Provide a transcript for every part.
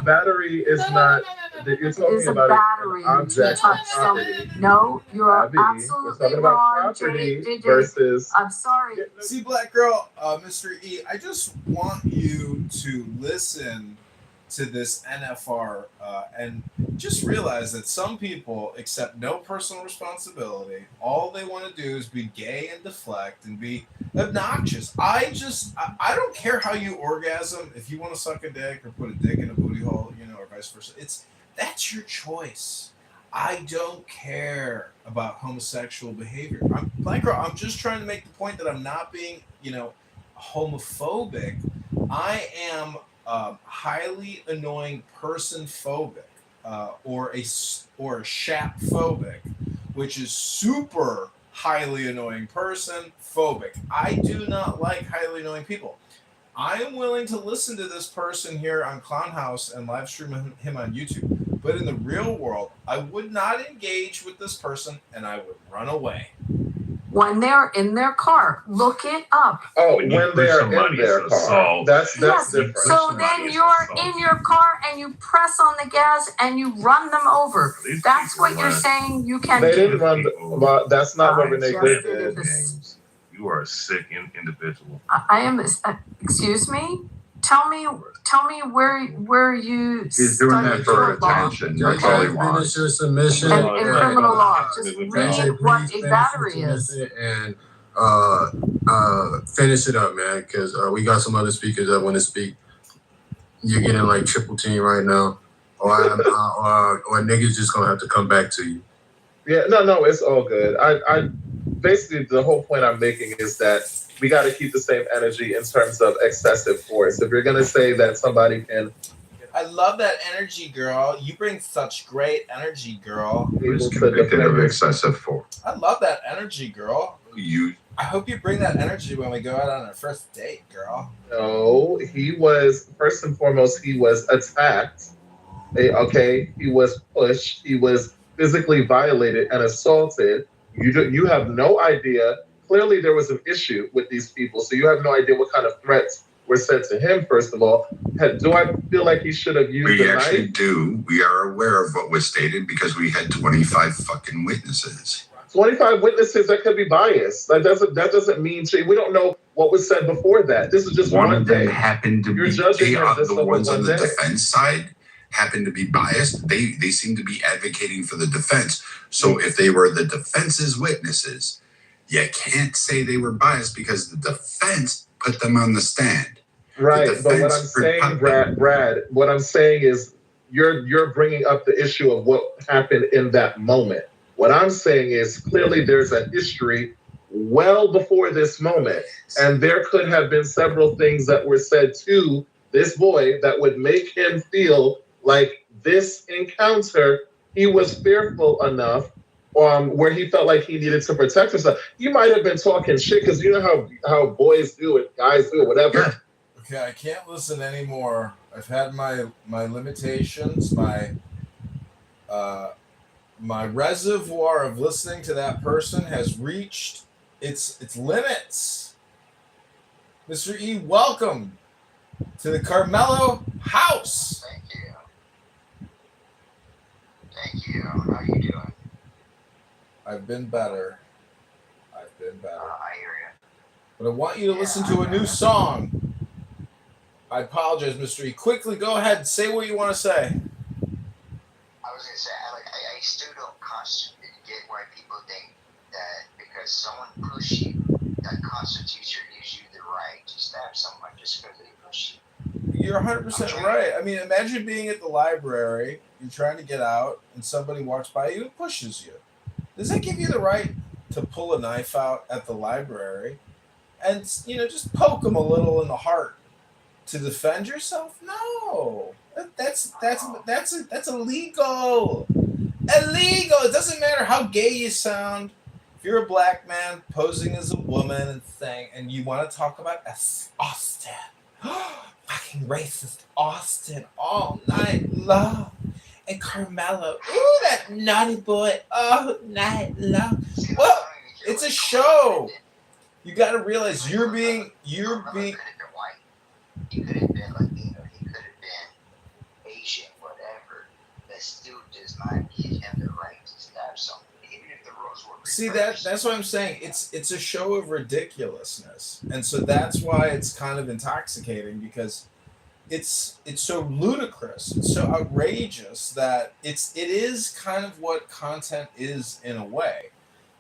battery is not. You're talking about an object, a property. No, you're Abby, we're absolutely talking about wrong, property JJ. versus. I'm sorry. See, Black Girl, Mr. E, I just want you to listen to this NFR and just realize that some people accept no personal responsibility. All they want to do is be gay and deflect and be obnoxious. I don't care how you orgasm. If you want to suck a dick or put a dick in a booty hole, or vice versa, that's your choice. I don't care about homosexual behavior. Black Girl, I'm just trying to make the point that I'm not being, homophobic. I am highly annoying person phobic, or a shap phobic, which is super highly annoying person phobic. I do not like highly annoying people. I am willing to listen to this person here on Clown House and live stream him on YouTube, but in the real world, I would not engage with this person and I would run away. When they're in their car, look it up. Oh, when they're in their car. That's different. So then you're in your car and you press on the gas and you run them over. That's what you're saying you can do. They didn't run, but that's not what Renee did. You are a sick individual. I am. Excuse me. Tell me where you. He's doing that for attention. That's all he wants. Finish your submission. And criminal law. Just read what a battery is. And finish it up, man, because we got some other speakers that want to speak. You're getting like triple team right now, or niggas just gonna have to come back to you. Yeah, no, it's all good. I basically the whole point I'm making is that we got to keep the same energy in terms of excessive force. If you're gonna say that somebody can, I love that energy, girl. You bring such great energy, girl. Who's convicted of excessive force? I love that energy, girl. I hope you bring that energy when we go out on our first date, girl. No, he was first and foremost. He was attacked. Okay, he was pushed. He was physically violated and assaulted. You have no idea. Clearly, there was an issue with these people, so you have no idea what kind of threats were said to him. First of all, do I feel like he should have used? We actually do. We are aware of what was stated because we had 25 fucking witnesses. 25 witnesses that could be biased. That doesn't mean we don't know what was said before that. This is just one of them day. happened to be the ones on the defense side happened to be biased. They seem to be advocating for the defense. So if they were the defense's witnesses, you can't say they were biased because the defense put them on the stand. Right, but what I'm saying, Brad, what I'm saying is you're bringing up the issue of what happened in that moment. What I'm saying is clearly there's a history well before this moment, and there could have been several things that were said to this boy that would make him feel like this encounter, he was fearful enough where he felt like he needed to protect himself. He might have been talking shit because you know how boys do it, guys do it, whatever. Okay, I can't listen anymore. I've had my limitations, my reservoir of listening to that person has reached its limits. Mr. E, welcome to the Carmelo house. Thank you. How you doing? I've been better. I hear you. But I want you to listen to a new song. I apologize, Mr. E. Quickly, go ahead and say what you want to say. I was going to say, I still don't get why people think that because someone pushed you, that constitutes or gives you the right to stab someone just because they push you. You're 100% right. I mean, imagine being at the library, you're trying to get out, and somebody walks by you and pushes you. Does that give you the right to pull a knife out at the library and, just poke them a little in the heart to defend yourself? No. That's illegal. Illegal. It doesn't matter how gay you sound. If you're a black man posing as a woman and you want to talk about Austin, fucking racist Austin all night long, and Carmelo, ooh, that naughty boy all night long. Well, it's a show. You got to realize you're being. He could have been like, he could have been does not give him the right to stab someone, even if the roles were See, reversed. that's what I'm saying. It's a show of ridiculousness, and so that's why it's kind of intoxicating, because it's so ludicrous, it's so outrageous that it is kind of what content is in a way.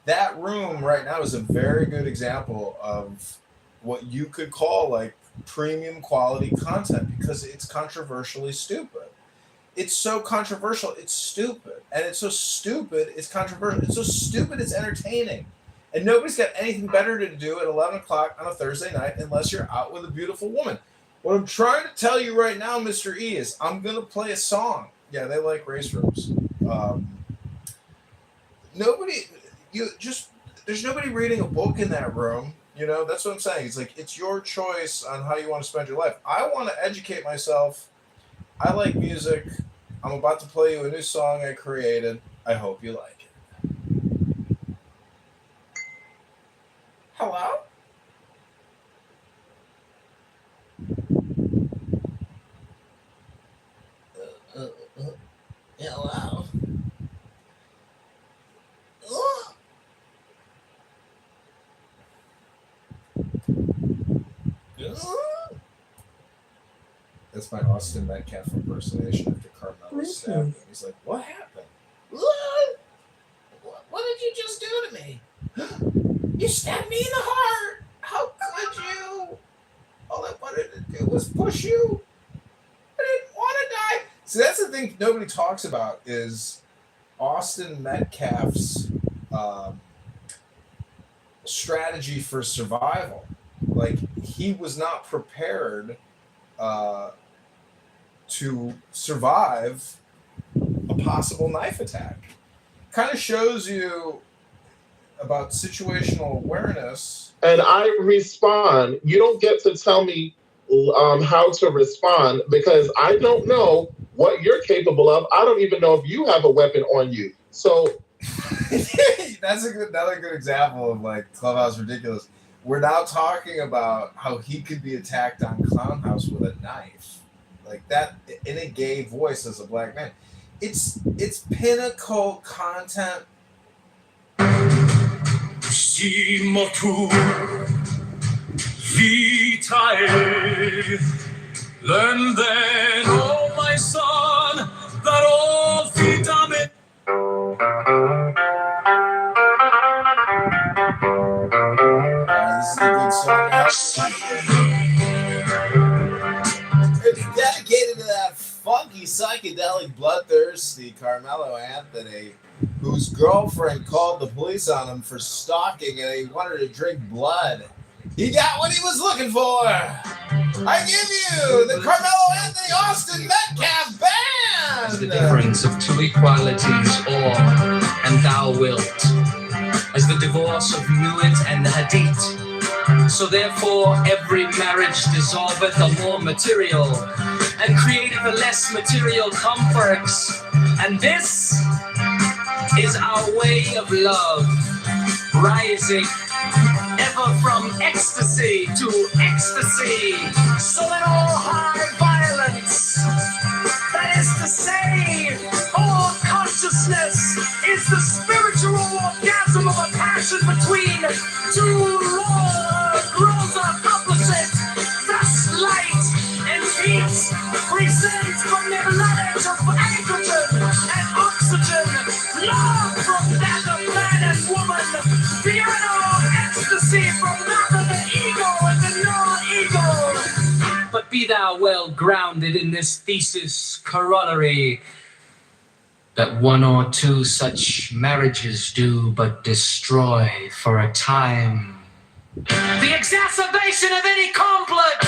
That room right now is a very good example of what you could call like premium quality content, because it's controversially stupid. It's so controversial, it's stupid. And it's so stupid, it's controversial. It's so stupid, it's entertaining. And nobody's got anything better to do at 11 o'clock on a Thursday night unless you're out with a beautiful woman. What I'm trying to tell you right now, Mr. E, is I'm going to play a song. Yeah, they like race rooms. There's nobody reading a book in that room. You know, that's what I'm saying. It's like, it's your choice on how you want to spend your life. I want to educate myself. I like music. I'm about to play you a new song I created. I hope you like it. Hello? Hello? That's my Austin Metcalf impersonation after Carmelo stabbed him. He's like, what happened? What did you just do to me? You stabbed me in the heart. How could you? All I wanted to do was push you. I didn't want to die. See, that's the thing nobody talks about is Austin Metcalf's strategy for survival. Like, he was not prepared to survive a possible knife attack. Kind of shows you about situational awareness. And I respond. You don't get to tell me how to respond, because I don't know what you're capable of. I don't even know if you have a weapon on you. So that's another good example of like Clubhouse ridiculous. We're now talking about how he could be attacked on Clown House with a knife, like that, in a gay voice as a black man. It's pinnacle content. Learn then, oh my son, that all vitamin. This is a good song. It's dedicated to that funky, psychedelic, bloodthirsty Carmelo Anthony, whose girlfriend called the police on him for stalking and he wanted to drink blood. He got what he was looking for. I give you the Carmelo Anthony Austin Metcalf Band. As the difference of two equalities, or, and thou wilt, as the divorce of Nuit and Hadith. So therefore every marriage dissolveth a more material, and createth a less material comforts. And this is our way of love, rising ever from ecstasy to ecstasy, so that all high violence, that is to say, all consciousness, is the spiritual orgasm of a passion between two grows opposites. Thus light and heat present from their light of hydrogen and oxygen, love from that of man and woman, piano ecstasy from that of the ego and the non-ego. But be thou well grounded in this thesis corollary, that one or two such marriages do but destroy for a time the exacerbation of any complex,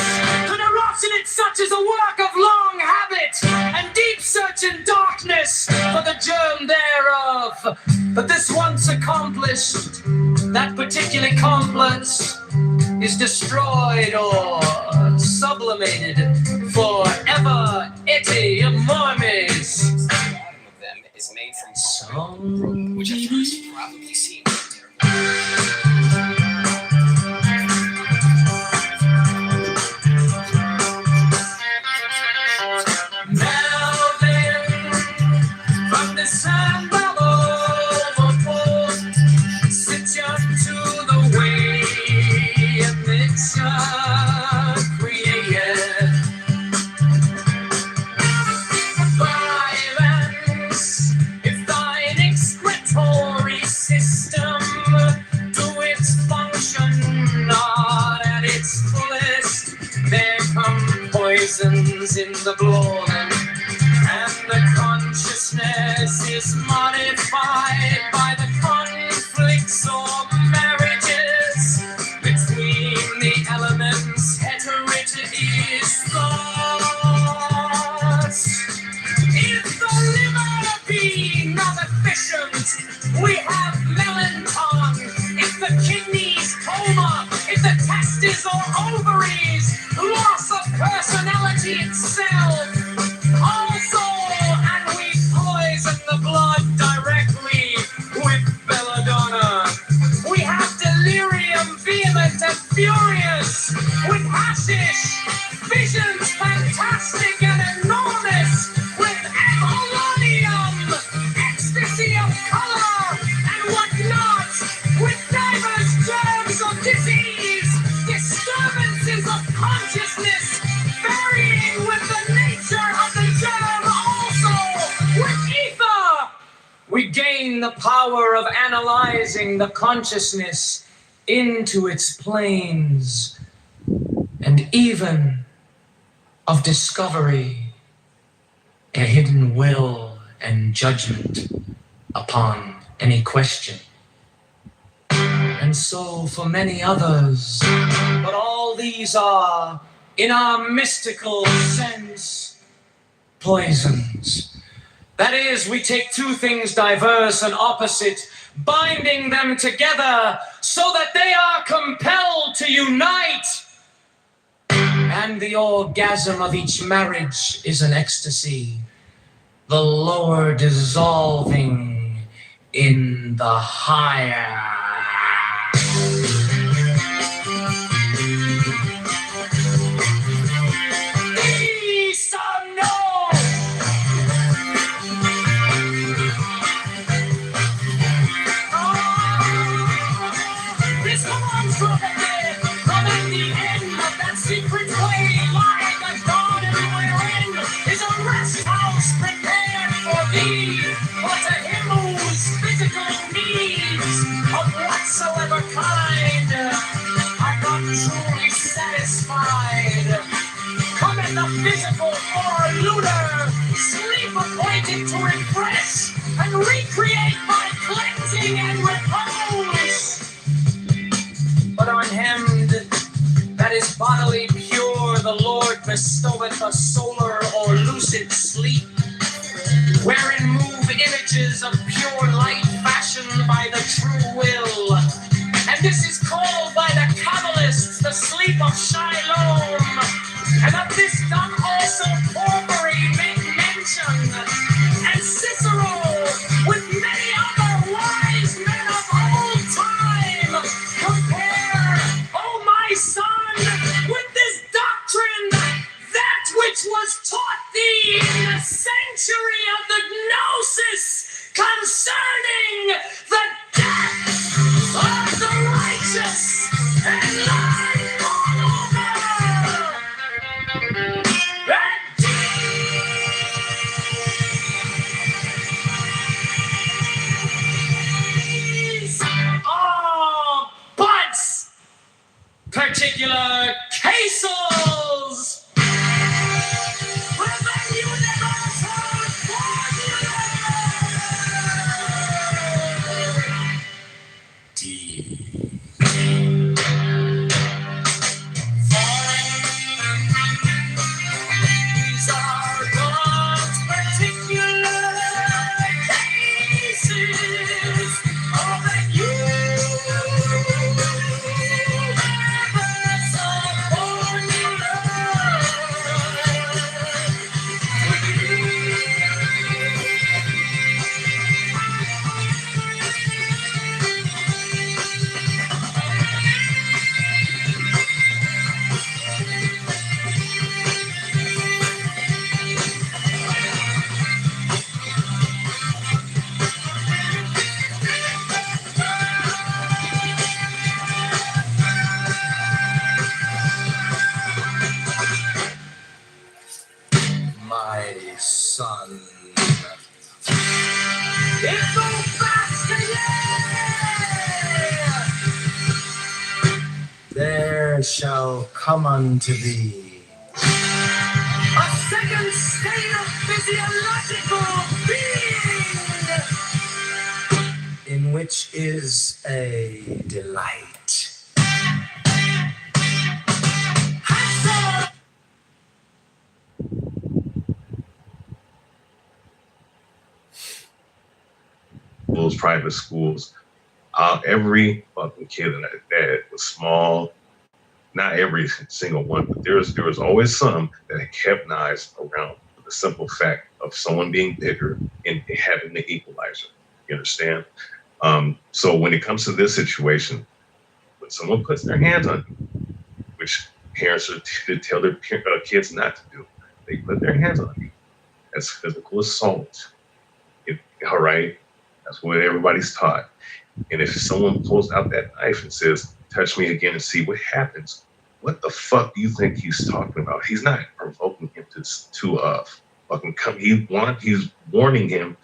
an erosion in such as a work of long habit and deep search in darkness for the germ thereof. But this once accomplished, that particular complex is destroyed or sublimated forever. Ity mormis. The bottom of them is made from some, which at first probably seemed terrible. Now then, from this the blood, and the consciousness is modified by the conflicts or marriages between the elements. Heterogeneous thoughts. If the liver be not efficient, we have melanton. If the kidneys coma, if the testes or ovaries, loss of personality itself. Also, and we poison the blood directly with belladonna. We have delirium vehement and furious with hashish, visions fantastic and enormous with polonium, ecstasy of color and whatnot, with diverse germs of disease, disturbances of consciousness, varying with the nature of the germ also, with ether. We gain the power of analyzing the consciousness into its planes, and even of discovery, a hidden will and judgment upon any question. And so for many others, but all these are, in our mystical sense, poisons. That is, we take two things diverse and opposite, binding them together so that they are compelled to unite. And the orgasm of each marriage is an ecstasy, the lower dissolving in the higher. Secret way, like a garden wherein is a rest house prepared for thee, but to him whose physical needs of whatsoever kind are not truly satisfied. Cometh the physical or lunar, sleep appointed to refresh and recreate by cleansing and repose. But unhemmed, that is bodily pure, the Lord bestoweth a solar or lucid sleep, wherein move images of pure light fashioned by the true will. And this is called by the Kabbalists the sleep of Shalom. And of this doth also Porphyry make mention, and Cicero, with many other wise men of old time, compare, O my son, with this doctrine, that which was taught thee in the century of the Gnosis concerning the death of the righteous and life moreover. And these are but particular cases. Son. It's so fast there shall come unto thee a second physiological being, in which is a delight. Those private schools, every fucking kid in that was small. Not every single one, but there was always some that kept knives around for the simple fact of someone being bigger and having the equalizer. You understand? So when it comes to this situation, when someone puts their hands on you, which parents are to tell their kids not to do, they put their hands on you. That's physical assault. All right? That's what everybody's taught. And if someone pulls out that knife and says, touch me again and see what happens, what the fuck do you think he's talking about? He's not provoking him to fucking come. He's warning him,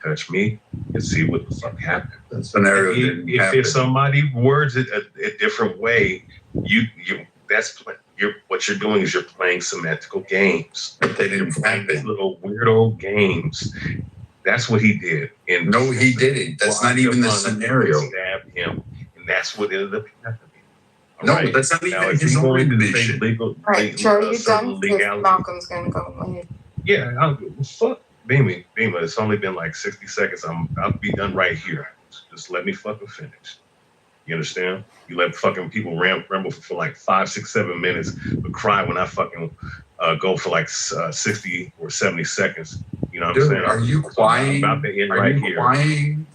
touch me and see what the fuck happens. That scenario if somebody words it a different way, what you're doing is you're playing semantical games. But they didn't happen. Little weirdo games. That's what he did. And no, he didn't. That's not even the scenario. Stabbed him, and that's what ended up happening. No, right. That's not even his own admission. Right, Joe, you done? Because Malcolm's gonna go. Yeah, I'll go. Fuck, Bima, it's only been like 60 seconds. I'll be done right here. Just let me fucking finish. You understand? You let fucking people ramble for like 5, 6, 7 minutes, but cry when I fucking go for like 60 or 70 seconds. You know what I'm saying? Are you crying? I'm about to end right here. Crying?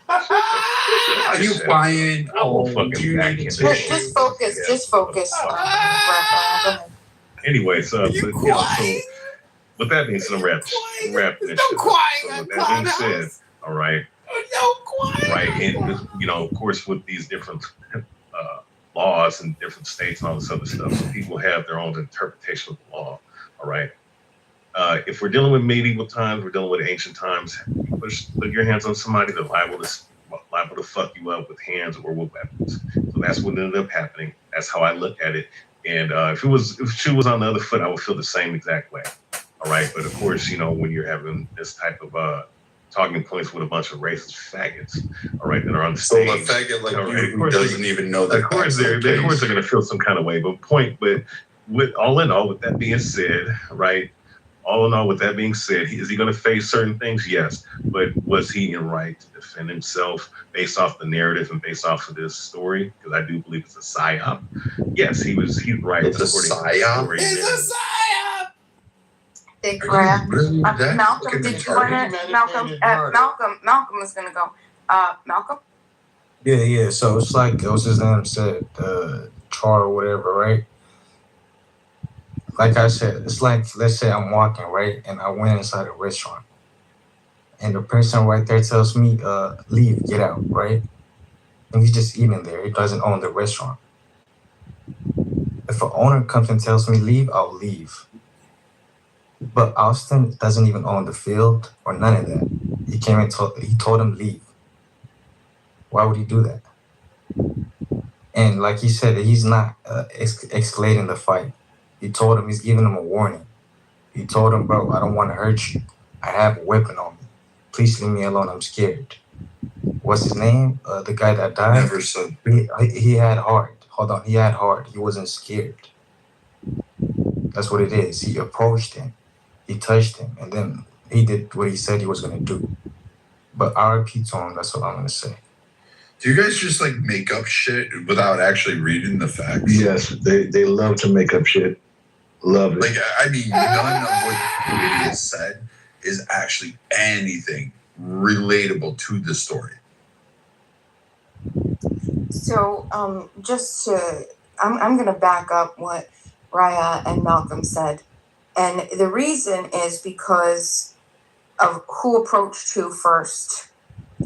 Are you crying? Oh, fucking back in. Just focus. Anyway, so with that being said, I'm wrapping this shit. So with that being said, all right. Right, and of course, with these different laws in different states and all this other stuff, so people have their own interpretation of the law. All right. If we're dealing with medieval times, we're dealing with ancient times. You put your hands on somebody, they're liable to fuck you up with hands or with weapons. So that's what ended up happening. That's how I look at it. And if she was on the other foot, I would feel the same exact way. All right. But of course, when you're having this type of talking points with a bunch of racist faggots, all right, that are on the stage. So a faggot like you who doesn't even know that. Of course, they're going to feel some kind of way. But with all in all, with that being said, right. All in all, with that being said, is he going to face certain things? Yes. But was he in right to defend himself based off the narrative and based off of this story? Because I do believe it's a psyop. Yes, he's right. It's a psyop? It's a psyop! Big crap. Malcolm, did you want to? Malcolm is going to go. Malcolm? Yeah. So it's like, what's his name said, Char or whatever, right? Like I said, it's like, let's say I'm walking, right? And I went inside a restaurant. And the person right there tells me, leave, get out, right? And he's just eating there. He doesn't own the restaurant. If an owner comes and tells me leave, I'll leave. But Austin doesn't even own the field or none of that. He came and told him leave. Why would he do that? And like he said, he's not escalating the fight. He told him, he's giving him a warning. He told him, bro, I don't want to hurt you. I have a weapon on me. Please leave me alone. I'm scared. What's his name? The guy that died? Neverson. He had heart. Hold on. He had heart. He wasn't scared. That's what it is. He approached him. He touched him. And then he did what he said he was going to do. But RIP to him. That's all I'm going to say. Do you guys just like make up shit without actually reading the facts? Yes, they love to make up shit. Love it. Like, I mean, none of what is said is actually anything relatable to the story. So, I'm going to back up what Raya and Malcolm said. And the reason is because of who approached who first.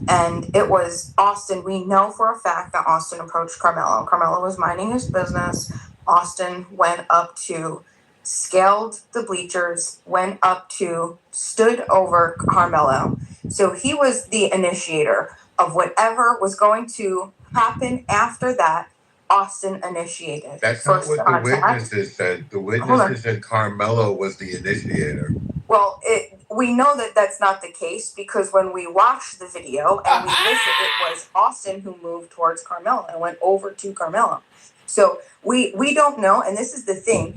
And it was Austin. We know for a fact that Austin approached Carmelo. Carmelo was minding his business. Austin went up to, scaled the bleachers, went up to, stood over Carmelo. So he was the initiator of whatever was going to happen after that. Austin initiated. That's not what the witnesses said. The witnesses said Carmelo was the initiator. Well, we know that that's not the case because when we watched the video and we listened, it was Austin who moved towards Carmelo and went over to Carmelo. So we don't know, and this is the thing.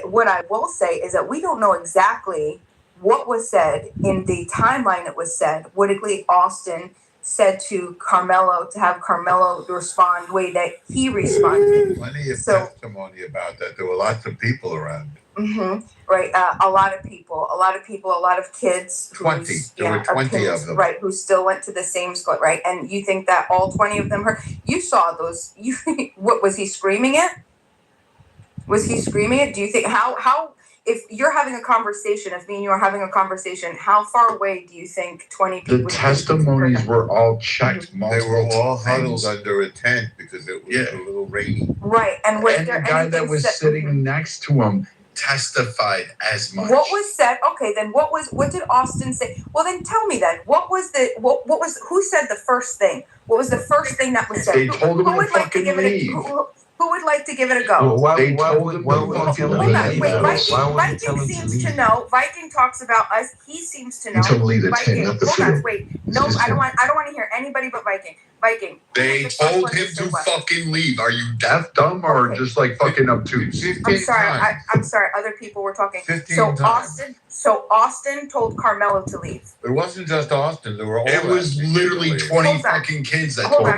What I will say is that we don't know exactly what was said in the timeline. It was said. Would it be Austin said to Carmelo to have Carmelo respond the way that he responded? Plenty of testimony about that. There were lots of people around. Mm-hmm. Right, a lot of people, a lot of kids. 20. There were 20 of them. Right, who still went to the same school, right? And you think that all 20 of them heard? You saw those. What was he screaming it? Was he screaming it? Do you think how? If you're having a conversation, if me and you are having a conversation, how far away do you think 20 people? The testimonies were all checked. They were all huddled under a tent because it was a little rainy. Right, and was there the guy that was sitting next to him testified as much. What was said? Okay, then what did Austin say? Well, then tell me then. What was who said the first thing? What was the first thing that was said? They told him to fucking leave. Who would like to give it a go? They told him to fucking leave. Wait, Viking seems to know. Viking talks about us. He seems to know. To leave the Viking, tent, not the hold on, field. wait. No, I don't want to hear anybody but Viking. Viking. They told him to fucking leave. Are you deaf, dumb, or just like fucking obtuse? I'm sorry. I'm sorry. Other people were talking. 15 times. Austin told Carmelo to leave. It wasn't just Austin. There were all. It was literally 20 fucking kids that told him.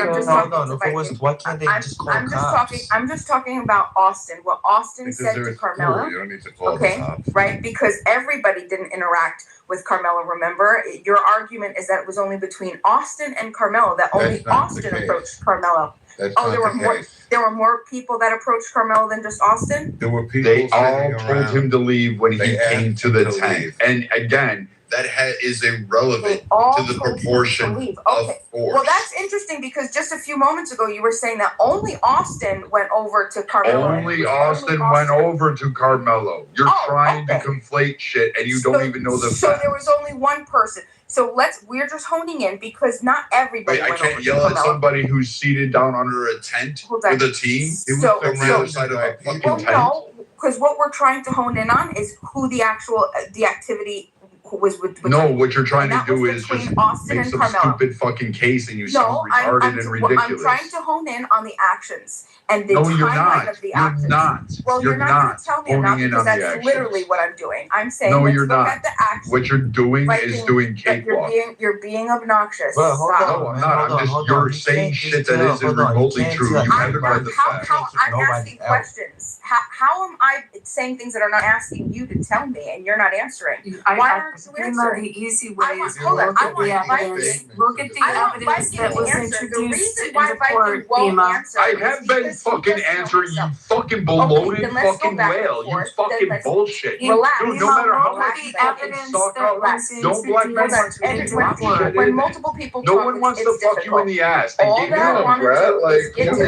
Why can't they just call cops? I'm just talking about Austin. What Austin Because said to Carmelo. You don't need to call the cops. Right? Because everybody didn't interact with Carmelo. Remember, your argument is that it was only between Austin and Carmelo. That only Austin approached Carmelo. That's not the case. There were more people that approached Carmelo than just Austin. There were people. They all told him to leave when he came to the tent. And again, that is irrelevant to the proportion of force. Well, that's interesting because just a few moments ago you were saying that only Austin went over to Carmelo. Only Austin went over to Carmelo. You're trying to conflate shit and you don't even know the facts. So there was only one person. So we're just honing in because not everybody went over to Carmelo. I can't yell at somebody who's seated down under a tent with a team. It was on the other side of a fucking tent. No, because what we're trying to hone in on is who the activity was with. No, what you're trying to do is just Austin make and some Carmelo. stupid fucking case and you sound retarded and ridiculous. I'm trying to hone in on the actions and the you're timeline not. of the You're actions. not. Well, you're not going to tell me I'm not honing in because on the that's actions. literally what I'm doing. I'm saying No, let's you're look not. at the actions. What you're doing Viking, is doing that cakewalk. You're being obnoxious. Well, hold Stop. No, I'm not. You're saying shit that isn't remotely true. You haven't read the facts. I'm asking questions. How am I saying things that are not asking you to tell me and you're not answering? Why aren't you answering? The easy way is hold on. look at the evidence that was introduced in the court, Dima. I have been fucking answering, you fucking bloated fucking whale. You fucking bullshit. Relax. Dude, no matter how much the you evidence suck that up, was no black man wants to introduced fuck into court. When multiple people No talk, one wants to it's fuck you in the ass. They All gave that you I a want to Brad, do is get to the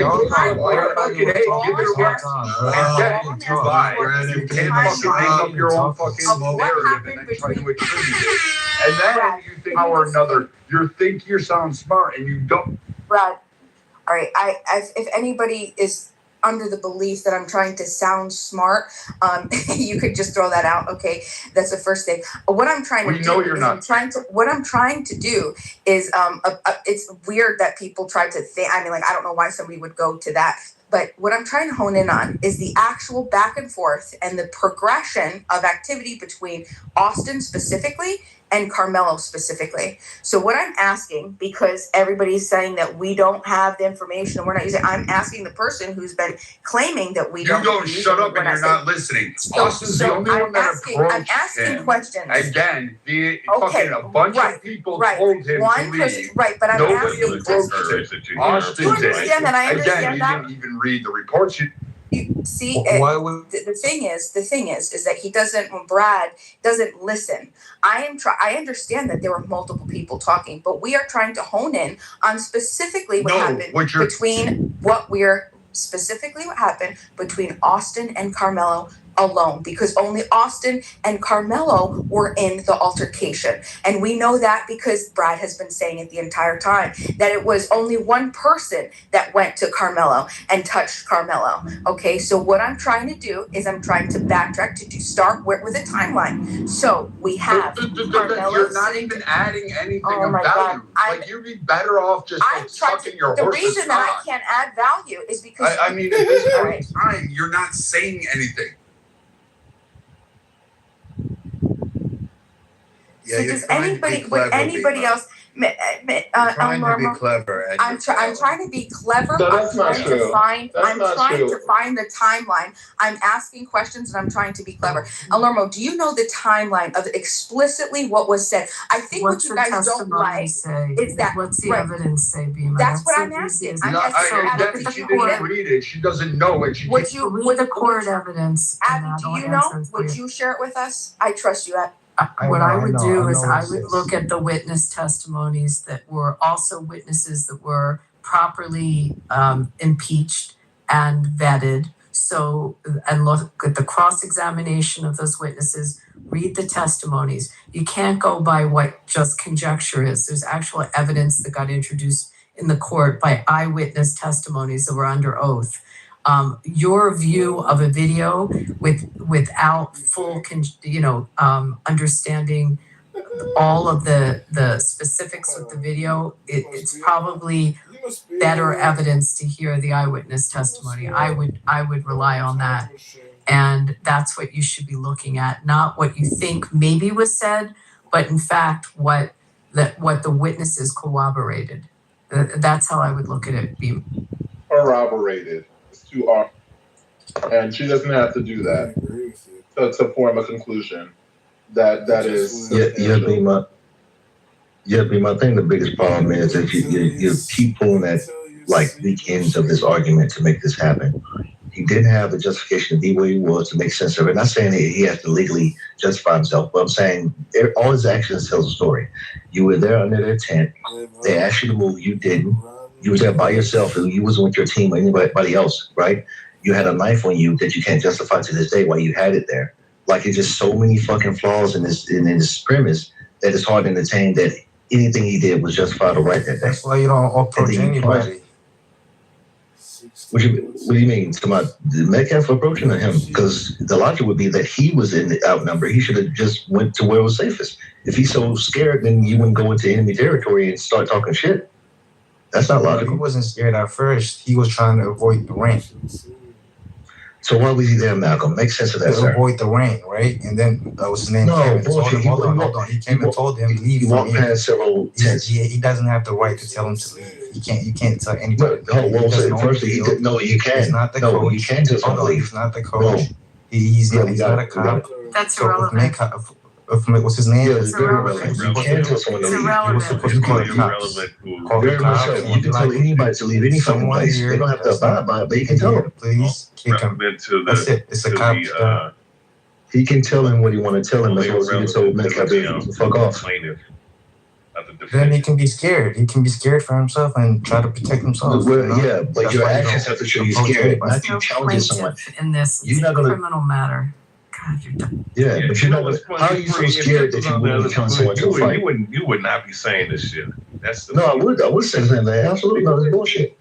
fucking hey, give it a rest. And then you lie. You can't fucking make up your own fucking narrative and then try to attribute it. And then you think you sound smart and you don't. Brad, all right. If anybody is under the belief that I'm trying to sound smart, you could just throw that out. Okay, that's the first thing. What I'm trying to do what I'm trying to do is it's weird that people try to think. I mean, like, I don't know why somebody would go to that. But what I'm trying to hone in on is the actual back and forth and the progression of activity between Austin specifically and Carmelo specifically. So what I'm asking, because everybody's saying that we don't have the information and we're not using, I'm asking the person who's been claiming that we don't. You don't shut up and you're not listening. Austin's the only one that approached I'm asking him. questions. Again, fucking a bunch of people told him to leave. Right, but I'm Nobody asking. approached him. Austin You did. understand that? I understand Again, that. you didn't even read the reports. See, Why would the thing is that Brad doesn't listen. I understand that there were multiple people talking, but we are trying to hone in on specifically what happened between Austin and Carmelo alone because only Austin and Carmelo were in the altercation. And we know that because Brad has been saying it the entire time, that it was only one person that went to Carmelo and touched Carmelo. Okay, so what I'm trying to do is I'm trying to backtrack to start with a timeline. So we have Carmelo. You're not even adding anything Oh of my value. God. Like, you'd be better off just like sucking your the horse's reason that cock. I can't add value is because I mean, at this point in time, you're not saying anything. Yeah, so you're does trying to be anybody, clever, would anybody Bima. else, You're trying to be clever. And I'm trying to be clever. No, I'm that's not trying true. to find. That's I'm not trying true. to find the timeline. I'm asking questions and I'm trying to be clever. Alarmo, do you know the timeline of explicitly what was said? I think What's what the you guys don't testimony like say? is that What's the right. evidence say, Bima? That's what I'm the asking. easiest. I'm No, asking. that she didn't read it. She doesn't know it. She Would can't. you Read the court evidence. and Abby, do that'll you know? answer it for Would you share it with us? I trust you, Abby. What I would do is know I it would says. look at the witness testimonies that were also witnesses that were properly impeached and vetted. So, and look at the cross-examination of those witnesses, read the testimonies. You can't go by what just conjecture is. There's actual evidence that got introduced in the court by eyewitness testimonies that were under oath. Your view of a video without full, understanding all of the specifics with the video, it's probably better evidence to hear the eyewitness testimony. I would rely on that, and that's what you should be looking at, not what you think maybe was said, but in fact what the witnesses corroborated. That's how I would look at it. Corroborated. It's too off. And she doesn't have to do that to form a conclusion. That is. Bima, I think the biggest problem is that you keep pulling at like weak ends of this argument to make this happen. He didn't have the justification to be where he was to make sense of it. Not saying that he has to legally justify himself, but I'm saying all his actions tells a story. You were there under their tent. They asked you to move. You didn't. You were there by yourself. You wasn't with your team or anybody else, right? You had a knife on you that you can't justify to this day why you had it there. Like, it's just so many fucking flaws in this premise that it's hard to entertain that anything he did was justified or right that day. That's why you don't approach anybody. What do you mean? To my Metcalf approaching or him? Because the logic would be that he was in the outnumber. He should have just went to where it was safest. If he's so scared, then you wouldn't go into enemy territory and start talking shit. That's not logical. He wasn't scared at first. He was trying to avoid the rain. So why was he there, Malcolm? Make sense of that, sir. To avoid the rain, right? And then what's his name? No, came and told him, bullshit. hold on. He came and told him leave. He walked past several tents. He doesn't have the right to tell him to leave. You can't tell anybody. Firstly, he didn't know you can. He's not the coach. You can't tell someone to leave. He's not the coach. He's not a cop. That's So irrelevant. what's his name? It's irrelevant. You can't tell someone to leave. He was supposed to call the cops. Call the Very much cops. so. You can tell anybody to leave any fucking place. They don't have to abide by it, but you can tell them. Please kick him. That's it. It's a cop. He can tell him what he want to tell him as well as he can tell Metcalf to fuck off. Then he can be scared. He can be scared for himself and try to protect himself. Well, yeah, but your actions have to show you scared. Not you challenging someone. In this, it's You're not a gonna. criminal matter. God, you're done. Yeah, but you're not. How are you so scared that you wouldn't be telling someone to fight? You would not be saying this shit. That's the No, I would say something like that. Absolutely not. This is bullshit.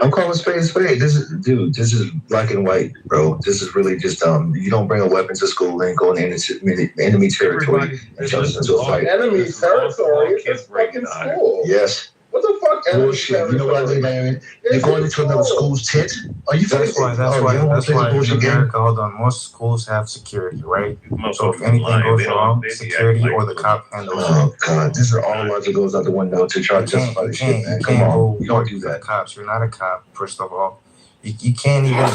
I'm calling spade a spade. This is black and white, bro. This is really just you don't bring a weapon to school and go in enemy territory and challenge into a fight. Enemy territory? It's fucking school. Yes. What the fuck? Bullshit. You know what I mean, man? You're going into another school's tent? Are you That's why in America, hold on, most schools have security, right? So if anything goes wrong, security or the cop handles it. Oh God, this is all logic goes out the window to try to justify this shit, man. Come on, you don't do that. Cops, you're not a cop. First of all, you can't even.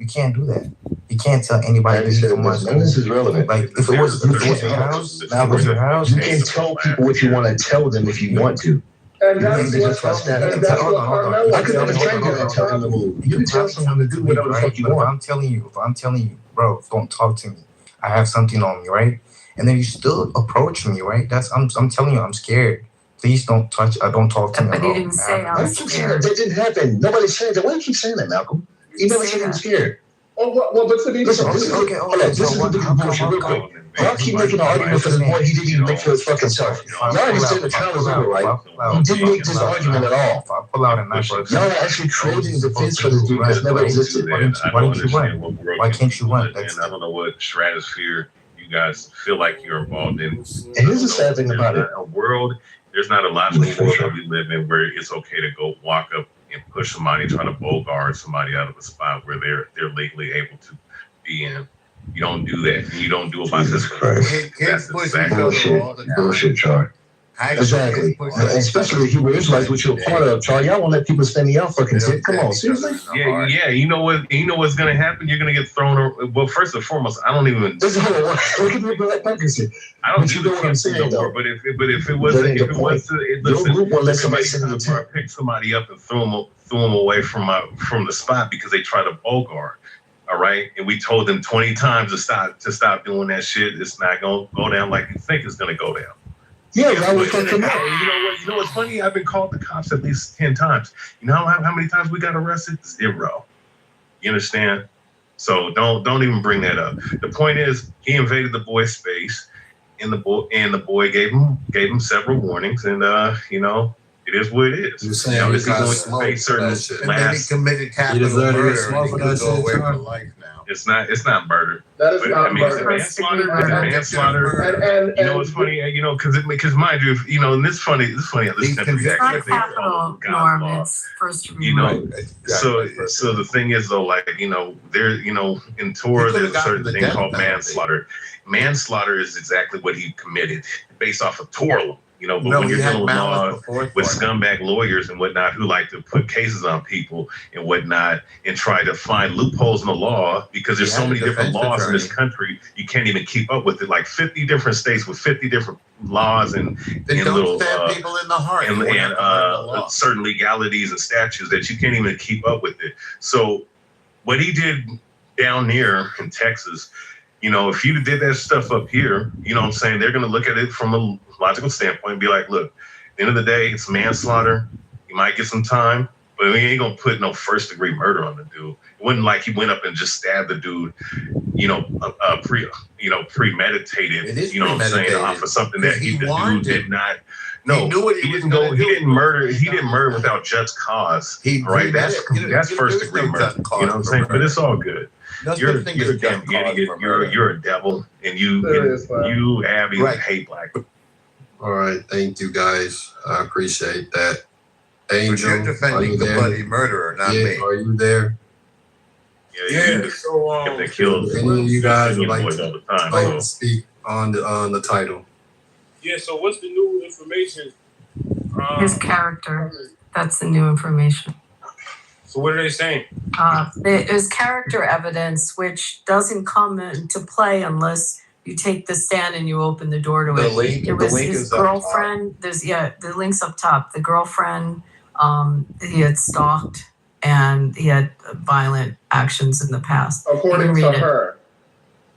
You can't do that. You can't tell anybody this is relevant. Like if it was your house, you can tell people what you want to tell them if you want to. And that's what Carmelo. I could understand you tell them to move. You can tell someone to do whatever the fuck you want. If I'm telling you, bro, don't talk to me. I have something on me, right? And then you still approach me, right? I'm telling you, I'm scared. Please don't touch. Don't talk to me. But he didn't say I was scared. That didn't happen. Nobody said that. Why do you keep saying that, Malcolm? You never said he was scared. Oh, well, but to be Listen, this is the biggest bullshit. Real quick, y'all keep making an argument for this boy he didn't even make for his fucking self. Y'all understand the trial is over, right? He didn't make this argument at all. Y'all are actually creating a defense for this dude that's never existed. Why can't you win? And I don't know what stratosphere you guys feel like you're involved in. And here's the sad thing about it. There's not a logical world that we live in where it's okay to go walk up and push somebody, try to bogart somebody out of a spot where they're legally able to be in. You don't do that. And you don't do about this. Kids push Bullshit, Char. Exactly. Especially Hebrew Israelites, which you're part of, Char. Y'all won't let people stand in y'all fucking shit. Come on, seriously? Yeah. You know what? You know what's gonna happen? You're gonna get thrown. Well, first and foremost, I don't even. Look at me, Black Panthers here. I don't do what I'm saying though. But if it was, your group won't let somebody sit in the tent. Pick somebody up and throw them away from the spot because they try to bogart. All right, and we told them 20 times to stop doing that shit. It's not gonna go down like you think it's gonna go down. Yeah, that was fucking. You know what? You know what's funny? I've been called the cops at least 10 times. You know how many times we got arrested? 0. You understand? So don't even bring that up. The point is, he invaded the boy's space, and the boy gave him several warnings, and you know. It is what it is. You're saying is he going to face certain and then he committed capital murder and he could go away for life now. It's not murder. That is not murder. Manslaughter. And you know what's funny? You know, because mind you, you know, and it's funny how this country it's not capital, Norm. It's first degree. You know, so the thing is though, like in Torah there's a certain thing called manslaughter. Manslaughter is exactly what he committed based off of Torah. You know, but when you're dealing with law, with scumbag lawyers and whatnot who like to put cases on people and whatnot and try to find loopholes in the law because there's so many different laws in this country, you can't even keep up with it. Like 50 different states with 50 different laws and little people in the heart and certain legalities and statutes that you can't even keep up with it. So what he did down there in Texas, you know, if you did that stuff up here, you know what I'm saying, they're going to look at it from a logical standpoint and be like, look, at the end of the day, it's manslaughter. You might get some time, but we ain't going to put no first degree murder on the dude. It wasn't like he went up and just stabbed the dude, premeditated, you know what I'm saying, off of something that the dude did not. No, he didn't murder. He didn't murder without just cause. Right? That's first degree murder. You know what I'm saying? But it's all good. You're a damn idiot. You're a devil, and you Abby hate black people. All right, thank you guys. I appreciate that. Angel, but you're defending the bloody murderer, not me. Are you there? Yeah. So they killed any of you guys would like to speak on the title? Yeah. So what's the new information? His character. That's the new information. So what are they saying? It is character evidence, which doesn't come into play unless you take the stand and you open the door to it. It was his girlfriend. The link's up top. The girlfriend, he had stalked and he had violent actions in the past. According to her.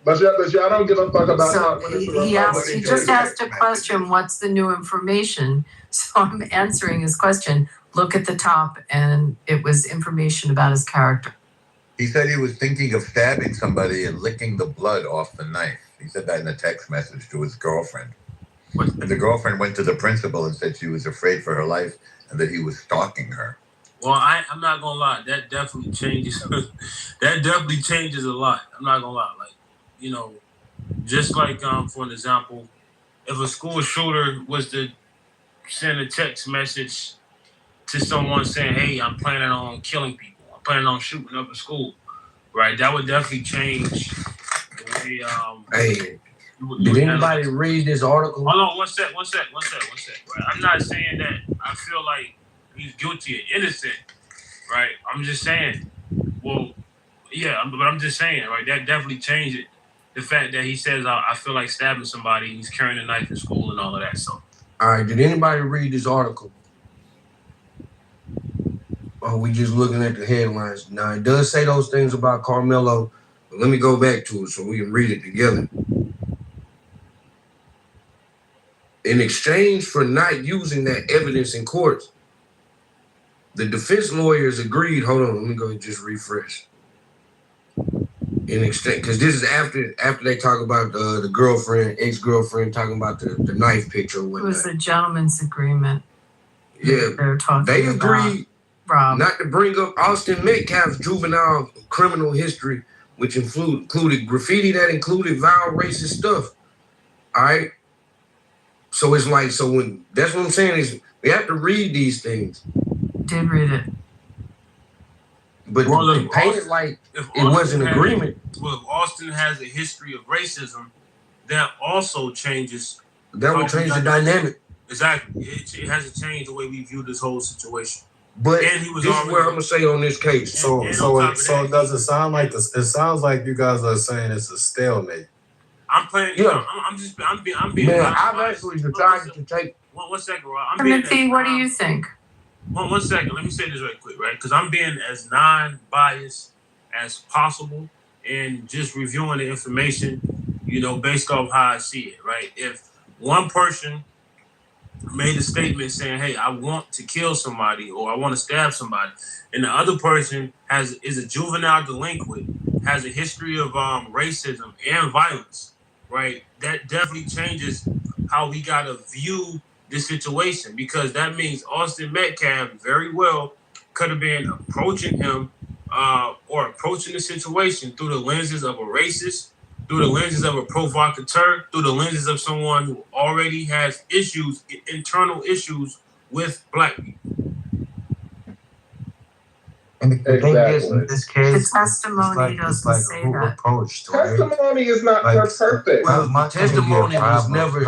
But y'all don't give a fuck about so he just asked a question, what's the new information? So I'm answering his question. Look at the top, and it was information about his character. He said he was thinking of stabbing somebody and licking the blood off the knife. He said that in a text message to his girlfriend. And the girlfriend went to the principal and said she was afraid for her life and that he was stalking her. Well, I'm not gonna lie. That definitely changes. That definitely changes a lot. I'm not gonna lie. Like, you know, just like for an example, if a school shooter was to send a text message to someone saying, "Hey, I'm planning on killing people. I'm planning on shooting up a school," right? That would definitely change the way. Hey, did anybody read this article? Hold on, one sec. Right? I'm not saying that I feel like he's guilty or innocent, right? I'm just saying. Well, yeah, but I'm just saying, right? That definitely changed it. The fact that he says, "I feel like stabbing somebody," he's carrying a knife in school and all of that. So, all right, did anybody read this article? Or we just looking at the headlines? Now, it does say those things about Carmelo, but let me go back to it so we can read it together. In exchange for not using that evidence in court, the defense lawyers agreed. Hold on, let me go just refresh. in extent, because this is after they talk about the girlfriend, ex-girlfriend, talking about the knife picture. It was a gentleman's agreement. Yeah, they're talking. They agreed Rob. not to bring up Austin Metcalf's juvenile criminal history, which included graffiti that included vile racist stuff. All right. So it's like, when that's what I'm saying is we have to read these things. Did read it. But to paint it like it was an agreement. Well, if Austin has a history of racism, that also changes. That would change the dynamic. Exactly. It has to change the way we view this whole situation. But this is what I'm gonna say on this case. So does it sound like this? It sounds like you guys are saying it's a stalemate. I'm playing. Yeah. I'm being. Man, I've actually decided to take. One second, Rob. Timothy, what do you think? One second. Let me say this right quick, right? Because I'm being as non-biased as possible and just reviewing the information, based off how I see it, right? If one person made a statement saying, "Hey, I want to kill somebody," or "I want to stab somebody," and the other person is a juvenile delinquent, has a history of racism and violence, right? That definitely changes how we gotta view this situation, because that means Austin Metcalf very well could have been approaching him or approaching the situation through the lenses of a racist, through the lenses of a provocateur, through the lenses of someone who already has issues, internal issues with black people. And the thing is, in this case, the testimony doesn't say that. Approached, right? Testimony is not perfect. Well, my testimony was never.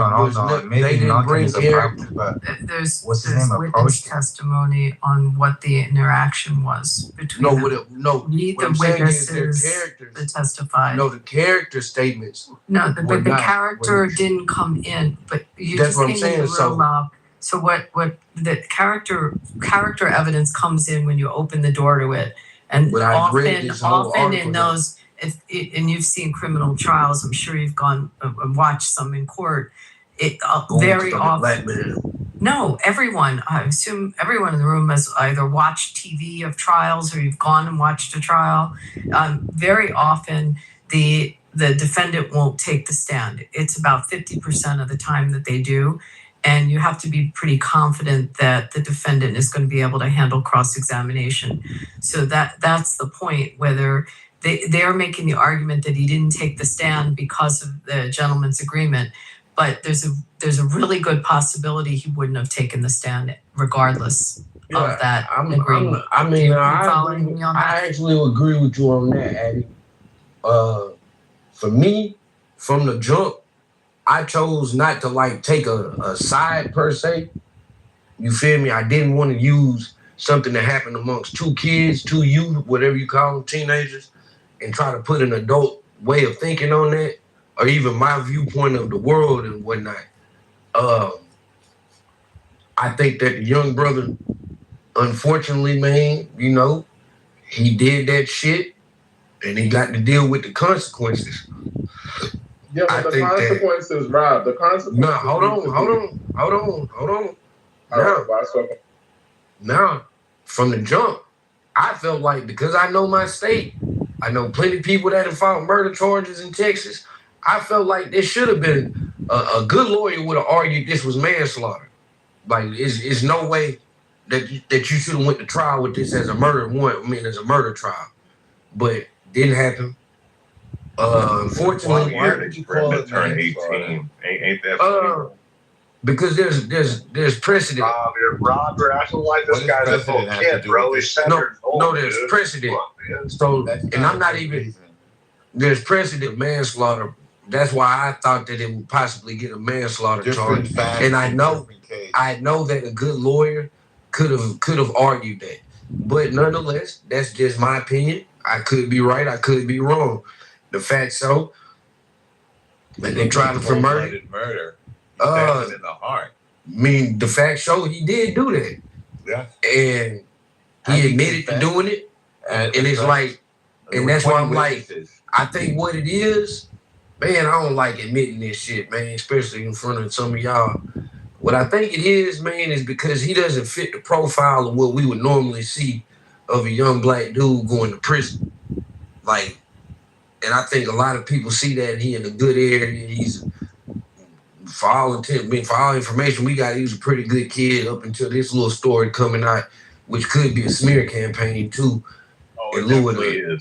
They didn't bring character. There's what's his name? witness testimony on what the interaction was between the witnesses that testified. No, the character statements. No, but the character didn't come in. But you that's just what I'm saying. So what the character evidence comes in when you open the door to it, and often in those, and you've seen criminal trials, I'm sure you've gone and watched some in court. Very often, no, everyone. I assume everyone in the room has either watched TV of trials or you've gone and watched a trial. Very often, the defendant won't take the stand. It's about 50% of the time that they do. And you have to be pretty confident that the defendant is going to be able to handle cross-examination. So that's the point, whether they're making the argument that he didn't take the stand because of the gentleman's agreement, but there's a really good possibility he wouldn't have taken the stand regardless of that agreement. I actually agree with you on that, Addie. For me, from the jump, I chose not to take a side per se. You feel me? I didn't want to use something that happened amongst two kids, two youth, whatever you call them, teenagers, and try to put an adult way of thinking on that, or even my viewpoint of the world and whatnot. I think that the young brother, unfortunately, man, he did that shit, and he got to deal with the consequences. Yeah, but the consequences, Rob. The consequences. No, hold on. Now, from the jump, I felt like, because I know my state, I know plenty of people that have filed murder charges in Texas. I felt like there should have been a good lawyer would have argued this was manslaughter. Like, it's no way that you should have went to trial with this as a murder as a murder trial, but didn't happen. Unfortunately, why did you call it turn 18? Ain't that funny? Because there's precedent. Rob, you're acting like this guy's a little kid, bro. He's 7 years old. No, there's precedent. So, and I'm not even. There's precedent manslaughter. That's why I thought that it would possibly get a manslaughter charge. And I know that a good lawyer could have argued that. But nonetheless, that's just my opinion. I could be right. I could be wrong. The fact so, that they tried him for murder. Murder. In the heart. I mean, the fact so, he did do that. Yeah. And he admitted to doing it. And it's like, and that's why I'm like, I think what it is, man, I don't like admitting this shit, man, especially in front of some of y'all. What I think it is, man, is because he doesn't fit the profile of what we would normally see of a young black dude going to prison. Like, And I think a lot of people see that he in a good area. He's, for all information we got, he was a pretty good kid up until this little story coming out, which could be a smear campaign too. In lieu of the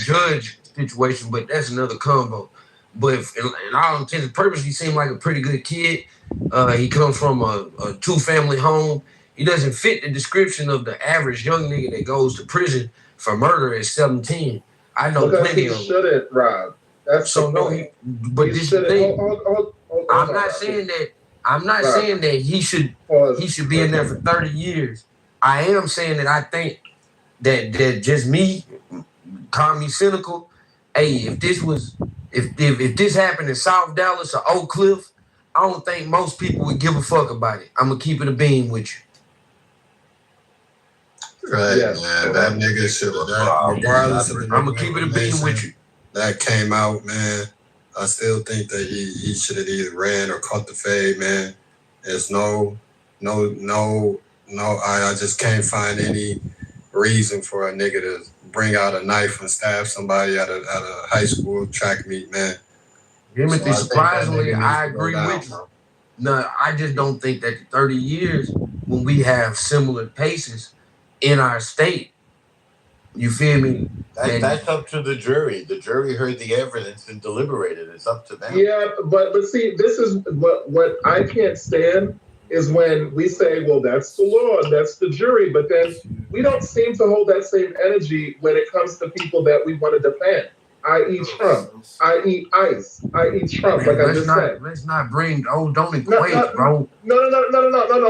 judge situation, but that's another combo. But in all intents and purposes, he seemed like a pretty good kid. He comes from a 2-family home. He doesn't fit the description of the average young nigga that goes to prison for murder at 17. I know plenty of them. Shouldn't, Rob. That's so no. But this is the thing. I'm not saying that he should be in there for 30 years. I am saying that I think that just me, call me cynical. Hey, if this happened in South Dallas or Oak Cliff, I don't think most people would give a fuck about it. I'm gonna keep it a bean with you. Right, man. That nigga should have, regardless of the I'm gonna keep it a bean with you. That came out, man. I still think that he should have either ran or caught the fade, man. There's no. I just can't find any reason for a nigga to bring out a knife and stab somebody at a high school track meet, man. Timothy, surprisingly, I agree with you. No, I just don't think that the 30 years when we have similar cases in our state, you feel me? That's up to the jury. The jury heard the evidence and deliberated. It's up to them. Yeah, but see, this is what I can't stand is when we say, well, that's the law, that's the jury, but then we don't seem to hold that same energy when it comes to people that we want to defend, i.e. Trump, i.e. ICE, i.e. Trump, like I just said. Let's not bring, don't equate, bro. No,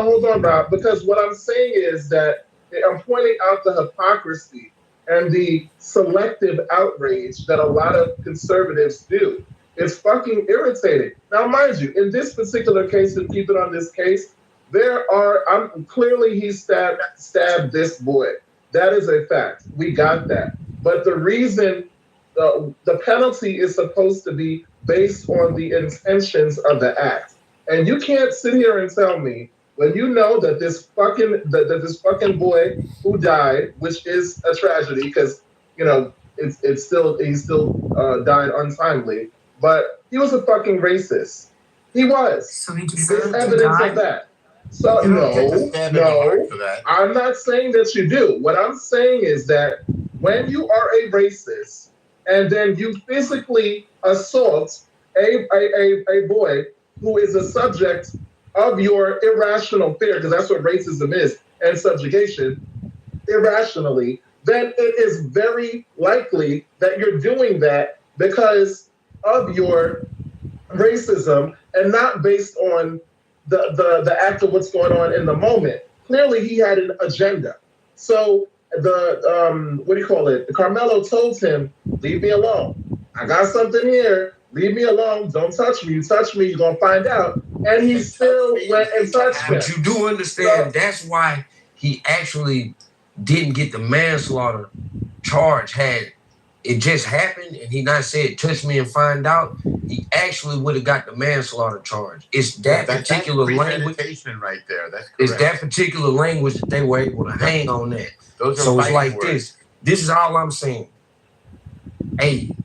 hold on, Rob, because what I'm saying is that I'm pointing out the hypocrisy and the selective outrage that a lot of conservatives do. It's fucking irritating. Now, mind you, in this particular case, and keep it on this case, clearly he stabbed this boy. That is a fact. We got that. But the reason the penalty is supposed to be based on the intentions of the act. And you can't sit here and tell me when you know that this fucking boy who died, which is a tragedy because, you know, he still died untimely. But he was a fucking racist. He was. So he There's evidence of that. So no, I'm not saying that you do. What I'm saying is that when you are a racist and then you physically assault a boy who is a subject of your irrational fear, because that's what racism is, and subjugation, irrationally, then it is very likely that you're doing that because of your racism and not based on the act of what's going on in the moment. Clearly, he had an agenda. So Carmelo told him, leave me alone. I got something here. Leave me alone. Don't touch me. You touch me, you're going to find out. And he still went and touched him. But you do understand that's why he actually didn't get the manslaughter charge. Had it just happened and he not said touch me and find out, he actually would have got the manslaughter charge. It's that particular language right there. That's correct. It's that particular language that they were able to hang on that. So it's like this. This is all I'm saying. Hey,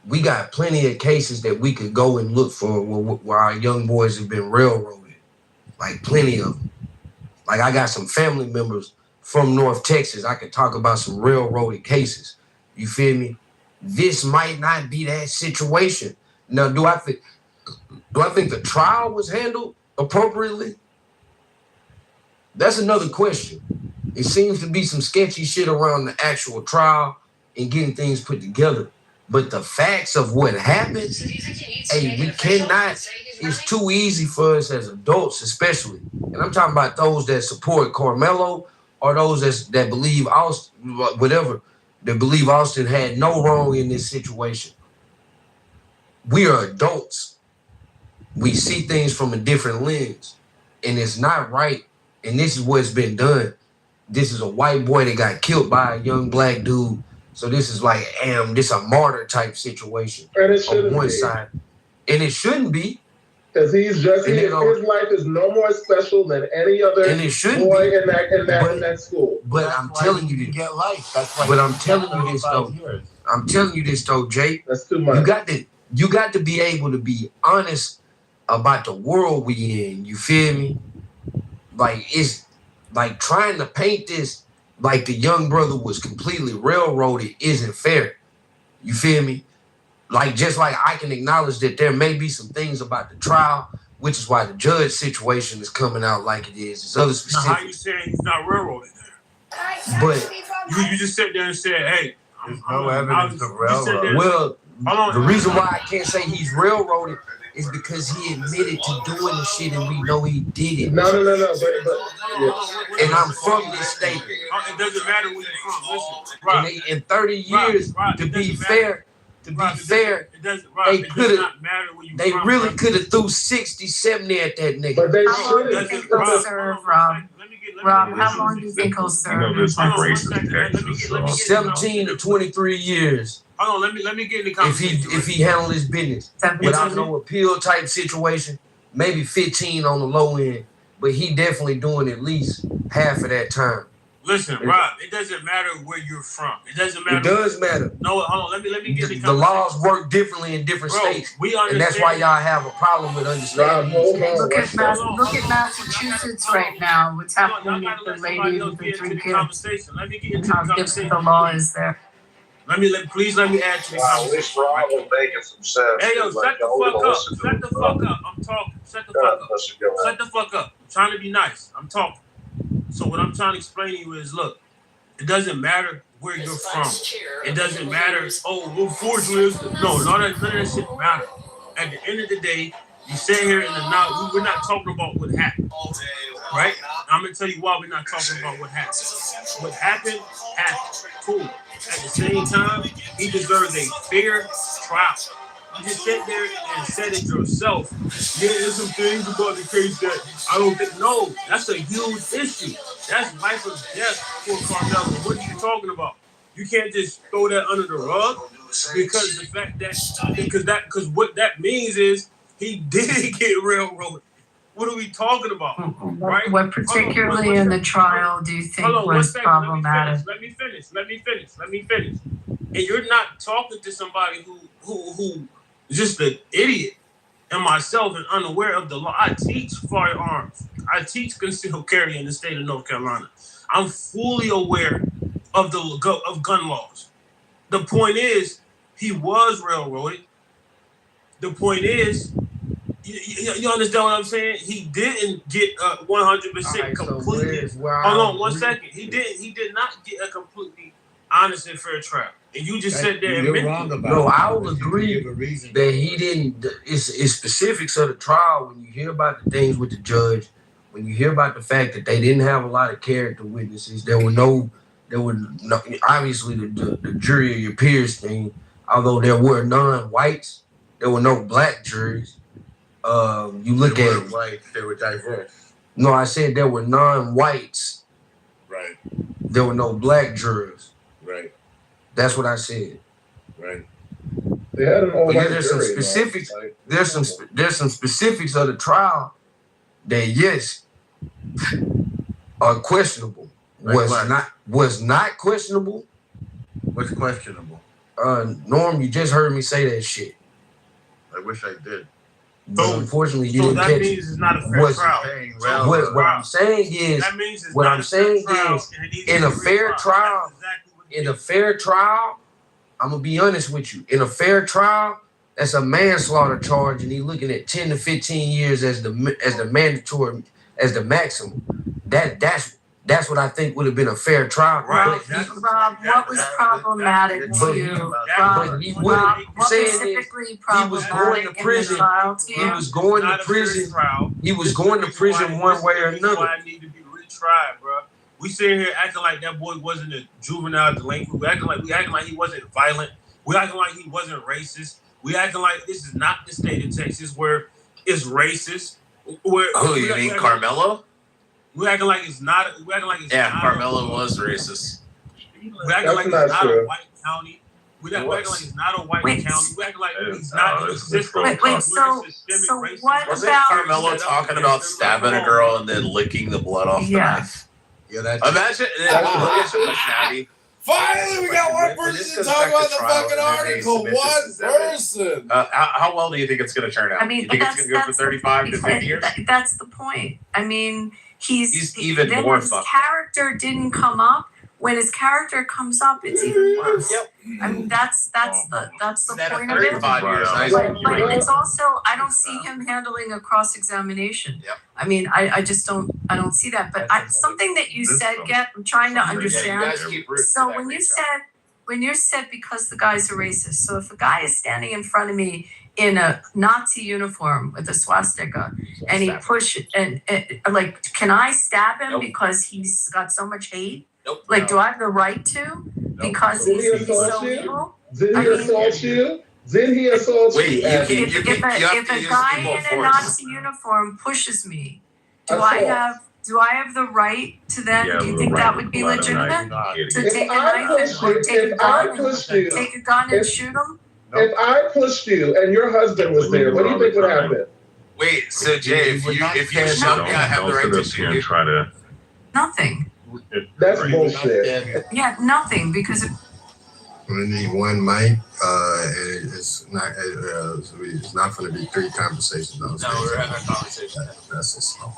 we got plenty of cases that we could go and look for where our young boys have been railroaded. Like plenty of them. Like I got some family members from North Texas. I could talk about some railroaded cases. You feel me? This might not be that situation. Now, do I think the trial was handled appropriately? That's another question. It seems to be some sketchy shit around the actual trial and getting things put together. But the facts of what happened, hey, we cannot, it's too easy for us as adults especially. And I'm talking about those that support Carmelo or those that believe Austin, whatever, that believe Austin had no wrong in this situation. We are adults. We see things from a different lens. And it's not right. And this is what's been done. This is a white boy that got killed by a young black dude. So this is like, this a martyr type situation and it on one be. side. And it shouldn't be. Because his life is no more special than any other boy in that school. But I'm telling you, you get life. That's why. But I'm telling you this though. I'm telling you this though, Jake. That's too much. You got to be able to be honest about the world we in. You feel me? Like it's like trying to paint this like the young brother was completely railroaded isn't fair. You feel me? Like just like I can acknowledge that there may be some things about the trial, which is why the judge situation is coming out like it is. There's other specifics. Now, how you saying he's not railroaded there? But you just sat there and said, "Hey, there's no evidence of railroad." Well, the reason why I can't say he's railroaded is because he admitted to doing the shit and we know he did it. No. And I'm from this state. It doesn't matter where you're from. Listen, Rob, in 30 years, to be fair, they could have. They really could have threw 60, 70 at that nigga. But they how long do you think he'll serve, Rob? Rob, how long do you think he'll serve? 17 to 23 years. Hold on, let me get in the conversation. If he handled his business without no appeal type situation, maybe 15 on the low end. But he definitely doing at least half of that time. Listen, Rob, it doesn't matter where you're from. It doesn't matter. It does matter. No, hold on. Let me get the laws work differently in different states, and that's why y'all have a problem with understanding. Look at Massachusetts right now. What's happening with the lady with the 3 kids? Let me get into the conversation. The law is there. Please let me add to the conversation. I wish Rob was making some sense. Hey, yo, shut the fuck up. Shut the fuck up. I'm talking. Shut the fuck up. Shut the fuck up. I'm trying to be nice. I'm talking. So what I'm trying to explain to you is, look, it doesn't matter where you're from. It doesn't matter. Unfortunately, none of that shit matter. At the end of the day, you sit here in the now. We're not talking about what happened, right? I'm gonna tell you why we're not talking about what happened. What happened happened. Cool. At the same time, he deserves a fair trial. You just sit there and said it yourself. Yeah, there's some things about the case that I don't think. No, that's a huge issue. That's life or death for Carmelo. What are you talking about? You can't just throw that under the rug because the fact that what that means is he did get railroaded. What are we talking about? Right? What particularly in the trial do you think was problematic? Let me finish. And you're not talking to somebody who just an idiot and myself and unaware of the law. I teach firearms. I teach concealed carry in the state of North Carolina. I'm fully aware of gun laws. The point is, he was railroaded. The point is, you understand what I'm saying? He didn't get 100% completely. Hold on 1 second. He did not get a completely honest and fair trial. And you just said there. You're wrong about No, I will agree that he didn't. It's specifics of the trial. When you hear about the things with the judge, when you hear about the fact that they didn't have a lot of character witnesses, there were no obviously the jury of your peers thing. Although there were non-whites, there were no black juries. You look at whites, they were diverse. No, I said there were non-whites. Right. There were no black jurors. Right. That's what I said. Right. They had an old there's some specifics. There's some specifics of the trial that yes are questionable. Was not questionable. What's questionable? Norm, you just heard me say that shit. I wish I did. But unfortunately, you didn't catch it. That means it's not a fair trial. What I'm saying is, in a fair trial, I'm gonna be honest with you. In a fair trial, that's a manslaughter charge, and he's looking at 10 to 15 years as the mandatory, as the maximum. That's what I think would have been a fair trial. Rob, what was problematic to you? Rob, what specifically problematic in the trial to you? He was going to prison. He was going to prison one way or another. I need to be retried, bro. We sitting here acting like that boy wasn't a juvenile delinquent. We acting like he wasn't violent. We acting like he wasn't racist. We acting like this is not the state of Texas where it's racist. You mean Carmelo? We acting like it's not. We acting like it's Carmelo was racist. We acting like it's not a white county. We got acting like it's not a white county. We act like he's not existing. Wait, so what Wasn't about Carmelo talking about stabbing a girl and then licking the blood off the knife? Yeah, that's Imagine. Abby. Finally, we got one person to talk about the fucking article. One person. How well do you think it's going to turn out? I mean, you think it's going to go for 35 to 50 years? That's the point. I mean, he's even then more his fucked. character didn't come up. When his character comes up, it's even worse. Yep. I mean, that's the point of it. 35 years. But it's also, I don't see him handling a cross-examination. Yep. I mean, I just don't see that. But something that you said, I'm trying to understand. So when you said because the guy's a racist, so if a guy is standing in front of me in a Nazi uniform with a swastika and he pushes and like, can I stab him because he's got so much hate? Nope. Like, do I have the right to? Because he's so evil? Did he assault you? Did he assault you? Wait, If a guy in a Nazi uniform pushes me, do I have the right to then? Do you think that would be legitimate? To take a knife and take a gun and shoot him? If I pushed you and your husband was there, what do you think would happen? Wait, so Jay, if you shove me, I have the right to shoot you. Nothing. That's bullshit. Yeah, nothing, because We need one mic. It's not going to be 3 conversations. No, we're having a conversation. That's just slow.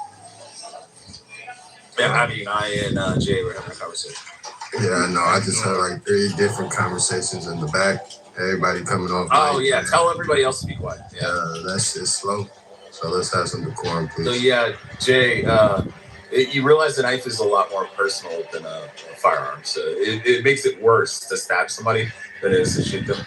Yeah, Abby and I and Jay were having a conversation. Yeah, no, I just had like 3 different conversations in the back. Everybody coming off. Oh mic, yeah, tell everybody else to be quiet. Yeah, that's just slow. So let's have some decorum, please. So yeah, Jay, you realize the knife is a lot more personal than a firearm, so it makes it worse to stab somebody than it is to shoot them,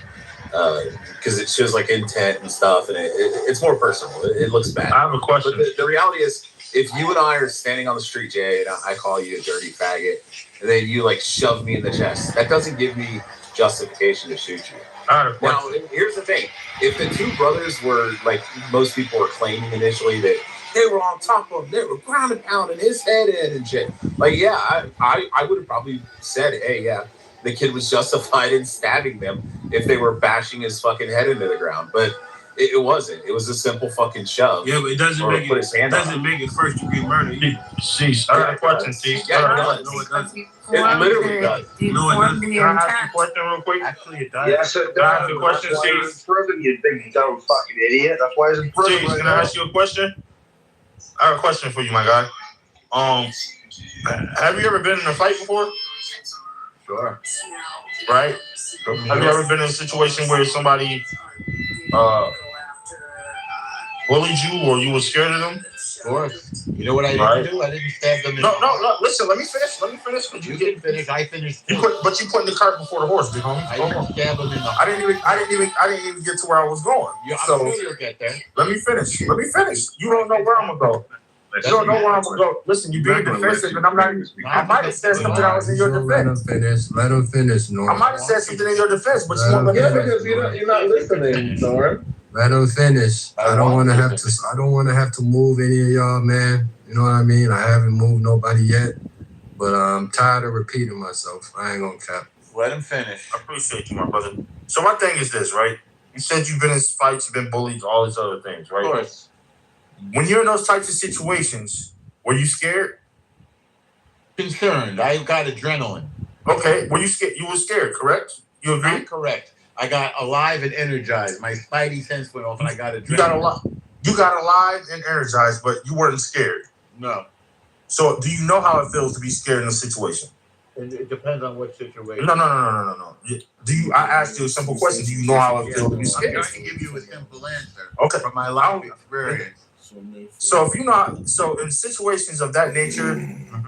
because it shows like intent and stuff, and it's more personal. It looks bad. I have a question. But the reality is, if you and I are standing on the street, Jay, and I call you a dirty faggot, and then you like shove me in the chest, that doesn't give me justification to shoot you. Now, here's the thing. If the 2 brothers were, like most people were claiming initially, that they were on top of him, they were ground and pounding his head in and shit. Like, yeah, I would have probably said, hey, yeah, the kid was justified in stabbing them if they were bashing his fucking head into the ground. But it wasn't. It was a simple fucking shove. Yeah, but it doesn't make it first degree murder. Sheesh. I got a question, Sheesh. Yeah, it does. It literally does. No, it doesn't. Can I ask you a question real quick? Actually, it does. Yes, it does. Can I ask you a question, Sheesh? In prison, you big dumb fucking idiot. That's why he's in prison. Sheesh, can I ask you a question? I have a question for you, my guy. Have you ever been in a fight before? Sure. Right? Have you ever been in a situation where somebody bullied you or you were scared of them? Of course. You know what I didn't do? I didn't stab them. No. Listen, let me finish. You didn't finish. I finished. But you put the cart before the horse, big homie. I didn't stab them in the. I didn't even get to where I was going. I'm sure you'll get there. Let me finish. You don't know where I'm gonna go. You don't know where I'm gonna go. Listen, you being defensive, and I'm not. I might have said something that was in your defense. Let him finish, Norm. I might have said something in your defense, but you won't let me finish. Because you're not listening, Norm. Let him finish. I don't want to have to move any of y'all, man. You know what I mean? I haven't moved nobody yet, but I'm tired of repeating myself. I ain't gonna cap. Let him finish. I appreciate you, my brother. So my thing is this, right? You said you've been in fights, you've been bullied, all these other things, right? Of course. When you're in those types of situations, were you scared? Concerned. I got adrenaline. Okay. Were you scared? You were scared, correct? You agree? Not correct. I got alive and energized. My spidey sense went off, and I got adrenaline. You got alive and energized, but you weren't scared. No. So, do you know how it feels to be scared in a situation? It depends on what situation. No. Do you? I asked you a simple question. Do you know how it feels to be scared? I'm going to give you a simple answer. Okay. From my life experience. So if in situations of that nature,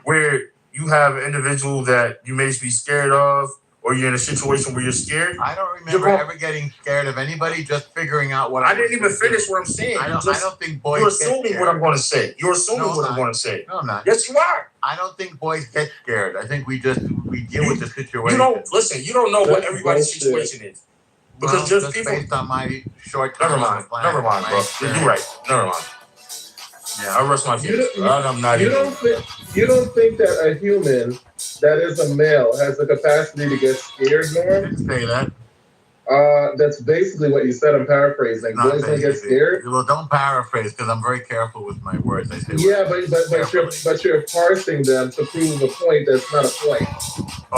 where you have an individual that you may be scared of, or you're in a situation where you're scared. I don't remember ever getting scared of anybody, just figuring out what I didn't even finish what I'm saying. I don't think boys You're assuming what I'm going to say. You're assuming what I'm going to say. No, I'm not. Yes, you are. I don't think boys get scared. I think we deal with the situation. You don't know what everybody's situation is. Because just people. Based on my short time. Never mind, bro. You're right. Never mind. Yeah, I rest my case. I'm not you don't think that a human that is a male has the capacity to get scared, Norm? I didn't say that. That's basically what you said. I'm paraphrasing. Boys don't get scared. Well, don't paraphrase because I'm very careful with my words. I say but you're parsing them to prove a point that's not a point.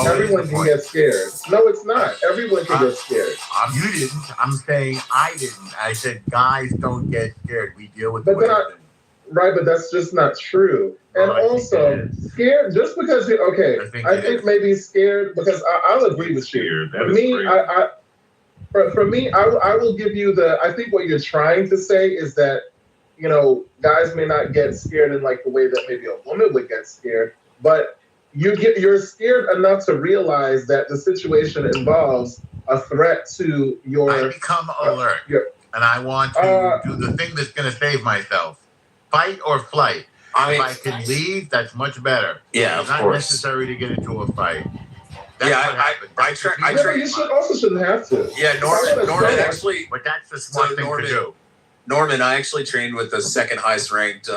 Everyone can get scared. No, it's not. Everyone can get scared. You didn't. I'm saying I didn't. I said guys don't get scared. We deal with right, but that's just not true. And also, scared just because you're okay. I think maybe scared because I'll agree with you. For me, I will give you I think what you're trying to say is that, guys may not get scared in like the way that maybe a woman would get scared, but you're scared enough to realize that the situation involves a threat to your. I become alert, and I want to do the thing that's going to save myself: fight or flight. If I can leave, that's much better. Yeah, it's not necessary to get into a fight. That's you shouldn't have to. Yeah, Norman actually. But that's the smart thing to do. Norman, I actually trained with the second highest ranked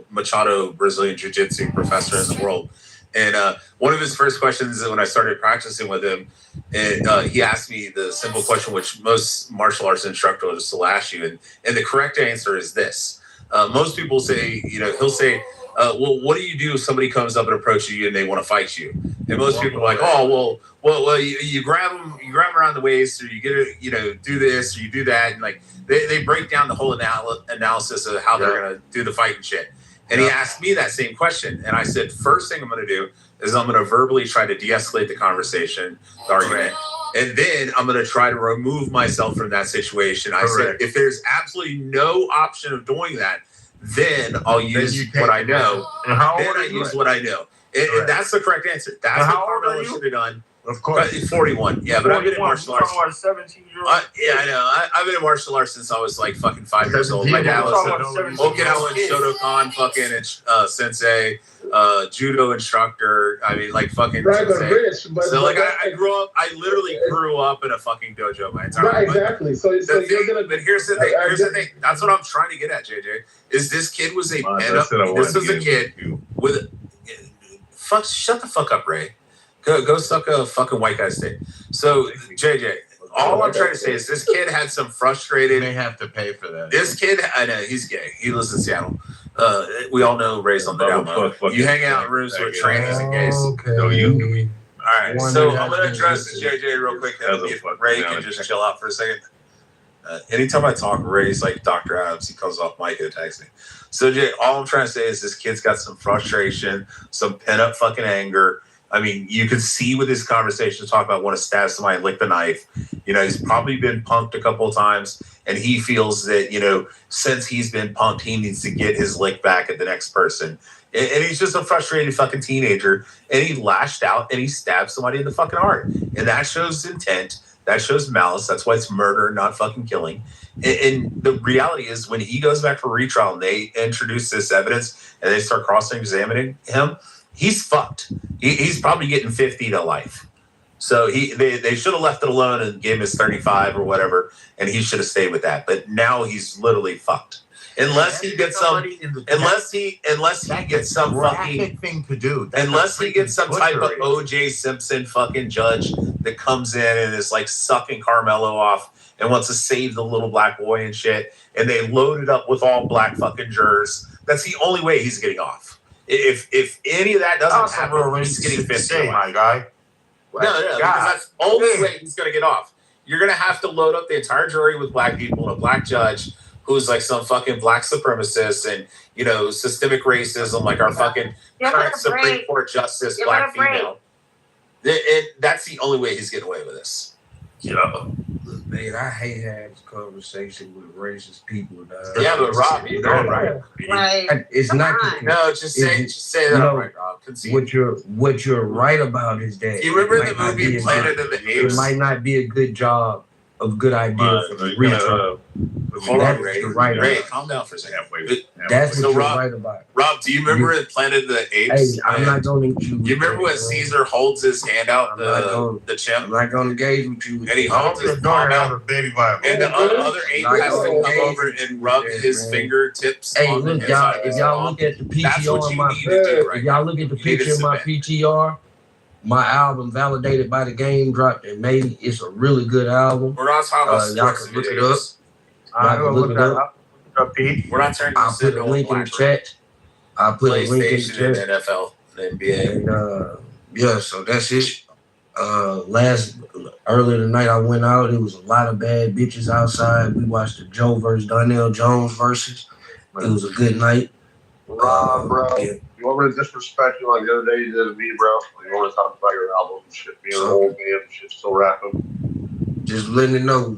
Machado Brazilian Jiu-Jitsu professor in the world. And one of his first questions when I started practicing with him, he asked me the simple question which most martial arts instructors will ask you. And the correct answer is this. Most people say, he'll say, well, what do you do if somebody comes up and approaches you and they want to fight you? And most people are like, oh, well, you grab them around the waist, or you do this, or you do that, and like they break down the whole analysis of how they're gonna do the fight and shit. And he asked me that same question, and I said, first thing I'm gonna do is I'm gonna verbally try to de-escalate the conversation, the argument. And then I'm going to try to remove myself from that situation. I said, if there's absolutely no option of doing that, then I'll use what I know. And how old are you? Use what I know. And that's the correct answer. That's what Carmelo should have done. Of course. 41. Yeah, but I've been in martial arts. 17-year-old. Yeah, I know. I've been in martial arts since I was like fucking 5 years old. My dad was an Okinawan Shotokan fucking sensei, judo instructor. I mean, like fucking sensei. So like I literally grew up in a fucking dojo my entire life. Right, exactly. So you're gonna. But here's the thing. That's what I'm trying to get at, JJ. Is this kid was a this was a kid with shut the fuck up, Ray. Go suck a fucking white guy's dick. So, JJ, all I'm trying to say is this kid had some frustrated. They have to pay for that. This kid, I know, he's gay. He lives in Seattle. We all know Ray's on the down low. You hang out in rooms with trainees and gays. Okay. No, you. All right, so I'm going to address JJ real quick. If Ray can just chill out for a second. Anytime I talk, Ray's like Dr. Adams. He comes off mic and attacks me. So, Jay, all I'm trying to say is this kid's got some frustration, some pent-up fucking anger. I mean, you can see with his conversation talk about want to stab somebody and lick the knife. He's probably been punked a couple of times, and he feels that, since he's been punked, he needs to get his lick back at the next person. And he's just a frustrated fucking teenager, and he lashed out and he stabbed somebody in the fucking heart. And that shows intent. That shows malice. That's why it's murder, not fucking killing. And the reality is when he goes back for retrial and they introduce this evidence and they start cross-examining him, he's fucked. He's probably getting 50 to life. So they should have left it alone and gave him his 35 or whatever, and he should have stayed with that. But now he's literally fucked. Unless he gets some fucking thing to do. Unless he gets some type of O.J. Simpson fucking judge that comes in and is like sucking Carmelo off and wants to save the little black boy and shit, and they load it up with all black fucking jurors. That's the only way he's getting off. If any of that doesn't happen, he's getting 50, my guy. No, because that's the only way he's going to get off. You're going to have to load up the entire jury with black people and a black judge who's like some fucking black supremacist and, systemic racism like our fucking current Supreme Court justice, black female. And that's the only way he's getting away with this. Yeah. Man, I hate having this conversation with racist people. Yeah, but Rob, you know right. It's not. No, just say that. Right, Rob. What you're right about is that. You remember the movie Planet of the Apes? It might not be a good job. A good idea for the retrial. Hold on, Ray, calm down for a second. That's what you're right about. Rob, do you remember in Planet of the Apes? Hey, I'm not going to. You remember when Caesar holds his hand out the chimp? I'm not going to engage with you. And he holds his arm out. And the other ape has to come over and rub his fingertips. Hey, look, y'all. If y'all look at the PTR, if y'all look at the picture of my PTR. my album Validated by the Game dropped in May. It's a really good album. We're not talking about y'all sports can look it up. I will look that up. We're not turning I'll put a link in the chat. I'll put a link in the chat. PlayStation and NFL and NBA. And yeah, so that's it. Earlier tonight I went out. It was a lot of bad bitches outside. We watched the Joe versus Donnell Jones versus. It was a good night. Bro. Yeah. You want me to disrespect you like the other day you did to me, bro? You want to talk about your album and shit, being an old man and shit, still rapping? Just letting it know,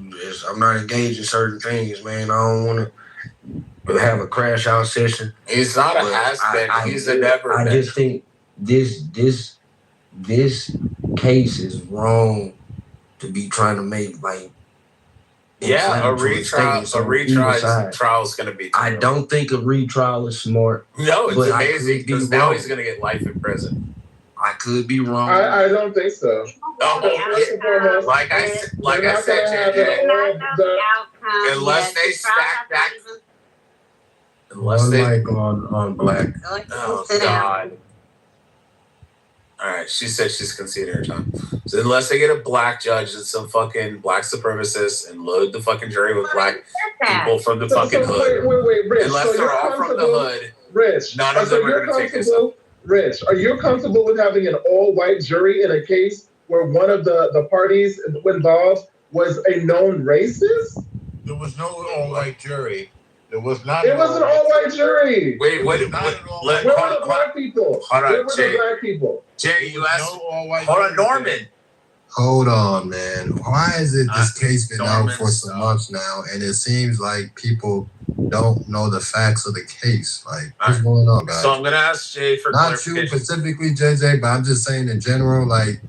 I'm not engaged in certain things, man. I don't want to have a crash out session. He's not a has-been. He's a never been. I just think this case is wrong to be trying to make like. Yeah, a retrial is going to be. I don't think a retrial is smart. No, it's amazing because now he's going to get life in prison. I could be wrong. I don't think so. Oh, like I said, JJ, unless they stack that. Unless they on Black. Oh God. All right, she said she's conceding her time. So unless they get a black judge and some fucking black supremacists and load the fucking jury with black people from the fucking hood. Wait, Rich. Unless they're all from the hood, Rich, none of them are going to take this up. Rich, are you comfortable with having an all-white jury in a case where one of the parties involved was a known racist? There was no all-white jury. There was not. It was an all-white jury. Wait. Where were the black people? Hold on, Where were Jay. the black people? Jay, you asked. Hold on, Norman. Hold on, man. Why is it this case been out for some months now, and it seems like people don't know the facts of the case? Like, what's going on, guys? So I'm gonna ask Jay for not clarification. you specifically, JJ, but I'm just saying in general. Like,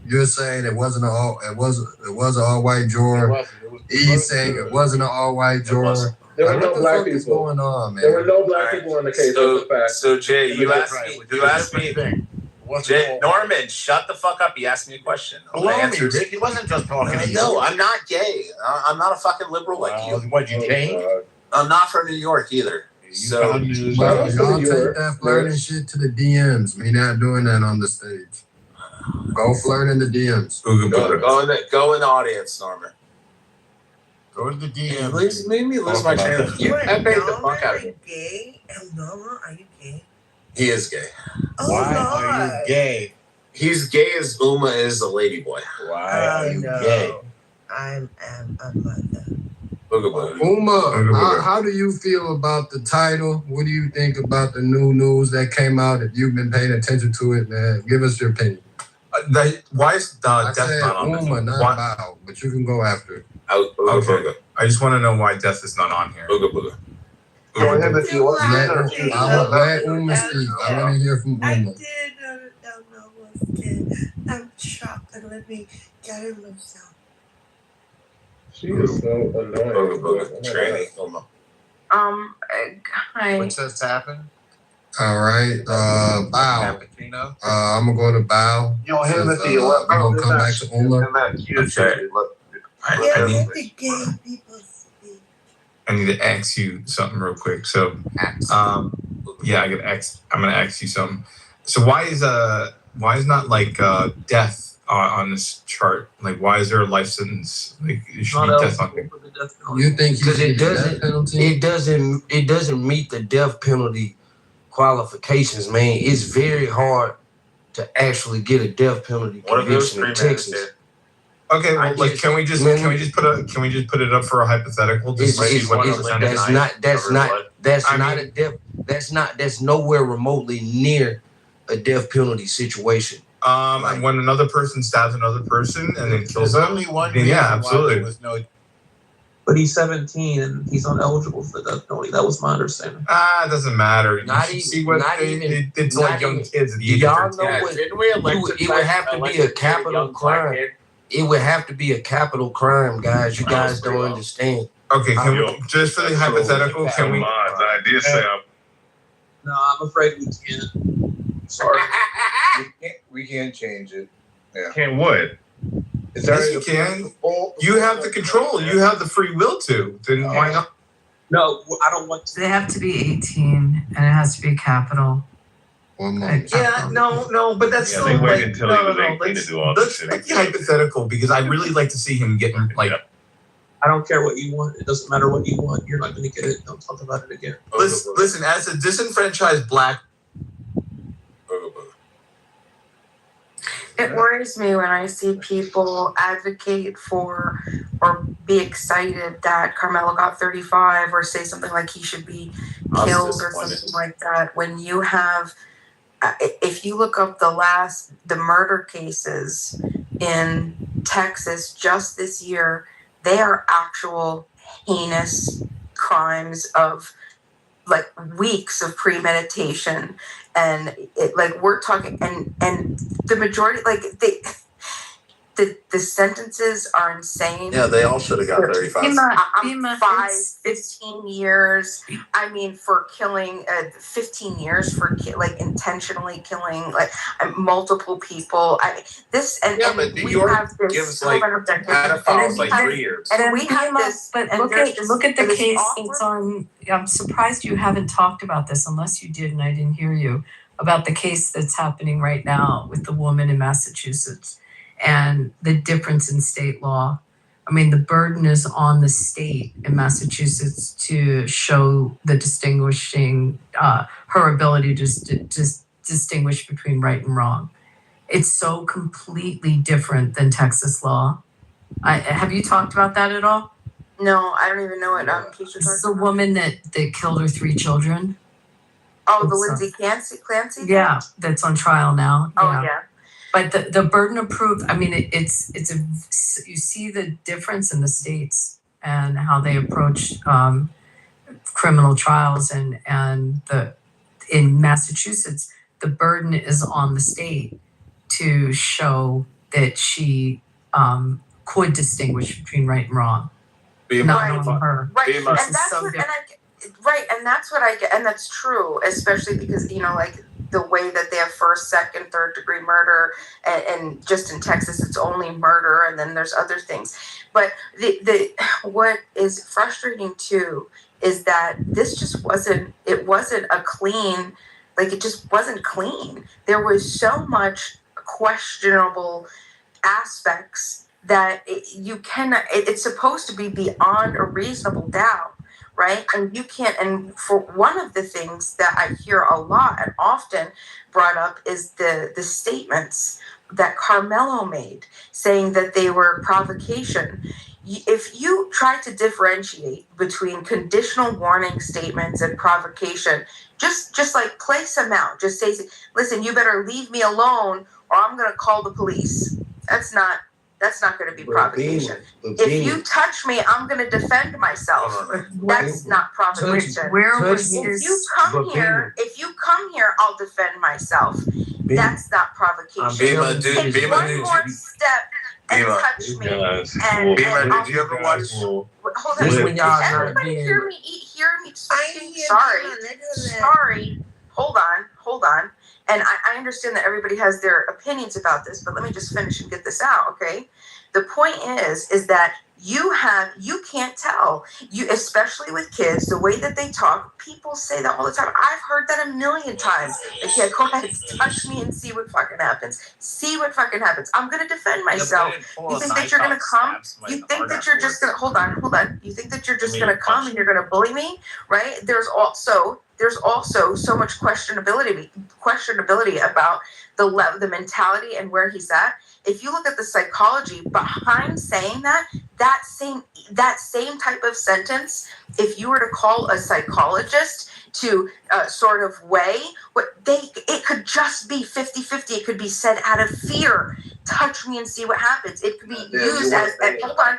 you're saying it was an all-white juror. He's saying it wasn't an all-white juror. There were no black people. What's going on, man? There were no black people in the case. So Jay, you asked me. Jay, Norman, shut the fuck up. He asked me a question. Rick, he wasn't just talking to you. No, I'm not gay. I'm not a fucking liberal like you. What'd you change? I'm not from New York either. So y'all take that flirting shit to the DMs. Me not doing that on the stage. Go flirt in the DMs. Go in the audience, Norman. Go to the DMs. Please make me lose my channel. I paid the fuck out of me. Gay? Norma, are you gay? He is gay. Oh, Why Lord. are you gay? He's gay as Uma is a ladyboy. Why are you gay? I am a mother. Uma, how do you feel about the title? What do you think about the new news that came out? If you've been paying attention to it, man, give us your opinion. Why is Death not on Uma, not Bow, but you can go after it. Okay. I just want to know why Death is not on here. I want to let Uma speak. I want to hear from Uma. I did don't know what's gay. I'm shocked and let me get him myself. She is so annoying. Hi. What just happened? All right, Bow. I'm gonna go to Bow. Yo, Timothy, I'm gonna come back to Uma. I need to ask you something real quick. So, yeah, I'm gonna ask you something. So why is not like Death on this chart? Like, why is there a life sentence? Like, you should be Death on here. You think because it doesn't meet the death penalty qualifications, man. It's very hard to actually get a death penalty conviction in Texas. Okay, well, like, can we just put it up for a hypothetical? That's nowhere remotely near a death penalty situation. When another person stabs another person and then kills them, only one. Yeah, absolutely. But he's 17 and he's ineligible for the death penalty. That was my understanding. It doesn't matter. See what they did to like young kids at the age of 13. It would have to be a capital crime. It would have to be a capital crime, guys. You guys don't understand. Okay, can we just for the hypothetical? Can we? I did say. No, I'm afraid we can't. Sorry. we can't change it. Yeah. Can't what? Yes, you can. You have the control. You have the free will to. Then why not? No, I don't want to. They have to be 18, and it has to be capital. 1 month. Yeah, no, but that's Yeah, still they like, waited until he was 18 to do all this let's shit. make it hypothetical because I really like to see him getting like. I don't care what you want. It doesn't matter what you want. You're not going to get it. Don't talk about it again. Listen, as a disenfranchised black. It worries me when I see people advocate for or be excited that Carmelo got 35 or say something like he should be killed or something like that. When you have, if you look up the murder cases in Texas just this year, they are actual heinous crimes of like weeks of premeditation, and we're talking, and the majority, the sentences are insane. Yeah, they all should have got 35. 15 years. I mean, for killing, 15 years for intentionally killing multiple people. But New York gives pedophiles 3 years. And we have this. But look at the case that's on. I'm surprised you haven't talked about this, unless you did and I didn't hear you, about the case that's happening right now with the woman in Massachusetts and the difference in state law. I mean, the burden is on the state in Massachusetts to show the distinguishing, her ability to distinguish between right and wrong. It's so completely different than Texas law. Have you talked about that at all? No, I don't even know what case you're This is talking the woman that killed her 3 children. Oh, the Lindsay Clancy? Yeah, that's on trial now. Oh, yeah. But the burden of proof, I mean, you see the difference in the states and how they approach criminal trials, and in Massachusetts, the burden is on the state to show that she could distinguish between right and wrong. Not on her. Right, and that's what I get, and that's true, especially because the way that they have first, second, third degree murder, and just in Texas it's only murder, and then there's other things. But what is frustrating too is that this just wasn't a clean, it just wasn't clean. There was so much questionable aspects that you cannot, it's supposed to be beyond a reasonable doubt, right? And you can't, and for one of the things that I hear a lot and often brought up is the statements that Carmelo made, saying that they were provocation. If you try to differentiate between conditional warning statements and provocation, just play some out. Just say, listen, you better leave me alone or I'm going to call the police. That's not going to be provocation. If you touch me, I'm going to defend myself. That's not provocation. If you come here, I'll defend myself. That's not provocation. Take one more step and touch me. Bima, did you ever watch? Hold on. Did everybody hear me? Sorry. Hold on. And I understand that everybody has their opinions about this, but let me just finish and get this out, okay? The point is that you can't tell. Especially with kids, the way that they talk, people say that all the time. I've heard that a million times. Yeah, go ahead, touch me and see what fucking happens. I'm gonna defend myself. You think that you're gonna come? You think that you're just gonna hold on. You think that you're just gonna come and you're gonna bully me, right? There's also so much questionability about the mentality and where he's at. If you look at the psychology behind saying that same type of sentence, if you were to call a psychologist to sort of weigh it could just be 50-50. It could be said out of fear. Touch me and see what happens. It could be used as hold on.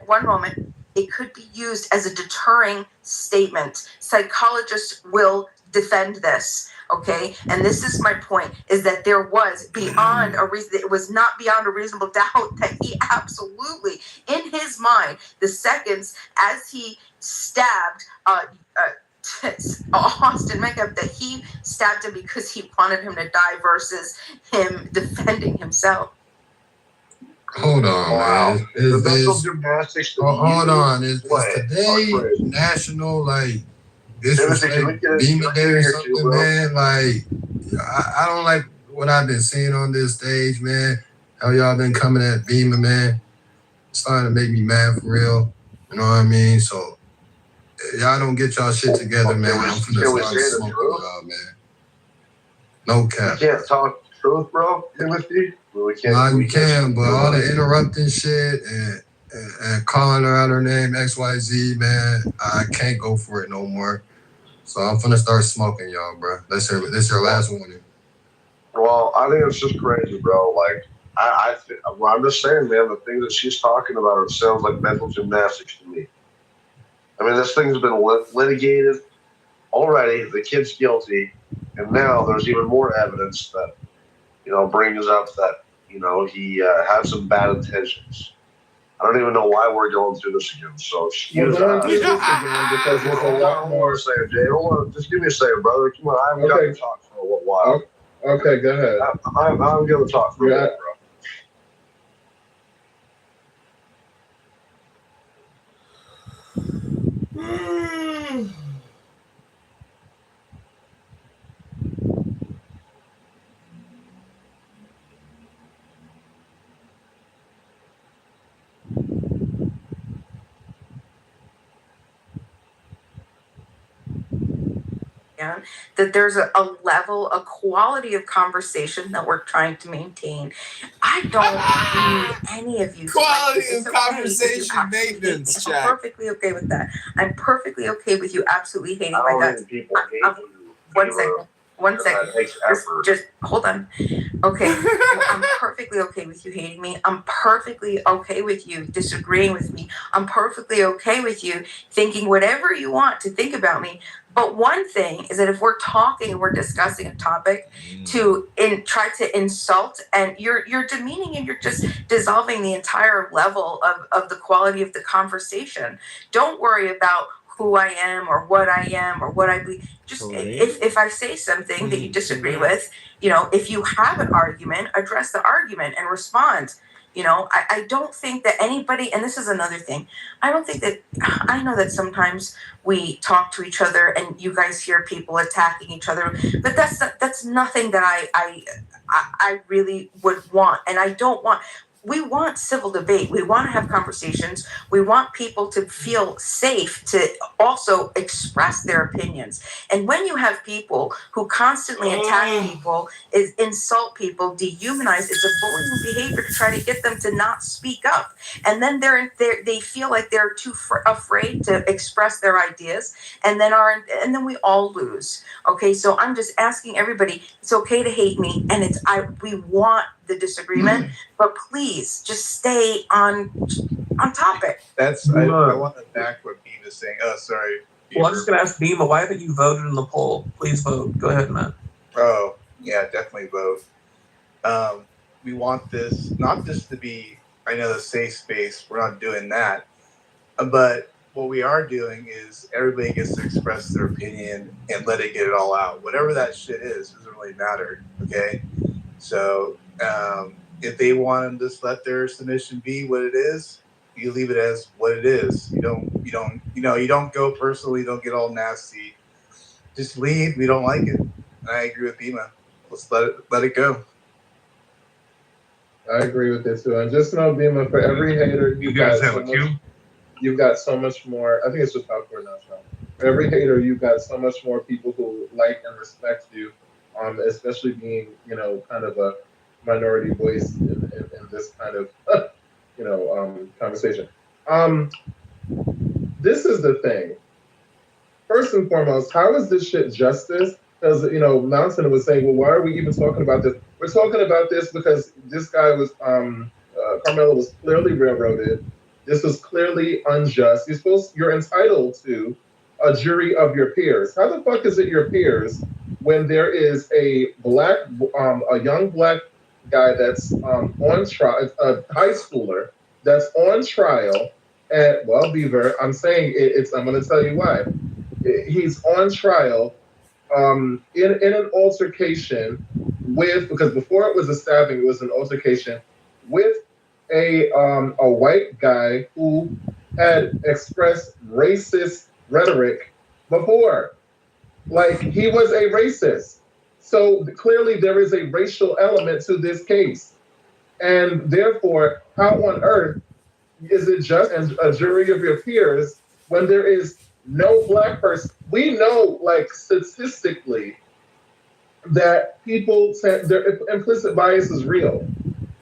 One moment. It could be used as a deterring statement. Psychologists will defend this, okay? And this is my point, is that there was beyond a reason, it was not beyond a reasonable doubt that he absolutely, in his mind, the seconds as he stabbed Austin Makeup, that he stabbed him because he wanted him to die versus him defending himself. Hold on, man. The mental gymnastics. Hold on. Is today National disrespect Beamer Day or something, man. Like, I don't like what I've been seeing on this stage, man. How y'all been coming at Beamer, man. It's starting to make me mad for real. You know what I mean? So, y'all don't get y'all shit together, man. I'm finna start smoking y'all, man. No cap. You can't talk truth, bro, Timothy? We can't. Nah, you can, but all the interrupting shit and calling her out her name, XYZ, man, I can't go for it no more. So I'm finna start smoking y'all, bro. This your last warning. Well, I think it's just crazy, bro. Like, I'm just saying, man, the things that she's talking about, it sounds like mental gymnastics to me. I mean, this thing's been litigated already. The kid's guilty. And now there's even more evidence that, brings up that, he had some bad intentions. I don't even know why we're going through this again. So excuse us. Because there's a lot more. Saying, Jay, hold on, just give me a second, brother. Come on, I haven't got to talk for a while. Okay, go ahead. I'm going to talk for a minute, bro. That there's a level, a quality of conversation that we're trying to maintain. I don't need any of you. Quality of conversation maintenance, I'm perfectly okay with that. I'm perfectly okay with you absolutely hating my guts. One second. Just hold on. Okay. I'm perfectly okay with you hating me. I'm perfectly okay with you disagreeing with me. I'm perfectly okay with you thinking whatever you want to think about me. But one thing is that if we're talking and we're discussing a topic try to insult, and you're demeaning and you're just dissolving the entire level of the quality of the conversation. Don't worry about who I am or what I believe. Just if I say something that you disagree with, if you have an argument, address the argument and respond. I don't think that anybody, and this is another thing, I know that sometimes we talk to each other and you guys hear people attacking each other, but that's nothing that I really would want. And I don't want. We want civil debate. We want to have conversations. We want people to feel safe to also express their opinions. And when you have people who constantly attack people, insult people, dehumanize, it's a bullying behavior to try to get them to not speak up. And then they feel like they're too afraid to express their ideas, and then we all lose. Okay, so I'm just asking everybody, it's okay to hate me, and we want the disagreement, but please just stay on topic. I want to back what Beam is saying. Oh, sorry. Well, I'm just going to ask Beam, why haven't you voted in the poll? Please vote. Go ahead, Matt. Oh, yeah, definitely vote. We want this not just to be, I know, the safe space. We're not doing that. But what we are doing is everybody gets to express their opinion and let it get it all out. Whatever that shit is, doesn't really matter. Okay? So if they want to just let their submission be what it is, you leave it as what it is. You don't go personally, you don't get all nasty. Just leave. We don't like it. And I agree with Bima. Let's let it go. I agree with this too. And just know, Bima, for every hater, you guys have a queue. You've got so much more. I think it's just popcorn now, Sean. For every hater, you've got so much more people who like and respect you. Especially being, kind of a minority voice in this kind of, conversation. This is the thing. First and foremost, how is this shit justice? Because, Mountain was saying, well, why are we even talking about this? We're talking about this because this guy was, Carmelo was clearly railroaded. This was clearly unjust. You're entitled to a jury of your peers. How the fuck is it your peers when there is a young black guy that's on trial, a high schooler that's on trial at, Beaver, I'm saying I'm going to tell you why. He's on trial in an altercation because before it was a stabbing, it was an altercation with a white guy who had expressed racist rhetoric before. Like, he was a racist. So clearly there is a racial element to this case. And therefore, how on earth is it just a jury of your peers when there is no black person? We know, like, statistically, that people, their implicit bias is real.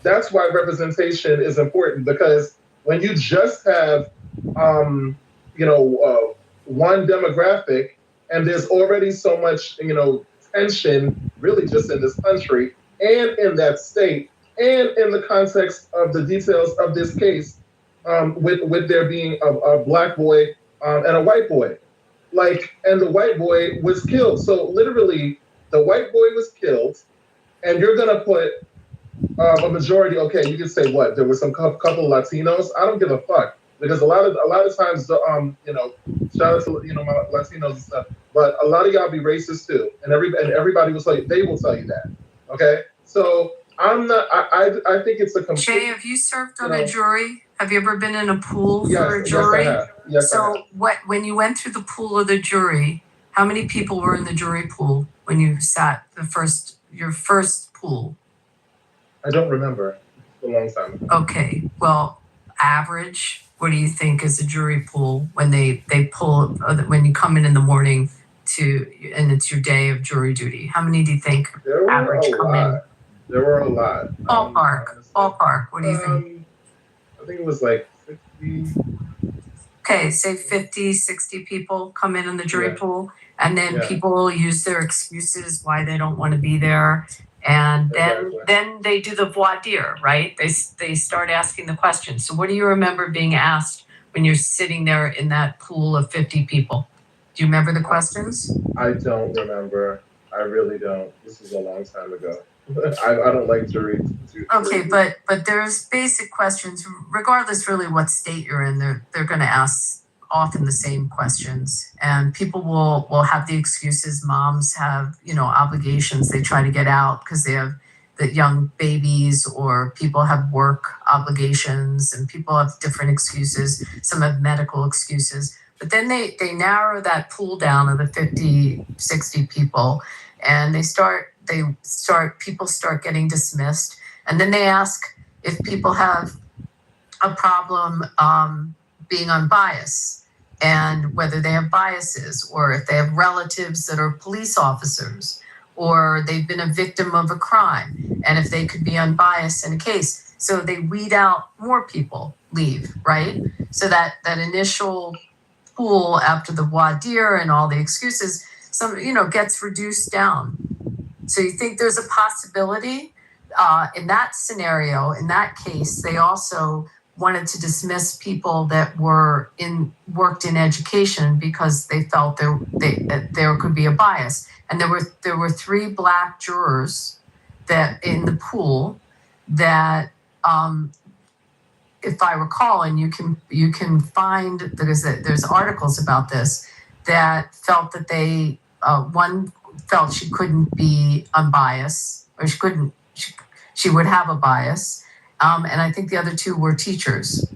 That's why representation is important, because when you just have, one demographic, and there's already so much, tension, really just in this country and in that state, and in the context of the details of this case, with there being a black boy and a white boy, like, and the white boy was killed. So literally, the white boy was killed, and you're gonna put a majority. Okay, you can say what? There was some couple Latinos. I don't give a fuck, because a lot of times, shout out to my Latinos and stuff, but a lot of y'all be racist too, and everybody will tell you. They will tell you that. Okay, so I'm not. I think it's a complete. Jay, have you served on a jury? Have you ever been in a pool for a Yes, jury? I have. Yes, I have. When you went through the pool of the jury, how many people were in the jury pool when you sat your first pool? I don't remember. It's a long time ago. Okay, well, average. What do you think is a jury pool when they pull when you come in the morning and it's your day of jury duty? How many do you think average come in? There were a lot. Ballpark. What do you think? I think it was like 50. Okay, say 50, 60 people come in the jury pool, and then people use their excuses why they don't want to be there. And then they do the voir dire, right? They start asking the questions. So what do you remember being asked when you're sitting there in that pool of 50 people? Do you remember the questions? I don't remember. I really don't. This is a long time ago. I don't like jury. Okay, but there's basic questions, regardless really what state you're in. They're going to ask often the same questions, and people will have the excuses. Moms have obligations they try to get out because they have the young babies, or people have work obligations, and people have different excuses. Some have medical excuses, but then they narrow that pool down of the 50, 60 people, and people start getting dismissed. And then they ask if people have a problem being unbiased, and whether they have biases, or if they have relatives that are police officers, or they've been a victim of a crime, and if they could be unbiased in a case. So they weed out more people leave, right? So that initial pool after the voir dire and all the excuses, gets reduced down. So you think there's a possibility in that scenario, in that case, they also wanted to dismiss people that worked in education because they felt there could be a bias. And there were 3 black jurors that in the pool that, if I recall, and you can find there's articles about this, that felt that one felt she couldn't be unbiased, or she would have a bias, and I think the other 2 were teachers.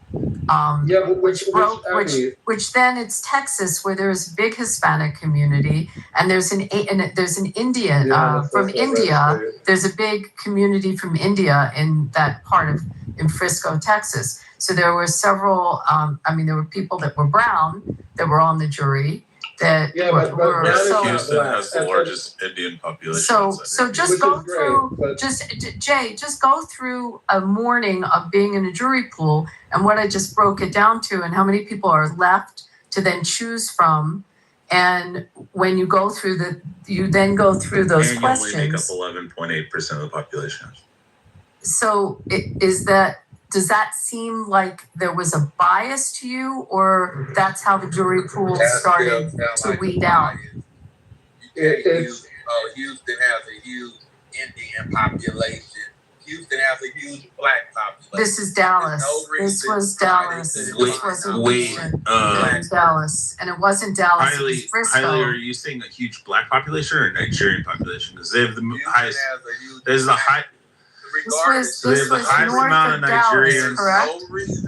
Which then it's Texas, where there's a big Hispanic community, and there's an Indian from India. There's a big community from India in that part in Frisco, Texas. So there were several. There were people that were brown that were on the jury. Houston has the largest Indian population. So just go through, Jay, just go through a morning of being in a jury pool, and what I just broke it down to, and how many people are left to then choose from. And when you go through you then go through those questions. Make up 11.8% of the population. So does that seem like there was a bias to you, or that's how the jury pool started to weed out? Houston has a huge Indian population. Houston has a huge black population. This is Dallas. This was Dallas. This wasn't Dallas, and it wasn't Dallas. It was Frisco. Highly, are you saying a huge black population or a Nigerian population? Because they have the highest. There's the high. Regardless, this was highest amount of Nigerians. Dallas, correct? No reason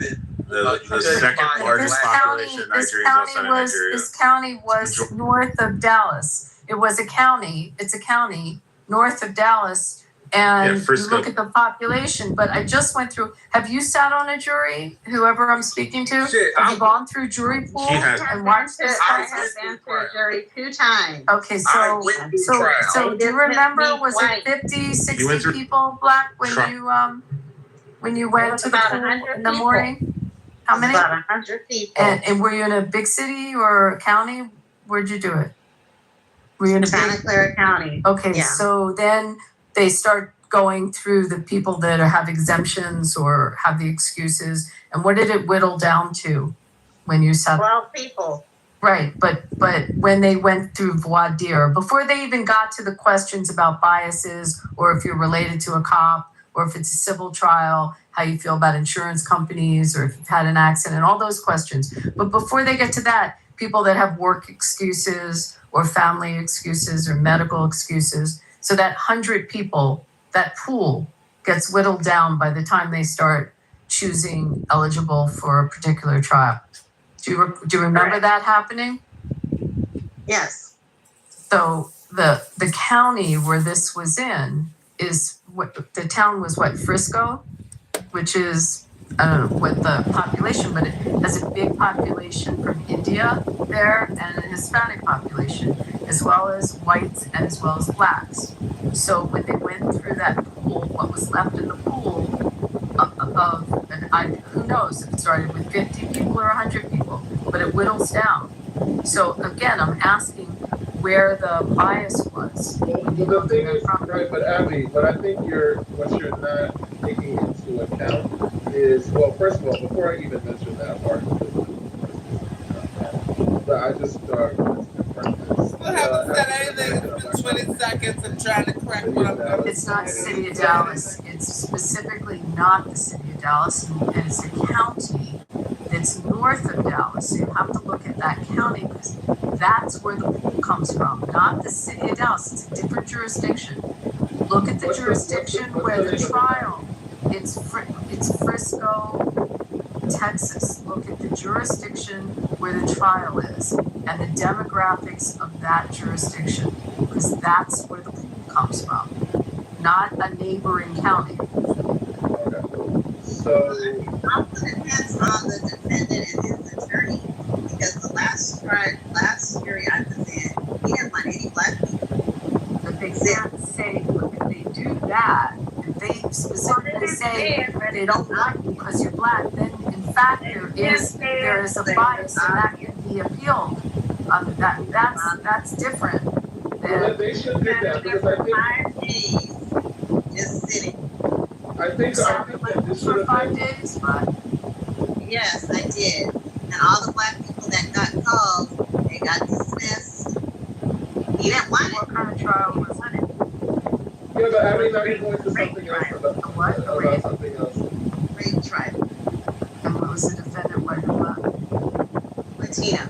the second largest population in Nigeria is outside of Nigeria. This county was north of Dallas. It was a county. It's a county north of Dallas. And you look at the population, but I just went through. Have you sat on a jury? Whoever I'm speaking to, have you gone through jury pool and watched this process? I have been to a jury 2 times. Okay, so do you remember? Was it 50, 60 people black when you went to the pool in the morning? How many? About 100 people. And were you in a big city or a county? Where'd you do it? Were you in a Santa Clara County? Okay, yeah. So then they start going through the people that have exemptions or have the excuses. And what did it whittle down to when you said 12 people. Right, but when they went through voir dire, before they even got to the questions about biases or if you're related to a cop or if it's a civil trial, how you feel about insurance companies or if you've had an accident, all those questions. But before they get to that, people that have work excuses or family excuses or medical excuses, so that 100 people, that pool gets whittled down by the time they start choosing eligible for a particular trial. Do you remember that happening? Yes. So the county where this was in is what the town was Frisco, which is I don't know what the population, but it has a big population from India there and a Hispanic population, as well as whites and as well as blacks. So when they went through that pool, what was left in the pool who knows if it started with 50 people or 100 people, but it whittles down. So again, I'm asking where the bias was. Well, the thing is, right, but Abby, what I think what you're not taking into account is, well, first of all, before I even mention that part, I just haven't said anything. It's been 20 seconds and trying to correct what I'm doing. It's not the city of Dallas. It's specifically not the city of Dallas, and it's a county that's north of Dallas. So you have to look at that county because that's where the pool comes from, not the city of Dallas. It's a different jurisdiction. Look at the jurisdiction where the trial. It's Frisco, Texas. Look at the jurisdiction where the trial is and the demographics of that jurisdiction, because that's where the pool comes from, not a neighboring county. Okay. So it also depends on the defendant and his attorney, because the last jury I was in, he didn't want any black people. But they can't say, look, if they do that, if they specifically say they don't like you because you're black, then in fact there is a bias and that can be appealed. That's different. Well, they should do that because I think 5 days just sitting. I think that this should have 5 days, but yes, I did. And all the black people that got called, they got dismissed. He didn't want it. What kind of trial was it? Yeah, but I mean, now you're going to something else about something else. Rape trial. And what was the defendant, white or black? Latina.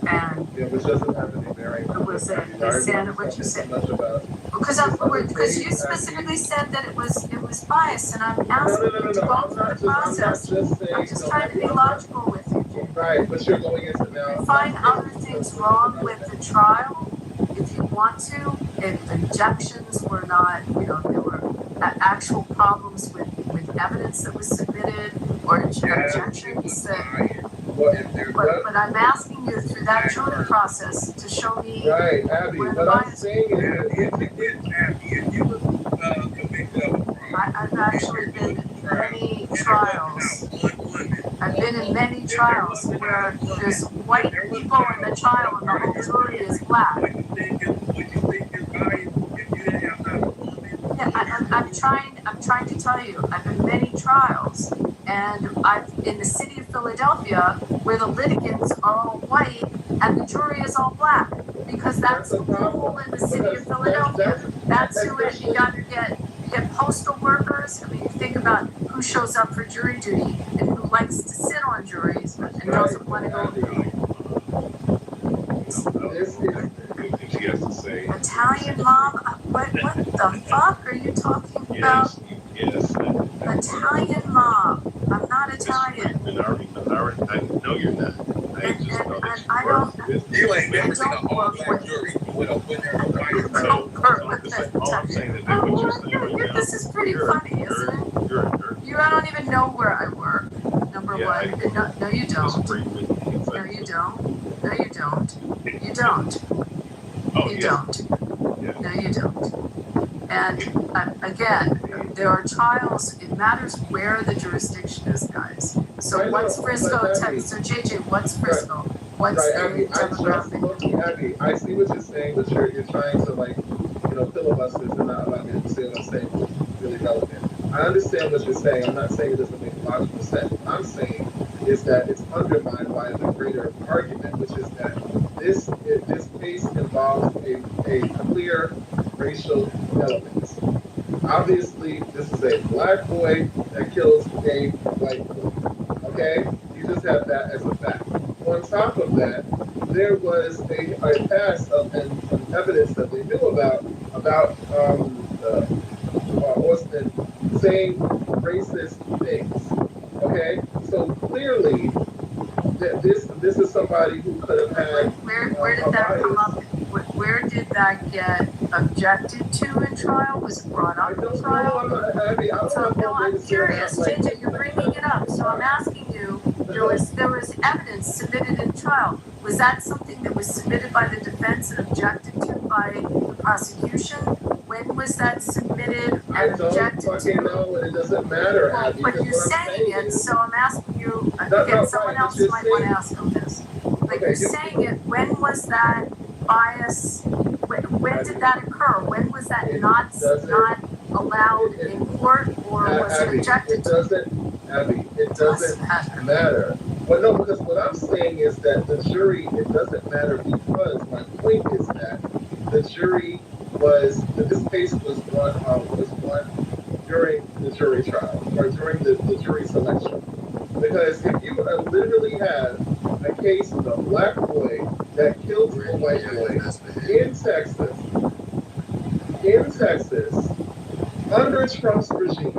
And yeah, which doesn't have any bearing. Was it what you said? Because you specifically said that it was biased, and I'm asking you to go through the process. I'm just trying to be logical with you, Jim. Right, but you're going into now. Find other things wrong with the trial if you want to. If objections were not, there were actual problems with evidence that was submitted or objections that. But I'm asking you through that jury process to show me. Right, Abby. What I'm saying is, I've actually been in many trials. I've been in many trials where there's white people in the trial and the whole jury is black. Yeah, I'm trying to tell you, I've been in many trials, and I've in the city of Philadelphia where the litigants are all white and the jury is all black, because that's the rule in the city of Philadelphia. That's who it. You get postal workers. I mean, you think about who shows up for jury duty and who likes to sit on juries and doesn't want to go. She has to say. Italian mob? What the fuck are you talking about? Yes. Italian mob. I'm not not Italian. And I know you're not. I just know that I don't. You ain't never seen an all-black jury. You went up in there and all I'm saying is that what you're saying right now. This is pretty funny, isn't it? I don't even know where I work. Number one. No, you don't. No, you don't. No, you don't. You don't. Oh, you don't. Yeah. No, you don't. And again, there are trials. It matters where the jurisdiction is, guys. So what's Frisco, Texas? So JJ, what's Frisco? What's the demographic? Abby, I see what you're saying, but you're trying to filibuster to not allow me to say what I'm saying, which is really relevant. I understand what you're saying. I'm not saying it doesn't make logical sense. What I'm saying is that it's undermined by the greater argument, which is that this case involves a clear racial element. Obviously, this is a black boy that kills a white boy. Okay? You just have that as a fact. On top of that, there was a past and some evidence that they knew about Austin saying racist things. Okay? So clearly, this is somebody who could have had. Where did that come up? Where did that get objected to in trial? Was it brought up in trial? I'm curious, JJ, you're bringing it up, so I'm asking you. There was evidence submitted in trial. Was that something that was submitted by the defense and objected to by the prosecution? When was that submitted and objected to? I don't know, and it doesn't matter. Well, but you're saying it, so I'm asking you. Again, someone else might want to ask on this. Like you're saying it. When was that bias? When did that occur? When was that not allowed in court, or was it objected to? Abby, it doesn't matter. Well, no, because what I'm saying is that the jury, it doesn't matter because my point is that the jury this case was won during the jury trial or during the jury selection. Because if you literally have a case of a black boy that killed a white boy in Texas, under Trump's regime,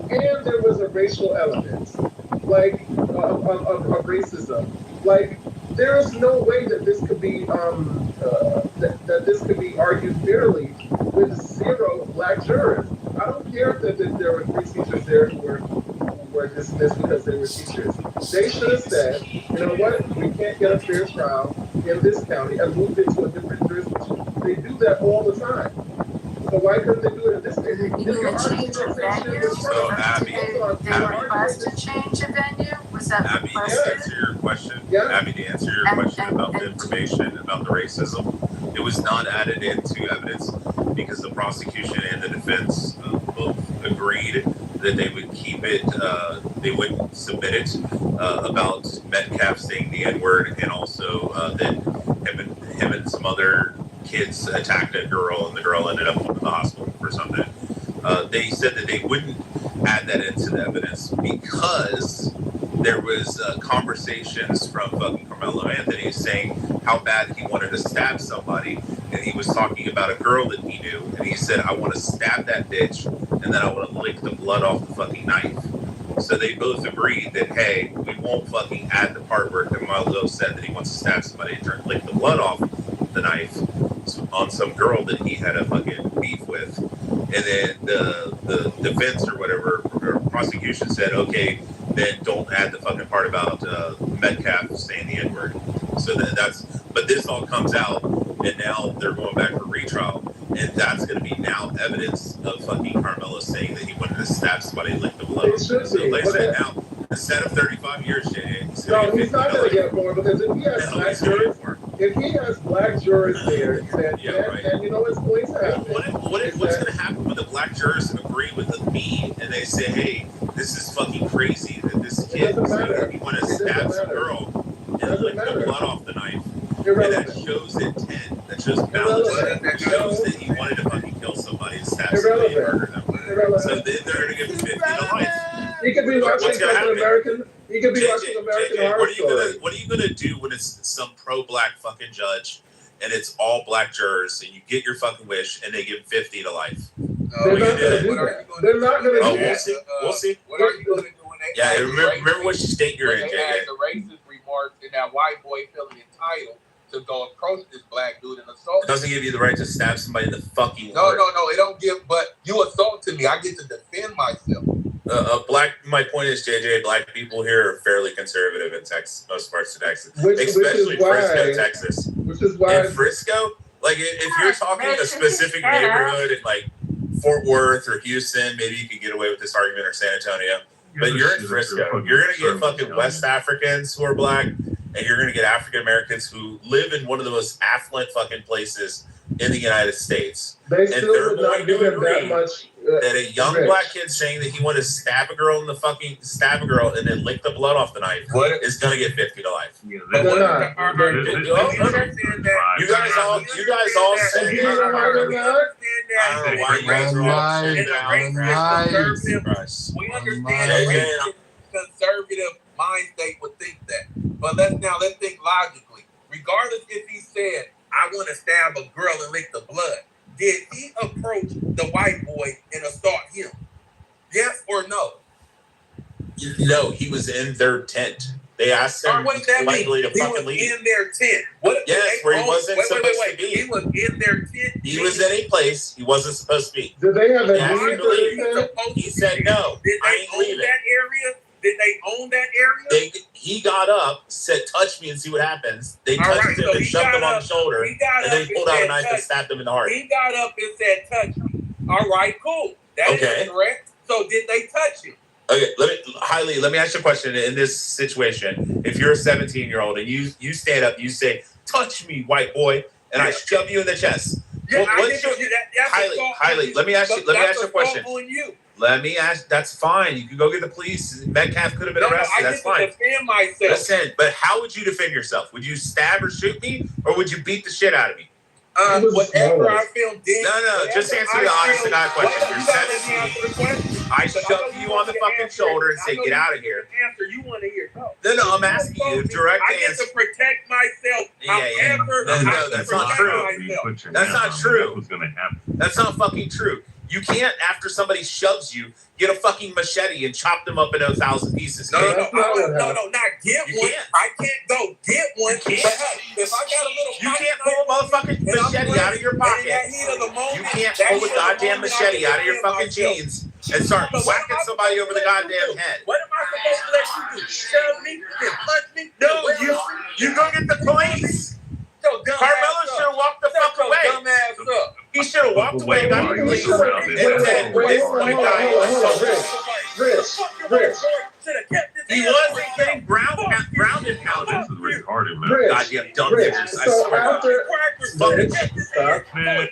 and there was a racial element, like of racism, like there is no way that this could be that this could be argued fairly with 0 black jurors. I don't care that there were 3 teachers there who were dismissed because they were teachers. They should have said, you know what, we can't get a fair trial in this county and moved it to a different jurisdiction. They do that all the time. So why couldn't they do it in this case? So Abby, request a change of venue? Was that Abby, to answer your question, Abby, to answer your question about the information about the racism, it was not added into evidence because the prosecution and the defense both agreed that they would keep it, they wouldn't submit it about Metcalf saying the N-word, and also that him and some other kids attacked a girl and the girl ended up in the hospital for something. They said that they wouldn't add that into the evidence because there was conversations from fucking Carmelo Anthony saying how bad he wanted to stab somebody, and he was talking about a girl that he knew, and he said, I want to stab that bitch and then I want to lick the blood off the fucking knife. So they both agreed that, hey, we won't fucking add the part where Carmelo said that he wants to stab somebody and lick the blood off the knife on some girl that he had a fucking beef with. And then the defense or whatever, or prosecution said, okay, then don't add the fucking part about Metcalf saying the N-word. So but this all comes out, and now they're going back for retrial, and that's going to be now evidence of fucking Carmelo saying that he wanted to stab somebody and lick the blood. So they said now, instead of 35 years, he's not going to get more, because if he has black jurors there, then you know what's going to happen. What's going to happen when the black jurors agree with me and they say, hey, this is fucking crazy that this kid was saying that he wanted to stab some girl and lick the blood off the knife? And that shows intent, that shows balance, that shows that he wanted to fucking kill somebody and stab somebody and murder them. So then they're going to give him 50 to life. He could be watching American. He could be watching American Horror Story. What are you gonna do when it's some pro-black fucking judge and it's all black jurors and you get your fucking wish and they give 50 to life? They're not gonna do that. They're not gonna do that. We'll see. What are you gonna do when they Yeah, remember what state you're in, They had the racist remarks, and that white boy feeling entitled to go approach this black dude and assault. It doesn't give you the right to stab somebody in the fucking No, it don't give. But you assaulted me. I get to defend myself. My point is, JJ, black people here are fairly conservative in Texas, most parts of Texas, which especially is why, Frisco, Texas. Which is why in Frisco, like if you're talking a specific neighborhood in like Fort Worth or Houston, maybe you could get away with this argument, or San Antonio. But you're in Frisco, you're gonna get fucking West Africans who are black, and you're gonna get African Americans who live in one of the most affluent fucking places in the United States. They still would not give him that much. That a young black kid saying that he wanted to stab a girl and then lick the blood off the knife is gonna get 50 to life. Yeah, you guys all say I don't know why you guys are all we understand conservative mind state would think that. But let's think logically. Regardless if he said, I want to stab a girl and lick the blood, did he approach the white boy and assault him? Yes or no? No, he was in their tent. They asked him politely to fucking leave. He was in their tent. Yes, where he wasn't supposed to be. He was in their tent. He was in a place he wasn't supposed to be. Did they have a leave? He said no. Did they own that area? Did they own that area? He got up, said, touch me and see what happens. They touched him and shoved him on the shoulder, and then he pulled out a knife and stabbed him in the heart. He got up and said, touch me. All right, cool. That is correct. So did they touch him? Okay, let me ask you a question. In this situation, if you're a 17-year-old and you stand up, you say, touch me, white boy, and I shove you in the chest. Yeah, Hailey, let me ask you a question. Let me ask. That's fine. You can go get the police. Metcalf could have been arrested. That's fine. I defend myself. Listen, but how would you defend yourself?Uld you stab or shoot me, or would you beat the shit out of me? Whatever I feel dead. No. Just answer the honest to God question. You're 17. I shove you on the fucking shoulder and say, "Get out of here." Answer you want to hear? No. I'm asking you direct answer. I get to protect myself. No, that's not true. That's not true. That's not fucking true. You can't, after somebody shoves you, get a fucking machete and chop them up in 1,000 pieces. No, not get one. I can't go get one. You can't. If I got a little, you can't pull a motherfucking machete out of your pocket. You can't pull a goddamn machete out of your fucking jeans and start whacking somebody over the goddamn head. What am I supposed to let you do? Shove me and punch me? No, you go get the police. Carmelo should have walked the fuck away. He should have walked away, got the police, and said, this white guy is Rich. He wasn't getting ground and pounded. This is retarded, man. Goddamn dumb bitches. I swear. Man.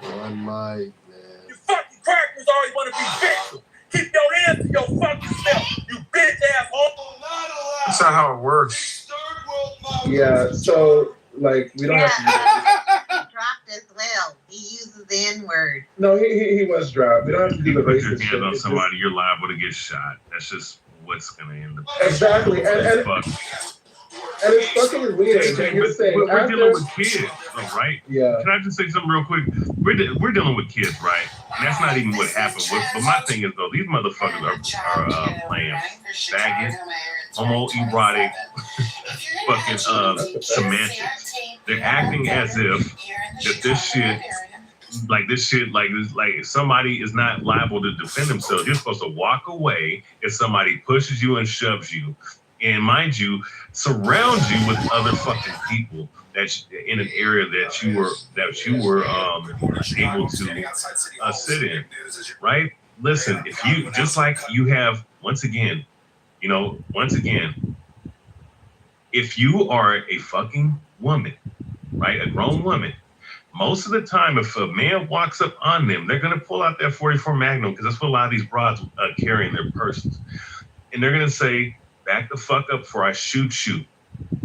One mic, man. You fucking crackers always want to be victim. Keep your hands to your fucking self, you bitch asshole. That's not how it works. Yeah, so like we don't have to. He dropped as well. He uses the N-word. No, he was dropped. We don't have to do the put your racist hands shit. on somebody, you're liable to get shot. That's just what's gonna end up. Exactly, and it's fucking weird. You're saying we're dealing with kids, though, right? Yeah. Can I just say something real quick? We're dealing with kids, right? And that's not even what happened. But my thing is, though, these motherfuckers are playing faggot, homoerotic, fucking semantics. They're acting as if that this shit, like somebody is not liable to defend themselves. You're supposed to walk away if somebody pushes you and shoves you. And mind you, surround you with other fucking people that's in an area that you were able to sit in, right? Listen, if you just like you have once again, if you are a fucking woman, right, a grown woman, most of the time, if a man walks up on them, they're gonna pull out that 44 Magnum because that's what a lot of these broads carry in their purses, and they're gonna say, back the fuck up before I shoot you,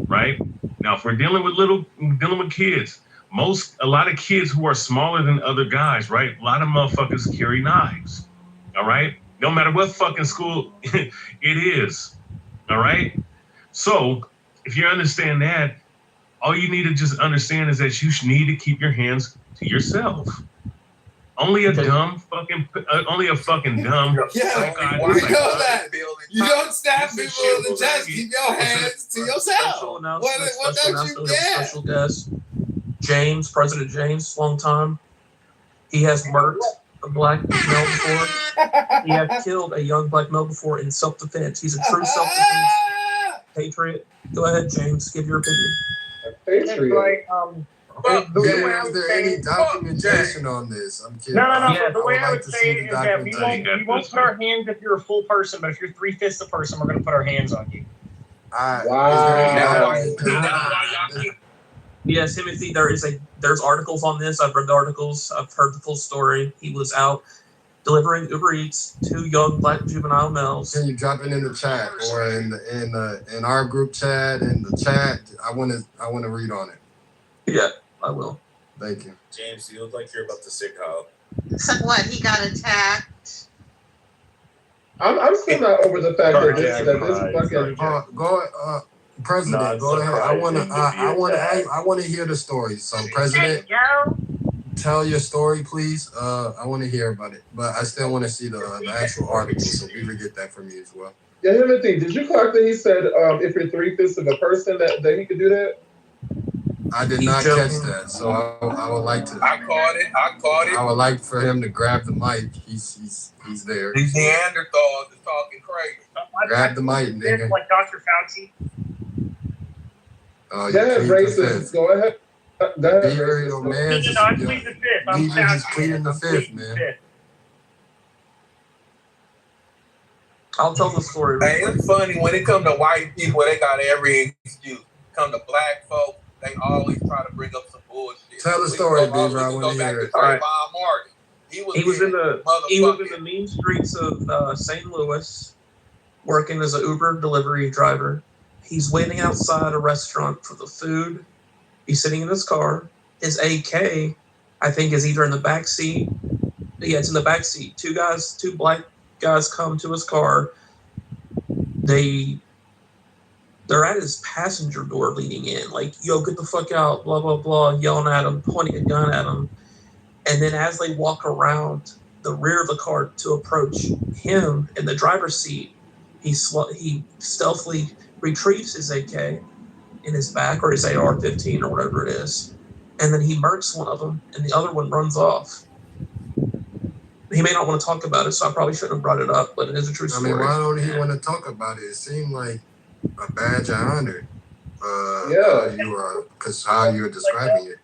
right? Now, if we're dealing with kids, a lot of kids who are smaller than other guys, right? A lot of motherfuckers carry knives, all right? No matter what fucking school it is, all right? So, if you understand that, all you need to just understand is that you need to keep your hands to yourself. Only a dumb fucking, only a fucking dumb. Yeah, you know that. You don't stab people in the chest. Keep your hands to yourself. What don't you get? Special guest, James, President James, long time. He has murked a black male before. He has killed a young black male before in self-defense. He's a true self-defense patriot. Go ahead, James. Give your opinion. Patriot. Is there any documentation on this? I'm kidding. No. Yeah, The way I would say it is that we won't put our hands if you're a full person, but if you're 3/5 a person, we're going to put our hands on you. Wow. Yes, Timothy, there's articles on this. I've read the articles. I've heard the full story. He was out delivering Uber Eats to young black juvenile males. Can you drop it in the chat or in our group chat, in the chat? I want to read on it. Yeah, I will. Thank you. James, you look like you're about to sick out. So what? He got attacked. I'm still not over the fact that this fucking President, go ahead. I want to hear the story. So, President, tell your story, please. I want to hear about it, but I still want to see the actual article. So we would get that from you as well. Yeah, Timothy, did you clock that he said if you're 3/5 of a person that he could do that? I did not catch that, so I would like to. I caught it. I would like for him to grab the mic. He's there. These Neanderthals is talking crazy. Grab the mic, nigga. Like Dr. Fauci. Oh, yeah, racist. Go ahead. Man, I plead the fifth. I'm just pleading the fifth, man. I'll tell the story. Hey, it's funny when it comes to white people, they got every excuse. Come to black folk, they always try to bring up some bullshit. Tell the story, Beaver. I want to hear it. All right. Morgan. He was in the mean streets of St. Louis, working as an Uber delivery driver. He's waiting outside a restaurant for the food. He's sitting in his car. His AK, I think, is either in the back seat. Yeah, it's in the back seat. Two black guys come to his car. They're at his passenger door leaning in, like, yo, get the fuck out, blah, blah, blah, yelling at him, pointing a gun at him. And then as they walk around the rear of the car to approach him in the driver's seat, he stealthily retrieves his AK in his back, or his AR-15 or whatever it is. And then he murks one of them, and the other one runs off. He may not want to talk about it, so I probably shouldn't have brought it up, but it is a true story. I mean, why don't he want to talk about it? It seemed like a badge of honor. Because how you're describing it.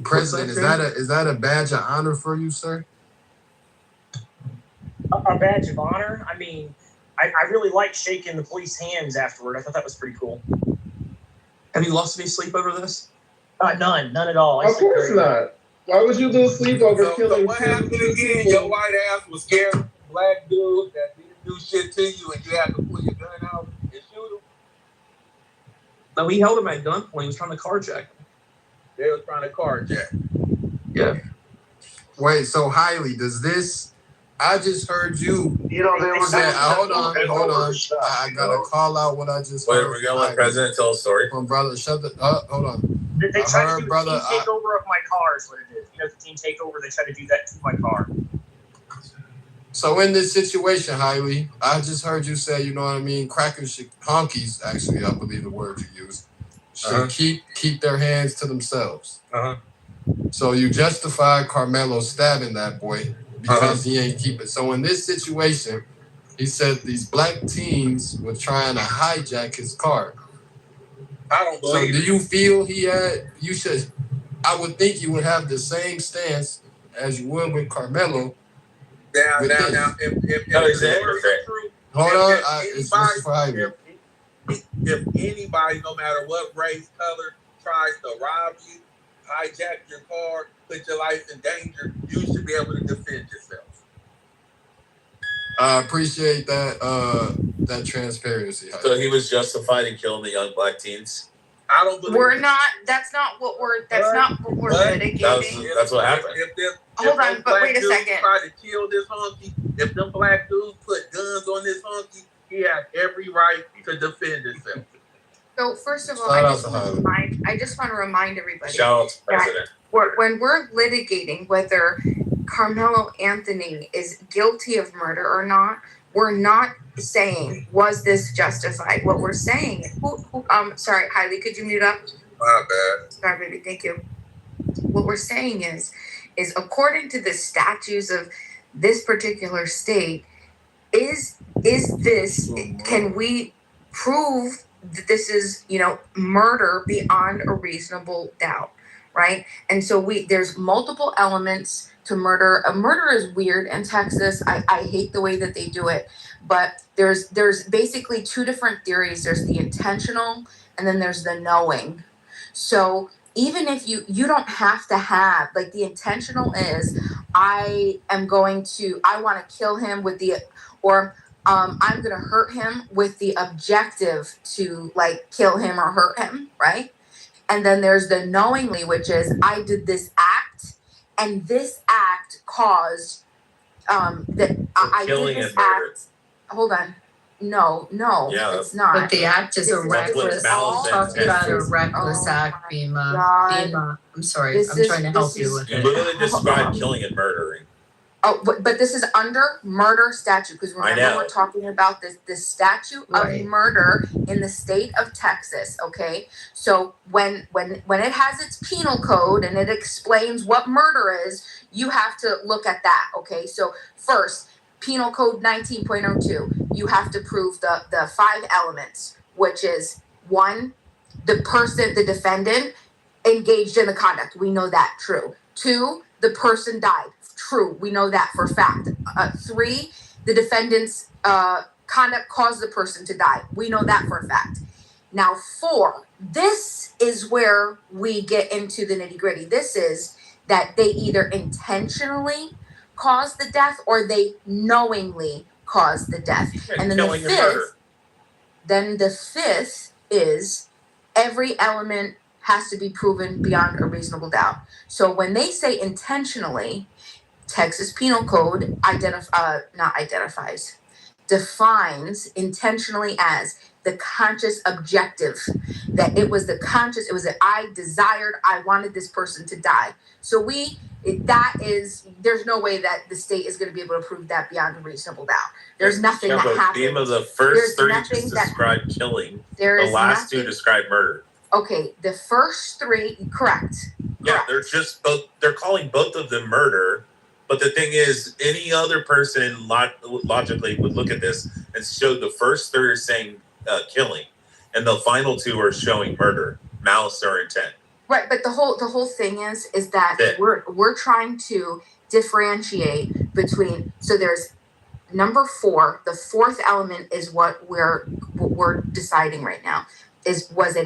President, is that a badge of honor for you, sir? A badge of honor? I mean, I really like shaking the police hands afterward. I thought that was pretty cool. Have you lost any sleep over this? None at all. Of course not. Why would you lose sleep over killing? So what happened again? Your white ass was scared of black dudes that didn't do shit to you, and you had to pull your gun out and shoot him? No, he held him at gunpoint. He was trying to carjack him. They were trying to carjack. Yeah. Wait, so Hailey, does this? I just heard you. You know, they were saying, hold on. I gotta call out what I just heard. We're gonna let President tell a story. From brother, hold on. They tried to do a team takeover of my car is what it is. You know, the team takeover, they tried to do that to my car. So in this situation, Hailey, I just heard you say, you know what I mean, crackers should, honkies, actually, I believe the word you used, should keep their hands to themselves. So you justify Carmelo stabbing that boy because he ain't keep it. So in this situation, he said these black teens were trying to hijack his car. I don't believe So do you feel you should, I would think you would have the same stance as you would with Carmelo. Now, if anybody, no matter what race, color, tries to rob you, hijack your car, put your life in danger, you should be able to defend yourself. I appreciate that transparency. So he was justified in killing the young black teens? I don't believe That's not what we're litigating. That's what happened. Hold on, but wait a second. Try to kill this honky. If them black dudes put guns on this honky, he has every right to defend himself. So first of all, I just want to remind everybody. Shout out to President. when we're litigating whether Carmelo Anthony is guilty of murder or not, we're not saying was this justified. What we're saying, sorry, Hailey, could you mute up? My bad. Sorry, baby, thank you. What we're saying is according to the statutes of this particular state, is this, can we prove that this is, murder beyond a reasonable doubt, right? And so there's multiple elements to murder. A murder is weird in Texas. I hate the way that they do it, but there's basically two different theories. There's the intentional and then there's the knowing. So even if you don't have to have, like, the intentional is, I want to kill him with the, or I'm going to hurt him with the objective to, like, kill him or hurt him, right? And then there's the knowingly, which is, I did this act and this act caused I did this act. Hold on. No, Yeah. it's not. But the act is a reckless. Talk about a reckless act, Bima. Bima, I'm sorry. I'm trying to help you with it. You literally described killing and murdering. Oh, but this is under murder statute, because remember we're talking about the statute of murder in the state of Texas. Okay, so when it has its penal code and it explains what murder is, you have to look at that. Okay, so first, penal code 19.02, you have to prove the 5 elements, which is 1, the defendant engaged in the conduct. We know that, true. 2, the person died. True, we know that for fact. 3, the defendant's conduct caused the person to die. We know that for a fact. Now 4, this is where we get into the nitty gritty. This is that they either intentionally caused the death or they knowingly caused the death. And then the fifth is every element has to be proven beyond a reasonable doubt. So when they say intentionally, Texas Penal Code defines intentionally as the conscious objective, that it was that I wanted this person to die. So there's no way that the state is going to be able to prove that beyond a reasonable doubt. There's nothing that happens. The first 3 just described killing. The last 2 describe murder. Okay, the first 3, correct. Yeah, they're just they're calling both of them murder. But the thing is, any other person logically would look at this and show the first 3 are saying killing, and the final 2 are showing murder, malice or intent. Right, but the whole thing is that we're trying to differentiate between. So there's number 4. The 4th element is what we're deciding right now. Was it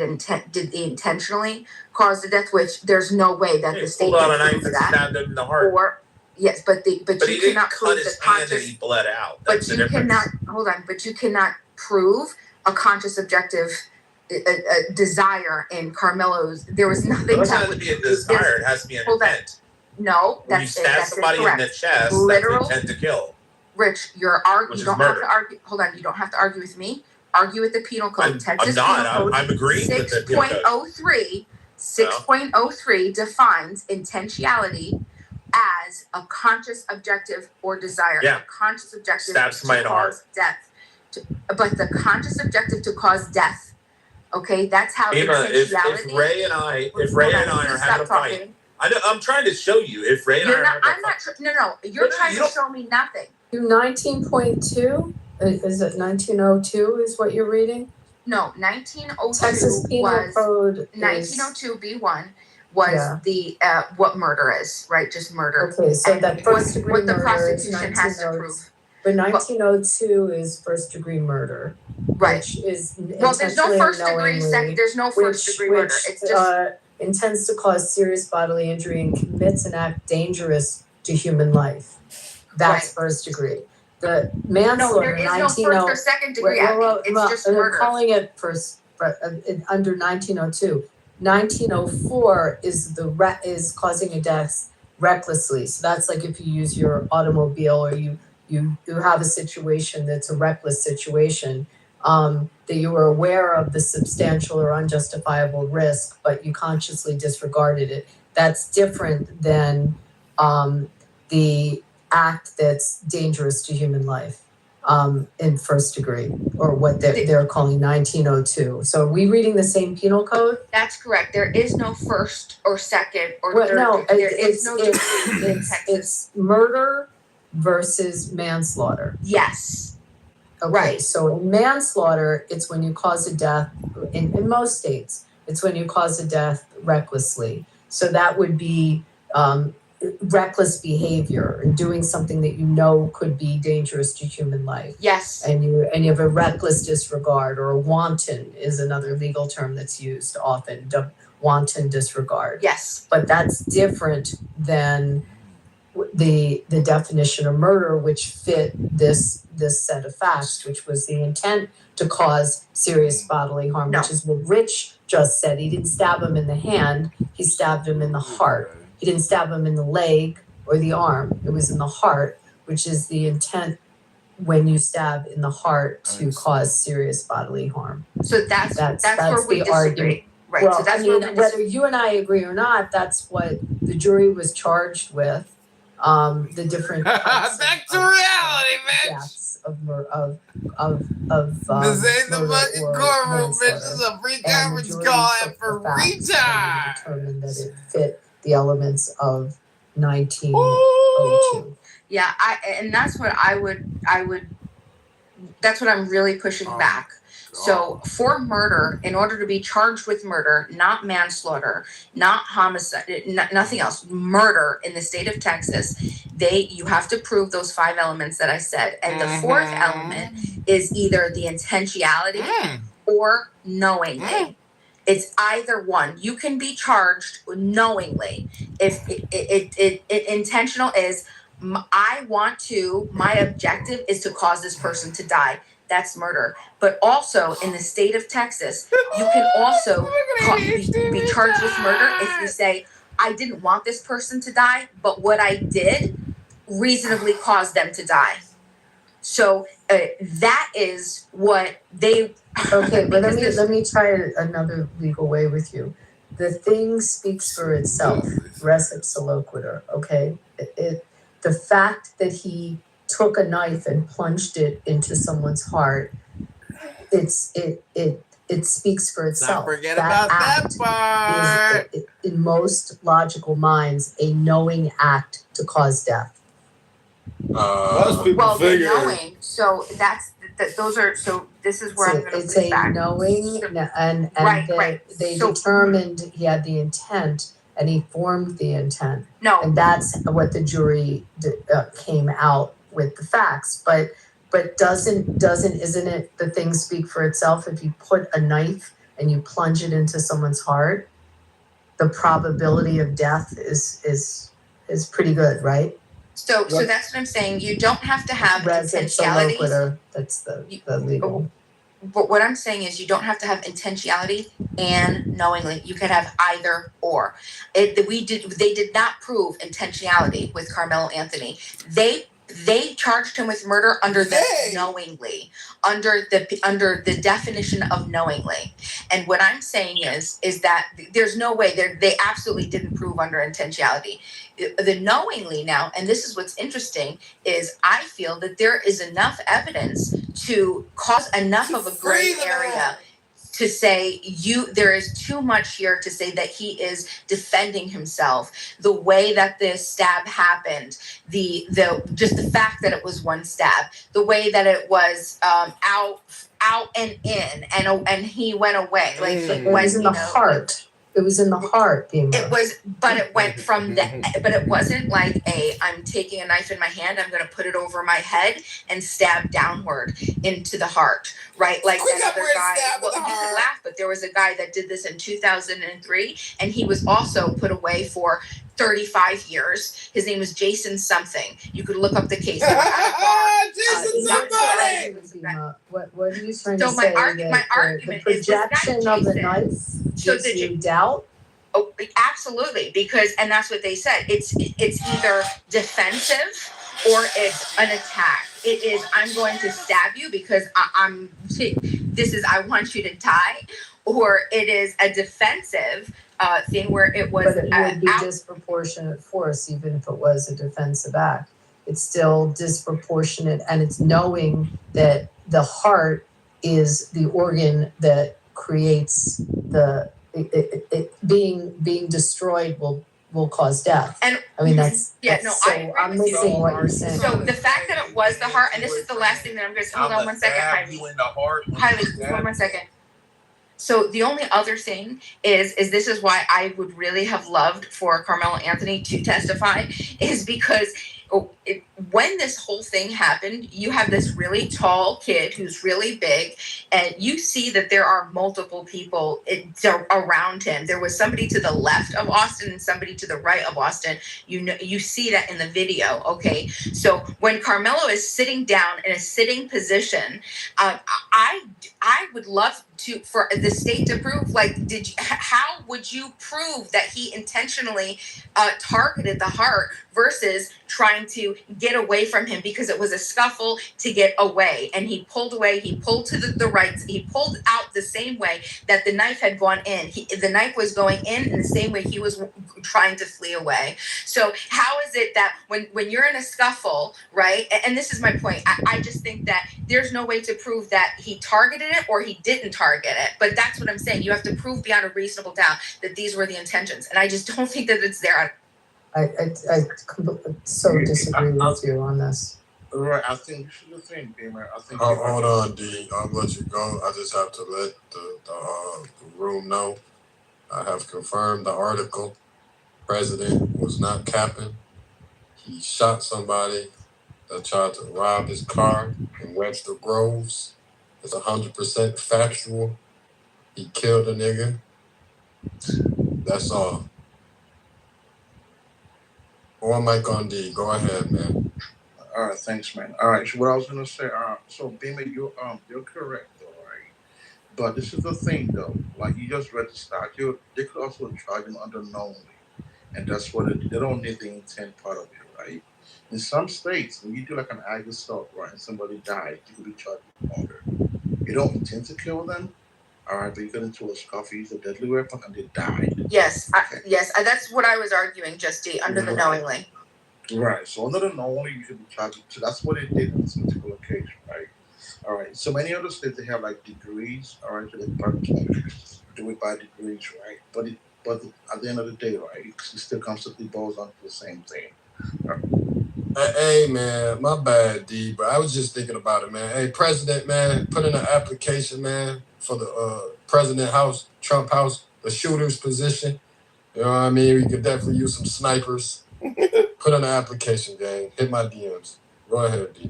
did they intentionally cause the death? Which there's no way that the state pulled out a knife and stabbed him in the heart. Yes, but you cannot prove the conscious. And he bled out. But you cannot hold on. But you cannot prove a conscious objective desire in Carmelo's. There was nothing. It doesn't have to be a desire. It has to be an intent. No, when you stab somebody in the chest, literal that's intent to kill. Rich, you don't have to argue. Hold on, you don't have to argue with me. Argue with the penal code. Texas Penal Code. I'm agreeing with the penal code. 6.03 defines intentionality as a conscious objective or desire. Yeah. A conscious objective to cause death. But the conscious objective to cause death. Okay, that's how intentionality. If Ray and I are having a fight, I'm trying to show you. If Ray and I are having a fight. No. You're trying to show me nothing. 19.2? Is it 1902 is what you're reading? No, 1902 Texas Penal Code 1902 B1 was the what murder is, right? Just murder. Okay, so that first degree what the murder prosecution has to prove. But 1902 is first degree murder. Right. Which is there's no first degree, there's no first degree murder. It's just intends to cause serious bodily injury and commits an act dangerous to human life. That's first degree. The manslaughter, there is no first or second degree. It's just murder. They're calling it under 1902. 1904 is causing a death recklessly. So that's like if you use your automobile or you have a situation that's a reckless situation, that you were aware of the substantial or unjustifiable risk, but you consciously disregarded it. That's different than the act that's dangerous to human life in first degree, or what they're calling 1902. So are we reading the same penal code? That's correct. There is no first or second or third. No, Texas. it's murder versus manslaughter. Yes. Okay, right. So in manslaughter, it's when you cause a death, in most states, it's when you cause a death recklessly. So that would be reckless behavior and doing something that you know could be dangerous to human life. Yes. And you have a reckless disregard, or a wanton is another legal term that's used often, wanton disregard. Yes. But that's different than the definition of murder, which fit this set of facts, which was the intent to cause serious bodily harm, which is what Rich just said. He didn't stab him in the hand, he stabbed him in the heart. He didn't stab him in the leg or the arm, it was in the heart, which is the intent when you stab in the heart to cause serious bodily harm. So that's where we the disagree. argument. Right. Well, So that's whether you and I agree or not, that's what the jury was charged with. The different types back to reality, bitch. deaths of murder. This ain't the fucking courtroom, bitch. This is a free conference call and for retard. Determined that it fit the elements of 1902. Yeah, that's what I would. That's what I'm really pushing back. So for murder, in order to be charged with murder, not manslaughter, not homicide, nothing else, murder in the state of Texas, you have to prove those 5 elements that I said. And the 4th element is either the intentionality or knowingly. It's either one. You can be charged knowingly. If it intentional is, my objective is to cause this person to die. That's murder. But also in the state of Texas, you can also be charged with murder if you say, I didn't want this person to die, but what I did reasonably caused them to die. So that is what they... Okay, but let me try another legal way with you. The thing speaks for itself, res ipsa loquitur, okay? The fact that he took a knife and plunged it into someone's heart, it speaks for itself. Don't forget about that part. Is, in most logical minds, a knowing act to cause death. Most people figure. Knowing, so this is where I'm going to it's a back. Knowing, and they determined he had the intent, and he formed the intent. No, and that's what the jury came out with the facts. But isn't it the thing speak for itself? If you put a knife and you plunge it into someone's heart, the probability of death is pretty good, right? So that's what I'm saying. You don't have to have intentionality. That's the legal. But what I'm saying is you don't have to have intentionality and knowingly. You could have either or. They did not prove intentionality with Carmelo Anthony. They charged him with murder under the knowingly, under the definition of knowingly. And what I'm saying is that there's no way they absolutely didn't prove under intentionality. The knowingly now, and this is what's interesting, is I feel that there is enough evidence to cause enough of a gray area to say there is too much here to say that he is defending himself. The way that this stab happened, just the fact that it was one stab, the way that it was out and in, and he went away. Like it was in the heart. It was in the heart. It was, but it went from but it wasn't like I'm taking a knife in my hand, I'm going to put it over my head and stab downward into the heart, right? Like that other guy. Well, you can laugh, but there was a guy that did this in 2003, and he was also put away for 35 years. His name was Jason something. You could look up the case. Jason somebody! What are you trying to say? My argument is the projection of the knife gives you doubt? Oh, absolutely, and that's what they said. It's either defensive or it's an attack. It is, I'm going to stab you because I want you to die, or it is a defensive thing where it was. But it would be disproportionate force, even if it was a defensive act. It's still disproportionate, and it's knowing that the heart is the organ that creates being destroyed will cause death. And I mean that's I agree I'm with you. missing what you're saying. So the fact that it was the heart, and this is the last thing that I'm going to say. Hold on 1 second, Heidi. Heidi, just 1 second. So the only other thing is this is why I would really have loved for Carmelo Anthony to testify, is because when this whole thing happened, you have this really tall kid who's really big, and you see that there are multiple people around him. There was somebody to the left of Austin and somebody to the right of Austin. You see that in the video. Okay, so when Carmelo is sitting down in a sitting position, I would love for the state to prove, like, how would you prove that he intentionally targeted the heart versus trying to get away from him, because it was a scuffle to get away, and he pulled away, he pulled to the right, he pulled out the same way that the knife had gone in. The knife was going in the same way he was trying to flee away. So how is it that when you're in a scuffle, right, and this is my point, I just think that there's no way to prove that he targeted it or he didn't target it. But that's what I'm saying. You have to prove beyond a reasonable doubt that these were the intentions. And I just don't think that it's there. I so disagree with you on this. Right, I think this is the thing, Beamer. I think. Hold on, D. I'll let you go. I just have to let the room know. I have confirmed the article. President was not capping. He shot somebody that tried to rob his car in Webster Groves. It's 100% factual. He killed a nigga. That's all. One mic on D. Go ahead, man. All right, thanks, man. All right, so what I was gonna say, so Beamer, you're correct, though, right? But this is the thing, though. Like, you just read the statute. They could also charge him under knowingly, and that's what they don't need the intent part of it, right? In some states, when you do like an ag assault, right, and somebody died, you could be charged with murder. You don't intend to kill them, all right, but you get into a scuffle, use a deadly weapon, and they died. Yes, that's what I was arguing, just under the knowingly. Right, so under the knowingly, you should be charged. So that's what it did in this particular case, right? All right, so many other states, they have like degrees, all right, so they do it by degrees, right? But at the end of the day, right, it still constantly boils down to the same thing. Hey, man, my bad, D, but I was just thinking about it, man. Hey, President, man, put in an application, man, for the President House, Trump House, the shooter's position. You know what I mean? We could definitely use some snipers. Put in an application, gang. Hit my DMs. Go ahead, D.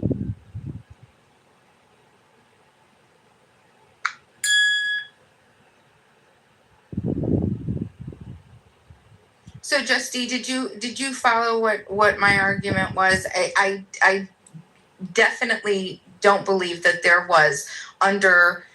So, Justy, did you follow what my argument was? I definitely don't believe that there was under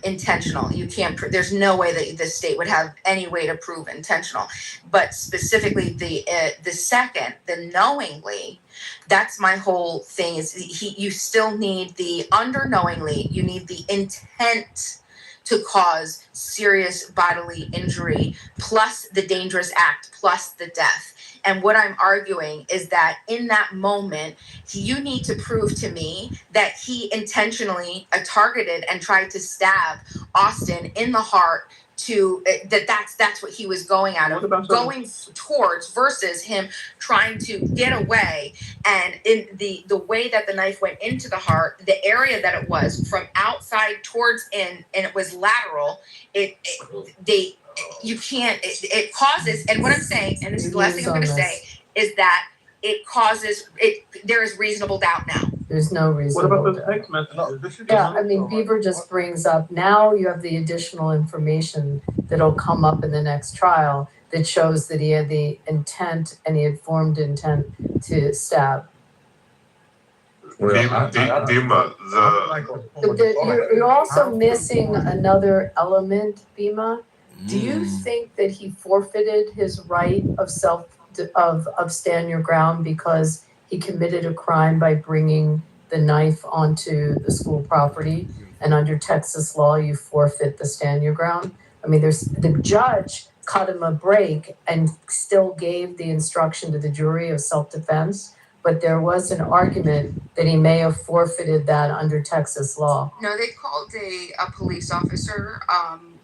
intentional. You can't. There's no way that the state would have any way to prove intentional. But specifically, the second, the knowingly, that's my whole thing. You still need the under knowingly. You need the intent to cause serious bodily injury, plus the dangerous act, plus the death. And what I'm arguing is that in that moment, you need to prove to me that he intentionally targeted and tried to stab Austin in the heart, to that's what he was going out of, going towards, versus him trying to get away. And in the way that the knife went into the heart, the area that it was from outside towards in, and it was lateral, you can't, it causes, and what I'm saying, and this is the last thing I'm going to say, is that it causes, there is reasonable doubt now. There's no reason. What about the text messages? Yeah, I mean, Beaver just brings up, now you have the additional information that'll come up in the next trial that shows that he had the intent and he had formed intent to stab. You're also missing another element, Bima. Do you think that he forfeited his right of stand your ground because he committed a crime by bringing the knife onto the school property, and under Texas law, you forfeit the stand your ground? I mean, the judge cut him a break and still gave the instruction to the jury of self-defense. But there was an argument that he may have forfeited that under Texas law. No, they called a police officer,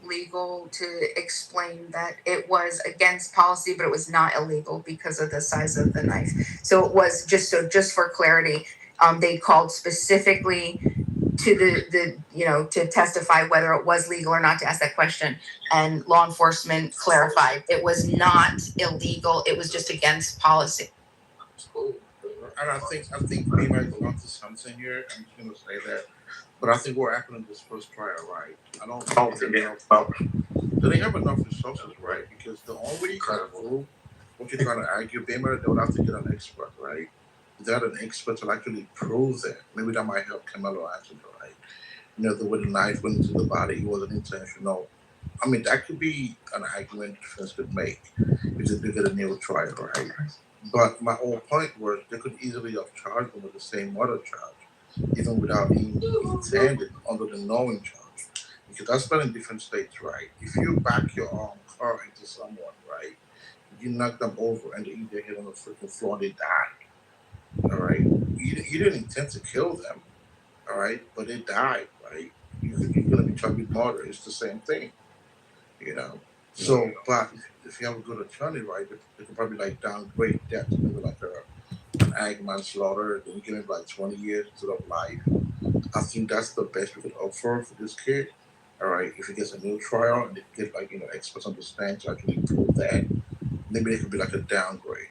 legal, to explain that it was against policy, but it was not illegal because of the size of the knife. So it was just for clarity, they called specifically to the to testify whether it was legal or not, to ask that question, and law enforcement clarified it was not illegal, it was just against policy. Cool. And I think we might go on to something here. I'm just gonna say that, but I think we're acting in this first trial, right? I don't think they have enough resources, right? Because the only way you can prove what you're trying to argue, they might don't have to get an expert, right? Without an expert to actually prove that, maybe that might help Camelo answer, right? The way the knife went into the body, it wasn't intentional. I mean, that could be an argument the defense could make because they get a new trial, right? But my whole point was they could easily have charged them with the same murder charge, even without being intended under the knowing charge. Because that's done in different states, right? If you back your car into someone, right, you knock them over and they eat their head on the freaking floor and they die. All right. You didn't intend to kill them, all right, but they died, right? You're gonna be charged with murder. It's the same thing, So, but if you have a good attorney, right, they could probably downgrade that to maybe an ag manslaughter, then you give him 20 years instead of life. I think that's the best we could offer for this kid. All right, if he gets a new trial and they get experts on the stand to actually prove that, maybe it could be a downgrade.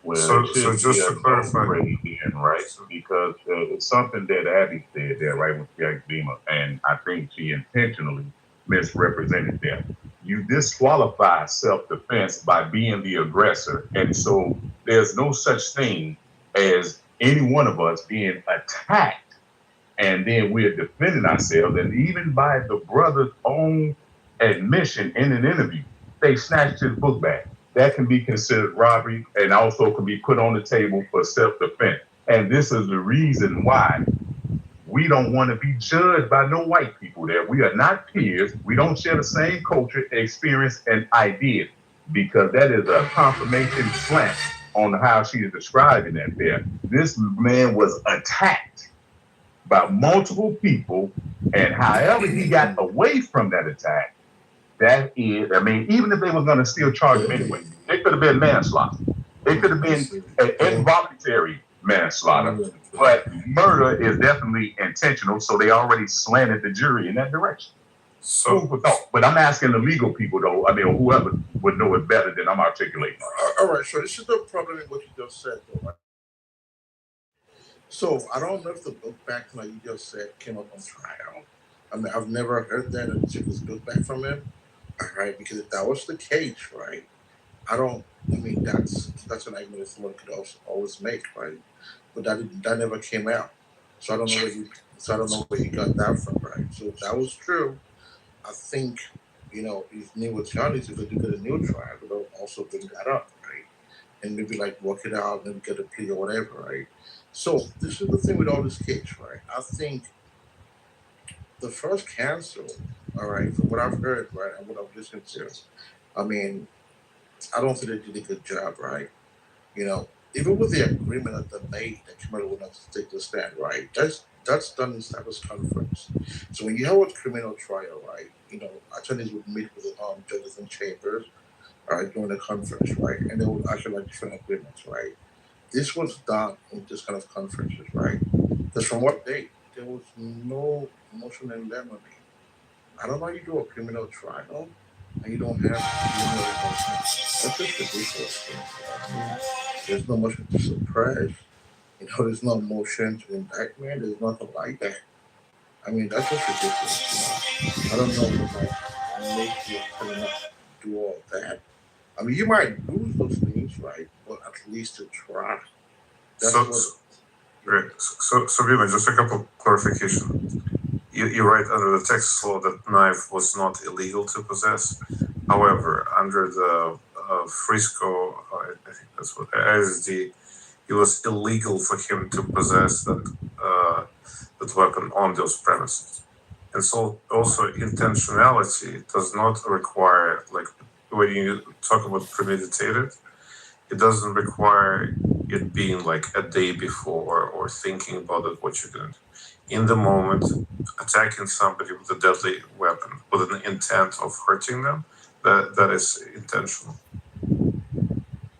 Well, so just to clarify, again, right? Because it's something that Abby said there, right, with Jack Beamer, and I think she intentionally misrepresented them. You disqualify self-defense by being the aggressor, and so there's no such thing as any one of us being attacked, and then we're defending ourselves. And even by the brother's own admission in an interview, they snatched his book bag. That can be considered robbery and also can be put on the table for self-defense. And this is the reason why we don't want to be judged by no white people there. We are not peers. We don't share the same culture, experience, and ideas, because that is a confirmation slant on how she is describing that there. This man was attacked by multiple people, and however he got away from that attack, that is, even if they were going to still charge him anyway, it could have been manslaughter. It could have been an involuntary manslaughter, but murder is definitely intentional, so they already slanted the jury in that direction. But I'm asking the legal people, though, or whoever would know it better than I'm articulating. All right, so this is the problem in what you just said, though, right? So I don't know if the book back, like you just said, came up on trial. I've never heard that and took his book back from him. All right, because if that was the case, right, that's an argument that someone could always make, right? But that never came out. So I don't know where you got that from, right? So if that was true, I think, these new attorneys, if they do get a new trial, they'll also bring that up, right? And maybe work it out, maybe get a plea or whatever, right? So this is the thing with all this case, right? I think the first counsel, all right, from what I've heard, right, and what I've listened to, I don't think they did a good job, right? Even with the agreement that they made that Camelo would not take the stand, right? That's done in status conference. So when you have a criminal trial, right, attorneys would meet with judges in chambers, all right, during the conference, right, and they would actually different agreements, right? This was done in this kind of conferences, right? Because from what date, there was no motion in limine. I don't know how you do a criminal trial and you don't have criminal motion. That's just ridiculous. There's no motion to suppress. There's no motion to indictment. There's nothing like that. That's just ridiculous. I don't know what make you do all that. You might lose those things, right? But at least to try. Great. So Bima, just a couple clarifications. You're right, under the Texas law, that knife was not illegal to possess. However, under the Frisco, I think that's what ISD, it was illegal for him to possess that weapon on those premises. And so also intentionality does not require when you talk about premeditated, it doesn't require it being like a day before or thinking about it, what you're doing. In the moment, attacking somebody with a deadly weapon with an intent of hurting them, that is intentional.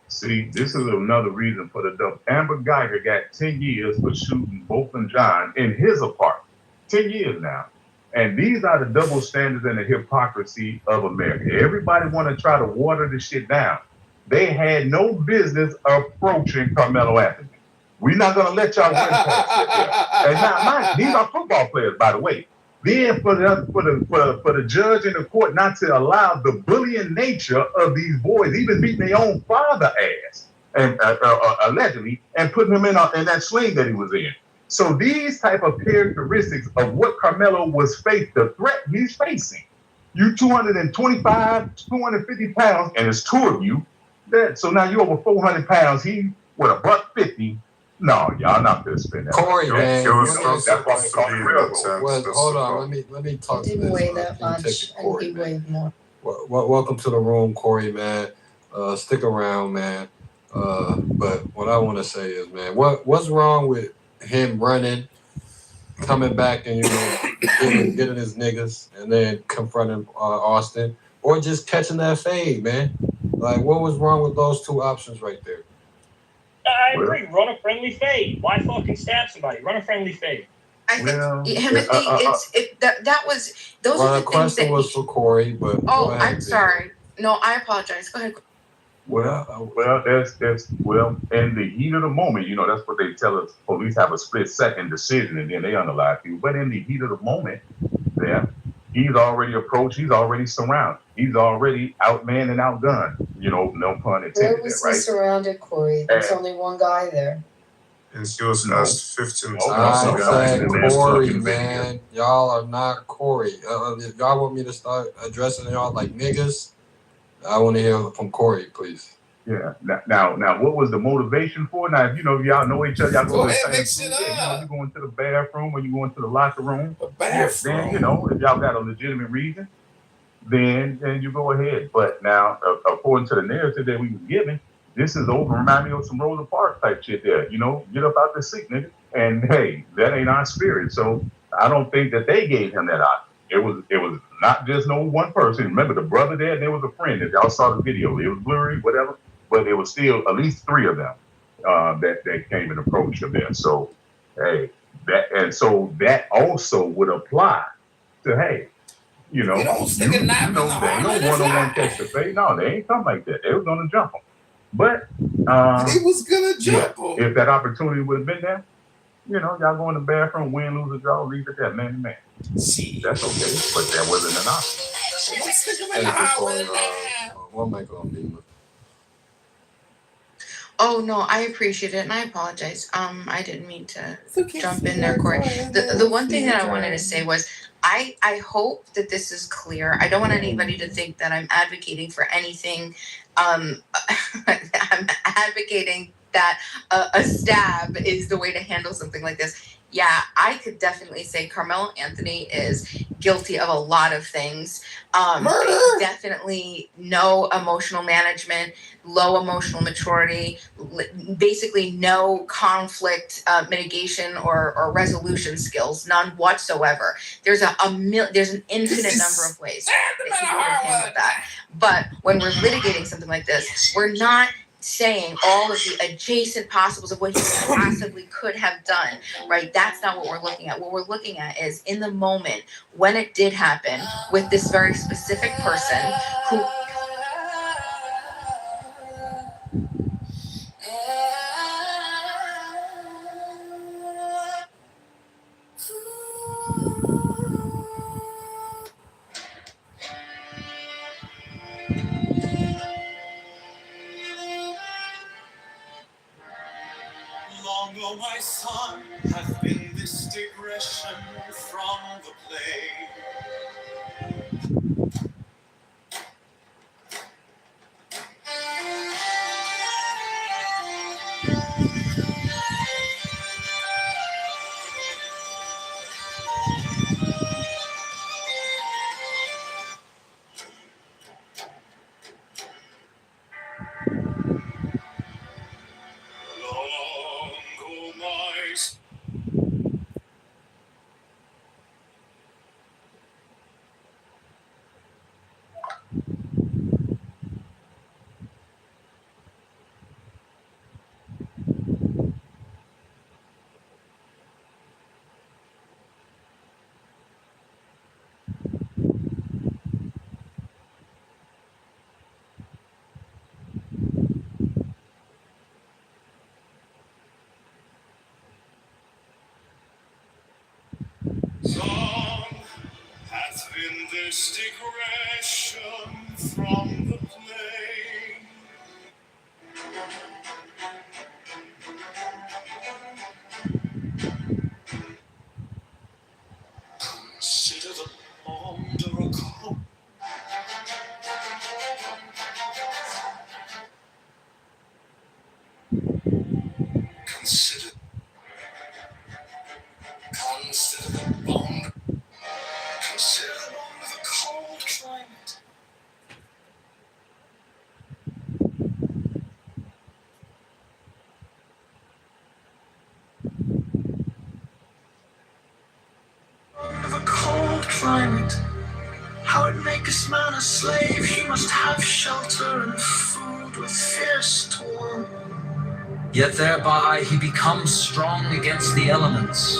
See, this is another reason for the double. Amber Geiger got 10 years for shooting both and John in his apartment. 10 years now. And these are the double standards and the hypocrisy of America. Everybody want to try to water this shit down. They had no business approaching Carmelo Anthony. We're not going to let y'all win past it here. And now, these are football players, by the way. Then for the judge in the court not to allow the bullying nature of these boys, even beating their own father ass, and allegedly, and putting him in that sling that he was in. So these type of characteristics of what Carmelo was the threat he's facing. You 225, 250 pounds, and it's two of you. So now you're over 400 pounds. He with a $150. No, y'all not gonna spend that. Corey, man. Hold on. Let me talk to this. Didn't weigh that much, and he weighed more. Welcome to the room, Corey, man. Stick around, man. But what I want to say is, man, what's wrong with him running, coming back, and getting his niggas, and then confronting Austin, or just catching that fade, man? Like, what was wrong with those two options right there? I agree. Run a friendly fade. Why fucking stab somebody? Run a friendly fade. I think that was those Well, are the the things question was for Corey, but oh, I'm sorry. No, I apologize. Go ahead. Well, that's in the heat of the moment, that's what they tell us. Police have a split-second decision, and then they unalive people. But in the heat of the moment, he's already approached. He's already surrounded. He's already outmanned and outgunned. No pun intended. Where was he surrounded, Corey? There's only one guy there. And he was asked 15 times. I said Corey, man. Y'all are not Corey. If y'all want me to start addressing y'all like niggas, I want to hear from Corey, please. Yeah. Now, what was the motivation for? Now, if y'all know each other, y'all go to the same school. You go into the bathroom or you go into the locker room. Then, if y'all got a legitimate reason, then you go ahead. But now, according to the narrative that we was given, this is over. Remind me of some Rosa Parks type shit there. Get up out the seat, nigga. And hey, that ain't our spirit. So I don't think that they gave him that option. It was not just no one person. Remember the brother there, and there was a friend. If y'all saw the video, it was blurry, whatever, but there was still at least three of them that came and approached him there. So hey, that also would apply to hey, they ain't no one-on-one catch the fade. No, they ain't come like that. They was gonna jump him, but he was gonna jump him. If that opportunity would have been there, y'all go in the bathroom, win, lose, or draw, leave it there, man to man. See, that's okay, but that wasn't an option. One mic on me. Oh no, I appreciate it and I apologize. I didn't mean to jump in there, Corey. The one thing that I wanted to say was I hope that this is clear. I don't want anybody to think that I'm advocating for anything. I'm advocating that a stab is the way to handle something like this. Yeah, I could definitely say Carmelo Anthony is guilty of a lot of things. Definitely no emotional management, low emotional maturity, basically no conflict mitigation or resolution skills, none whatsoever. There's there's an infinite number of ways that he would have handled that. But when we're litigating something like this, we're not saying all of the adjacent possibles of what he possibly could have done, right? That's not what we're looking at. What we're looking at is in the moment when it did happen with this very specific person who my son hath been this digression from the play. First digression from the plane. Consider the bond or a code. Consider the bond. Consider the bond of a cold climate. Of a cold climate. How it maketh man a slave. He must have shelter and food with fierce toil. Yet thereby he becomes strong against the elements,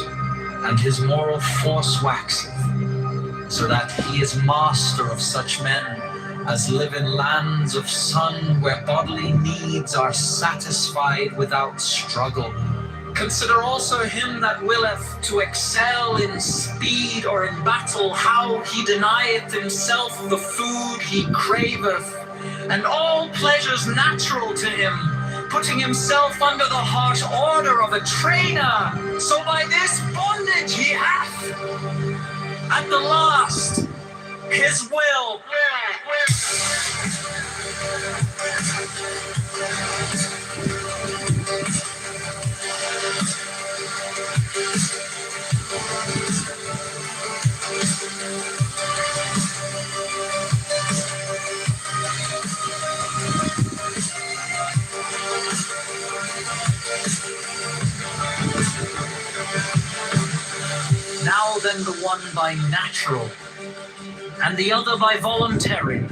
and his moral force waxeth, so that he is master of such men as live in lands of sun, where bodily needs are satisfied without struggle. Consider also him that willeth to excel in speed or in battle, how he denieth himself the food he craveth, and all pleasures natural to him, putting himself under the harsh order of a trainer. So by this bondage he hath, at the last, his will. Now then the one by natural, and the other by voluntary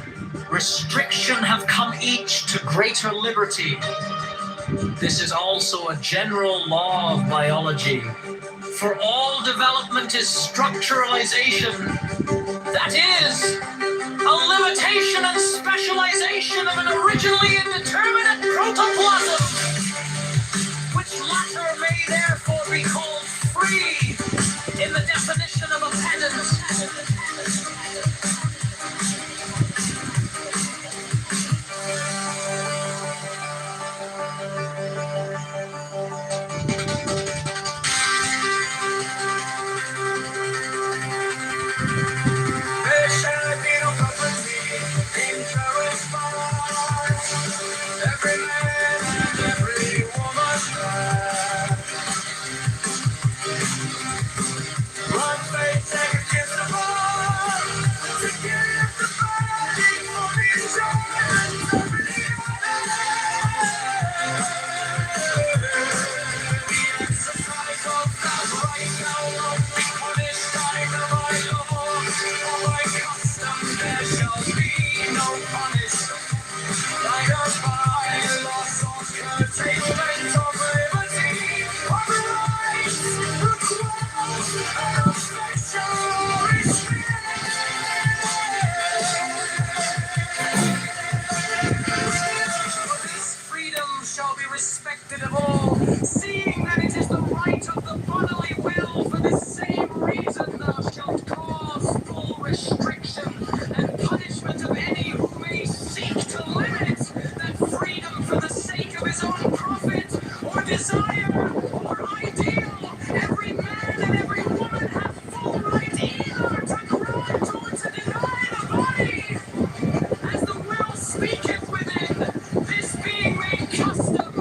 restriction have come each to greater liberty. This is also a general law of biology. For all development is structuralization. That is, a limitation and specialization of an originally indeterminate protoplasm, which latter may therefore be called free in the definition of a pedant. Every man and every woman one face against the wall to give the body for the enjoyment of the exercise of that right shall not be punished either by law or by custom. There shall be no punishment. Neither by loss or curtailment of liberty or rights, request and special respect. This freedom shall be respected of all, seeing that it is the right of the bodily will. For this same reason thou shalt cause full restriction and punishment of any who may seek to limit that freedom for the sake of his own profit or desire or ideal. Every man and every woman have full right either to grant or to deny the body, as the will speaketh within. This being made custom,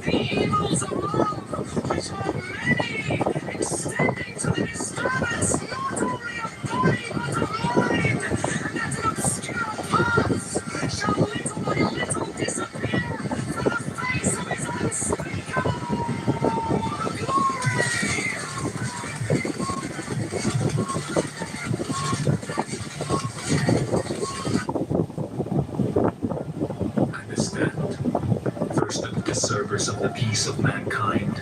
the evils of love, which are many, extending to the disturbance not only of body but of mind, and that in obscure paths shall little by little disappear from the face of his unspeakable glory. Understand, first that the disturbers of the peace of mankind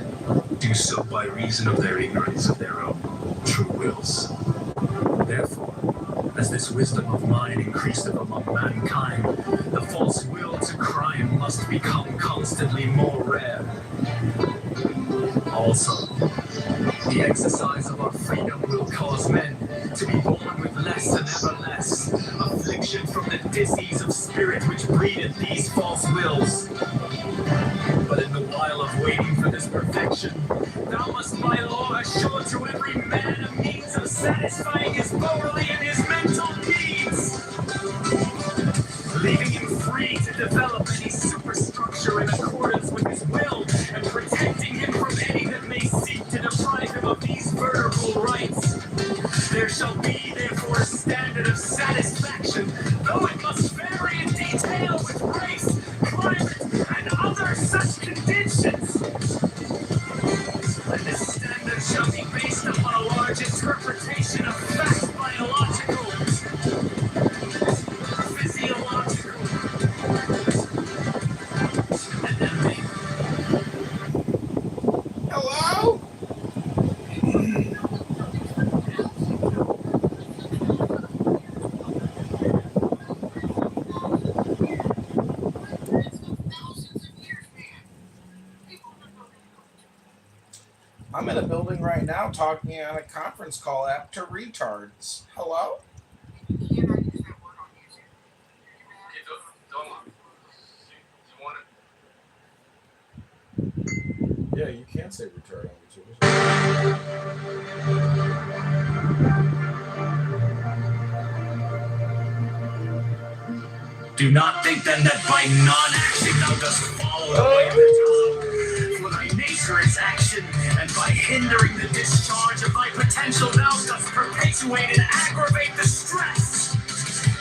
do so by reason of their ignorance of their own true wills. Therefore, as this wisdom of mine increaseth among mankind, the false will to crime must become constantly more rare. Also, the exercise of our freedom will cause men to be born with less and ever less, salvation from the disease of spirit which breedeth these false wills. But in the while of waiting for this perfection, thou must by law assure to every man a means of satisfying his bodily and his mental needs, leaving him free to develop any superstructure in accordance with his will, and protecting him from any that may seek to deprive him of these vertebral rights. There shall be, therefore, a standard of satisfaction, though it must vary in detail with race, climate, and other such conditions. And this standard shall be based upon a large interpretation of facts, biological, physiological, and then Hello? I'm in a building right now talking on a conference call app to retards. Hello? Yeah, you can say retard on YouTube. do not think then that by non-action thou dost follow the way of the tongue. For thy nature is action, and by hindering the discharge of thy potential thou dost perpetuate and aggravate the stress.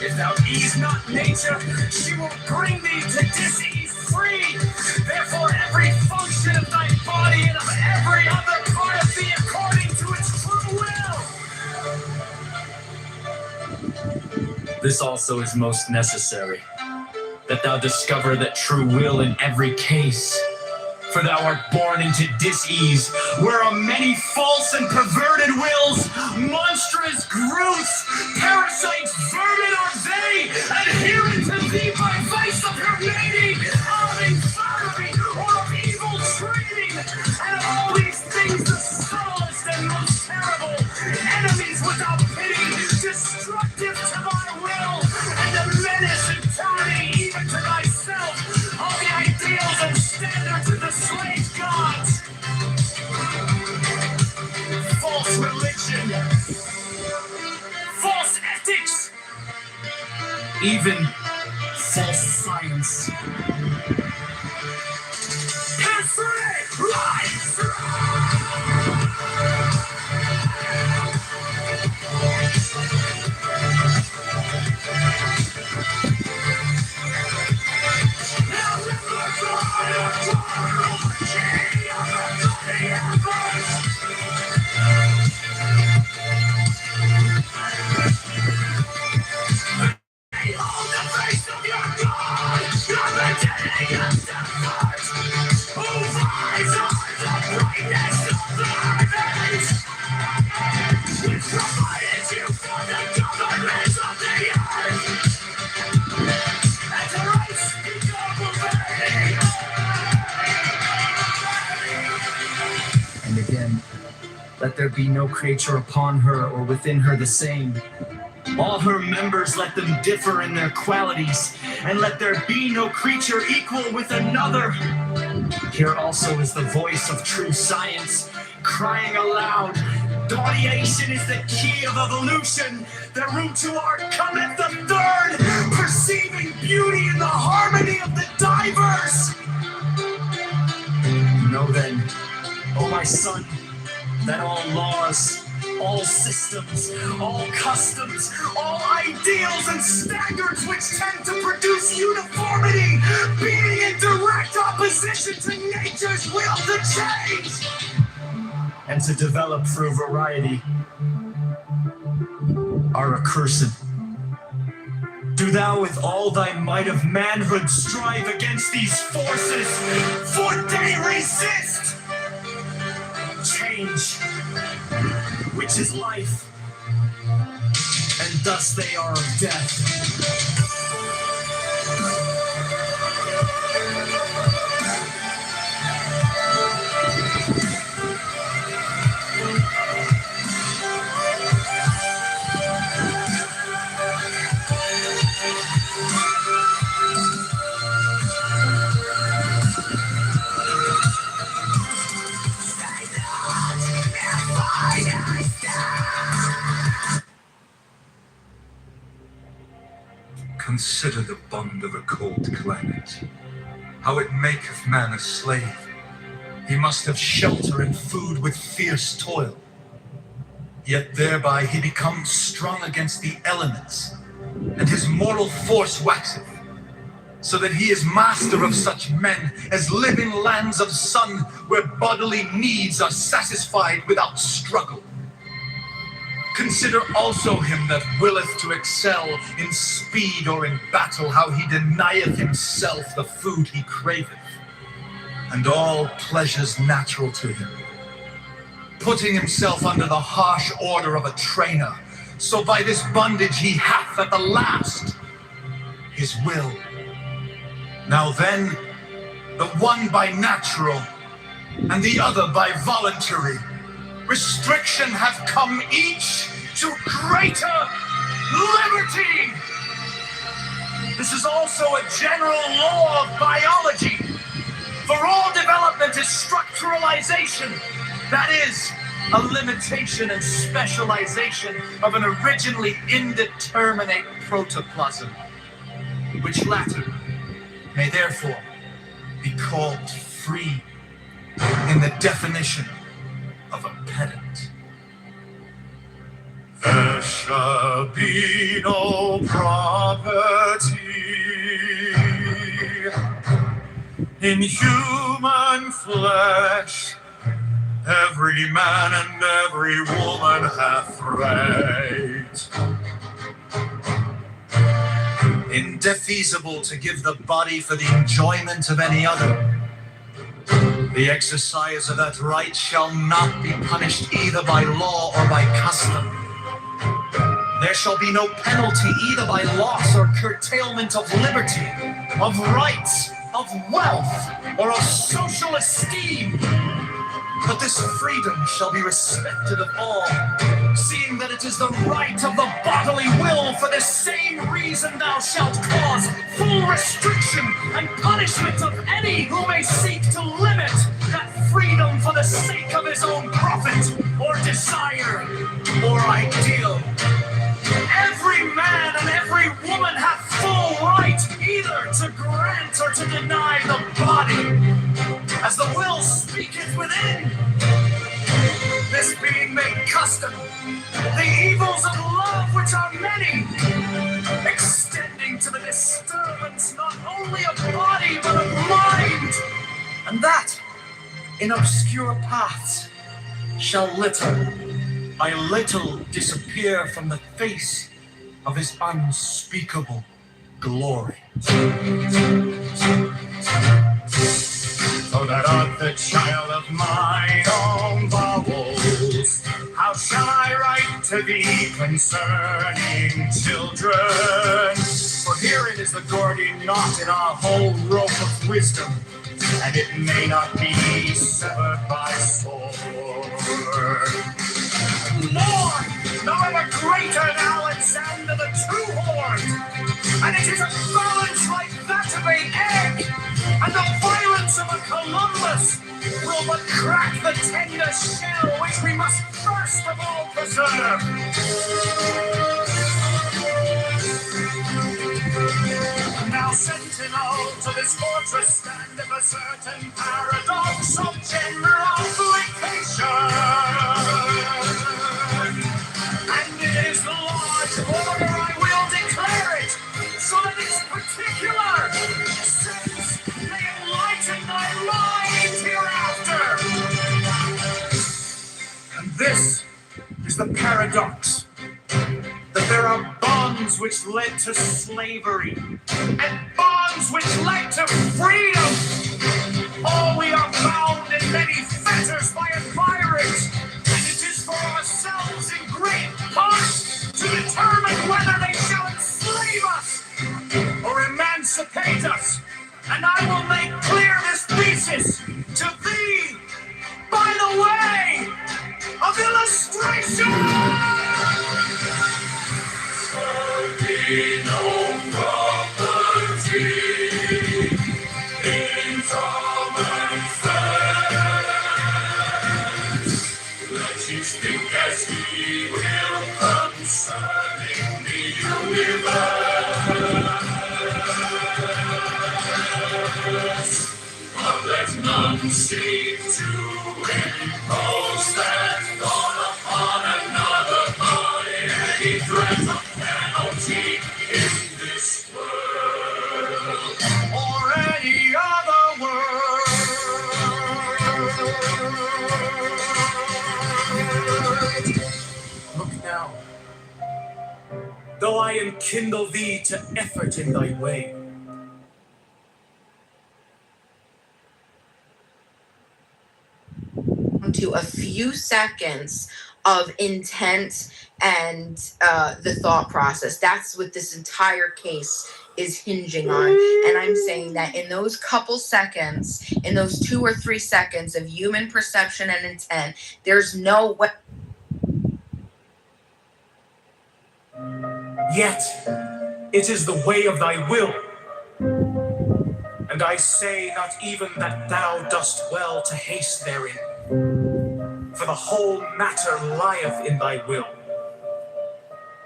If thou ease not nature, she will bring thee to dis-ease free. Therefore every function of thy body and of every other part of thee according to its true will. This also is most necessary, that thou discover that true will in every case. For thou art born into dis-ease, where are many false and perverted wills, monstrous growths, parasites, vermin are they, adherent to thee by vice of her mating, of infirmity, or of evil training, and of all these things the subtlest and most terrible, enemies without pity, destructive to thy will, and a menace and tyranny even to thyself, all the ideals and standards of the slave gods. False religion, false ethics, even false science. History, lies, and again, let there be no creature upon her or within her the same. All her members let them differ in their qualities, and let there be no creature equal with another. Here also is the voice of true science, crying aloud, delineation is the key of evolution. The root to art cometh the third, perceiving beauty in the harmony of the diverse. Know then, O my son, that all laws, all systems, all customs, all ideals and standards which tend to produce uniformity, being in direct opposition to nature's will to change and to develop through variety, are accursed. Do thou with all thy might of manhood strive against these forces, for they resist change, which is life, and thus they are of death. consider the bond of a cold climate, how it maketh man a slave. He must have shelter and food with fierce toil. Yet thereby he becomes strong against the elements, and his moral force waxeth, so that he is master of such men as live in lands of sun, where bodily needs are satisfied without struggle. Consider also him that willeth to excel in speed or in battle, how he denieth himself the food he craveth, and all pleasures natural to him, putting himself under the harsh order of a trainer, so by this bondage he hath at the last his will. Now then, the one by natural, and the other by voluntary, restriction hath come each to greater liberty. This is also a general law of biology, for all development is structuralization, that is, a limitation and specialization of an originally indeterminate protoplasm, which latter may therefore be called free in the definition of a pedant. There shall be no property in human flesh. Every man and every woman hath right. Indefeasible to give the body for the enjoyment of any other. The exercise of that right shall not be punished either by law or by custom. There shall be no penalty either by loss or curtailment of liberty, of rights, of wealth, or of social esteem. But this freedom shall be respected of all, seeing that it is the right of the bodily will. For the same reason thou shalt cause full restriction and punishment of any who may seek to limit that freedom for the sake of his own profit or desire or ideal. Every man and every woman hath full right either to grant or to deny the body, as the will speaketh within. This being made custom, the evils of love, which are many, extending to the disturbance not only of body but of mind, and that in obscure paths shall little by little disappear from the face of his unspeakable glory. So that art the child of mine own bowels, how shall I write to thee concerning children? For herein is the Gordian knot in our whole rope of wisdom, and it may not be severed by sword. Lord, nor ever greater than Alexander the true horn, and it is a balance like that of an egg, and the violence of a Columbus will but crack the tender shell which we must first of all preserve. Now sentinel to this fortress standeth a certain paradox of generalification, and it is the large order I will declare it, so that its particular sense may enlighten thy mind hereafter. And this is the paradox, that there are bonds which led to slavery, and bonds which led to freedom. All we are bound in many fetters by environs, and it is for ourselves in great part to determine whether they shall enslave us or emancipate us. And I will make clear this thesis to thee by the way of illustration. Be no property in common sense. Let each think as he will concerning the universe. but let none seek to impose that thought upon another by any threat of penalty in this world or any other world. Look now, though I enkindle thee to effort in thy way, to a few seconds of intent and the thought process. That's what this entire case is hinging on. And I'm saying that in those couple seconds, in those 2 or 3 seconds of human perception and intent, there's no way. Yet it is the way of thy will. And I say not even that thou dost well to haste therein, for the whole matter lieth in thy will.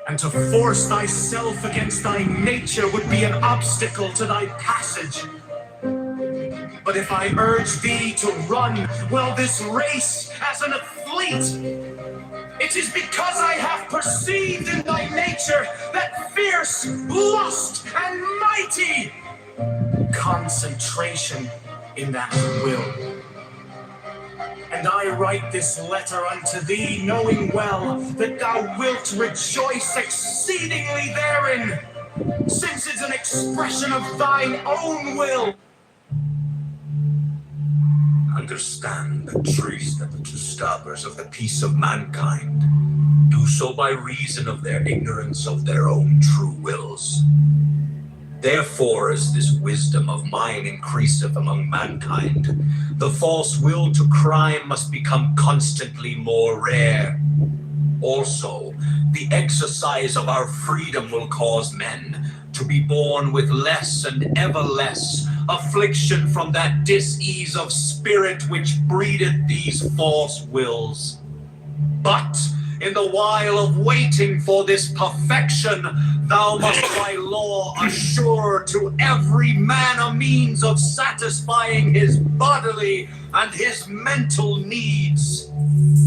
And to force thyself against thy nature would be an obstacle to thy passage. But if I urge thee to run, well, this race as an athlete, it is because I have perceived in thy nature that fierce, lust, and mighty concentration in that will. And I write this letter unto thee, knowing well that thou wilt rejoice exceedingly therein, since it's an expression of thine own will. Understand the truth that the disturbers of the peace of mankind do so by reason of their ignorance of their own true wills. Therefore, as this wisdom of mine increaseth among mankind, the false will to crime must become constantly more rare. Also, the exercise of our freedom will cause men to be born with less and ever less affliction from that dis-ease of spirit which breedeth these false wills. But in the while of waiting for this perfection, thou must by law assure to every man a means of satisfying his bodily and his mental needs,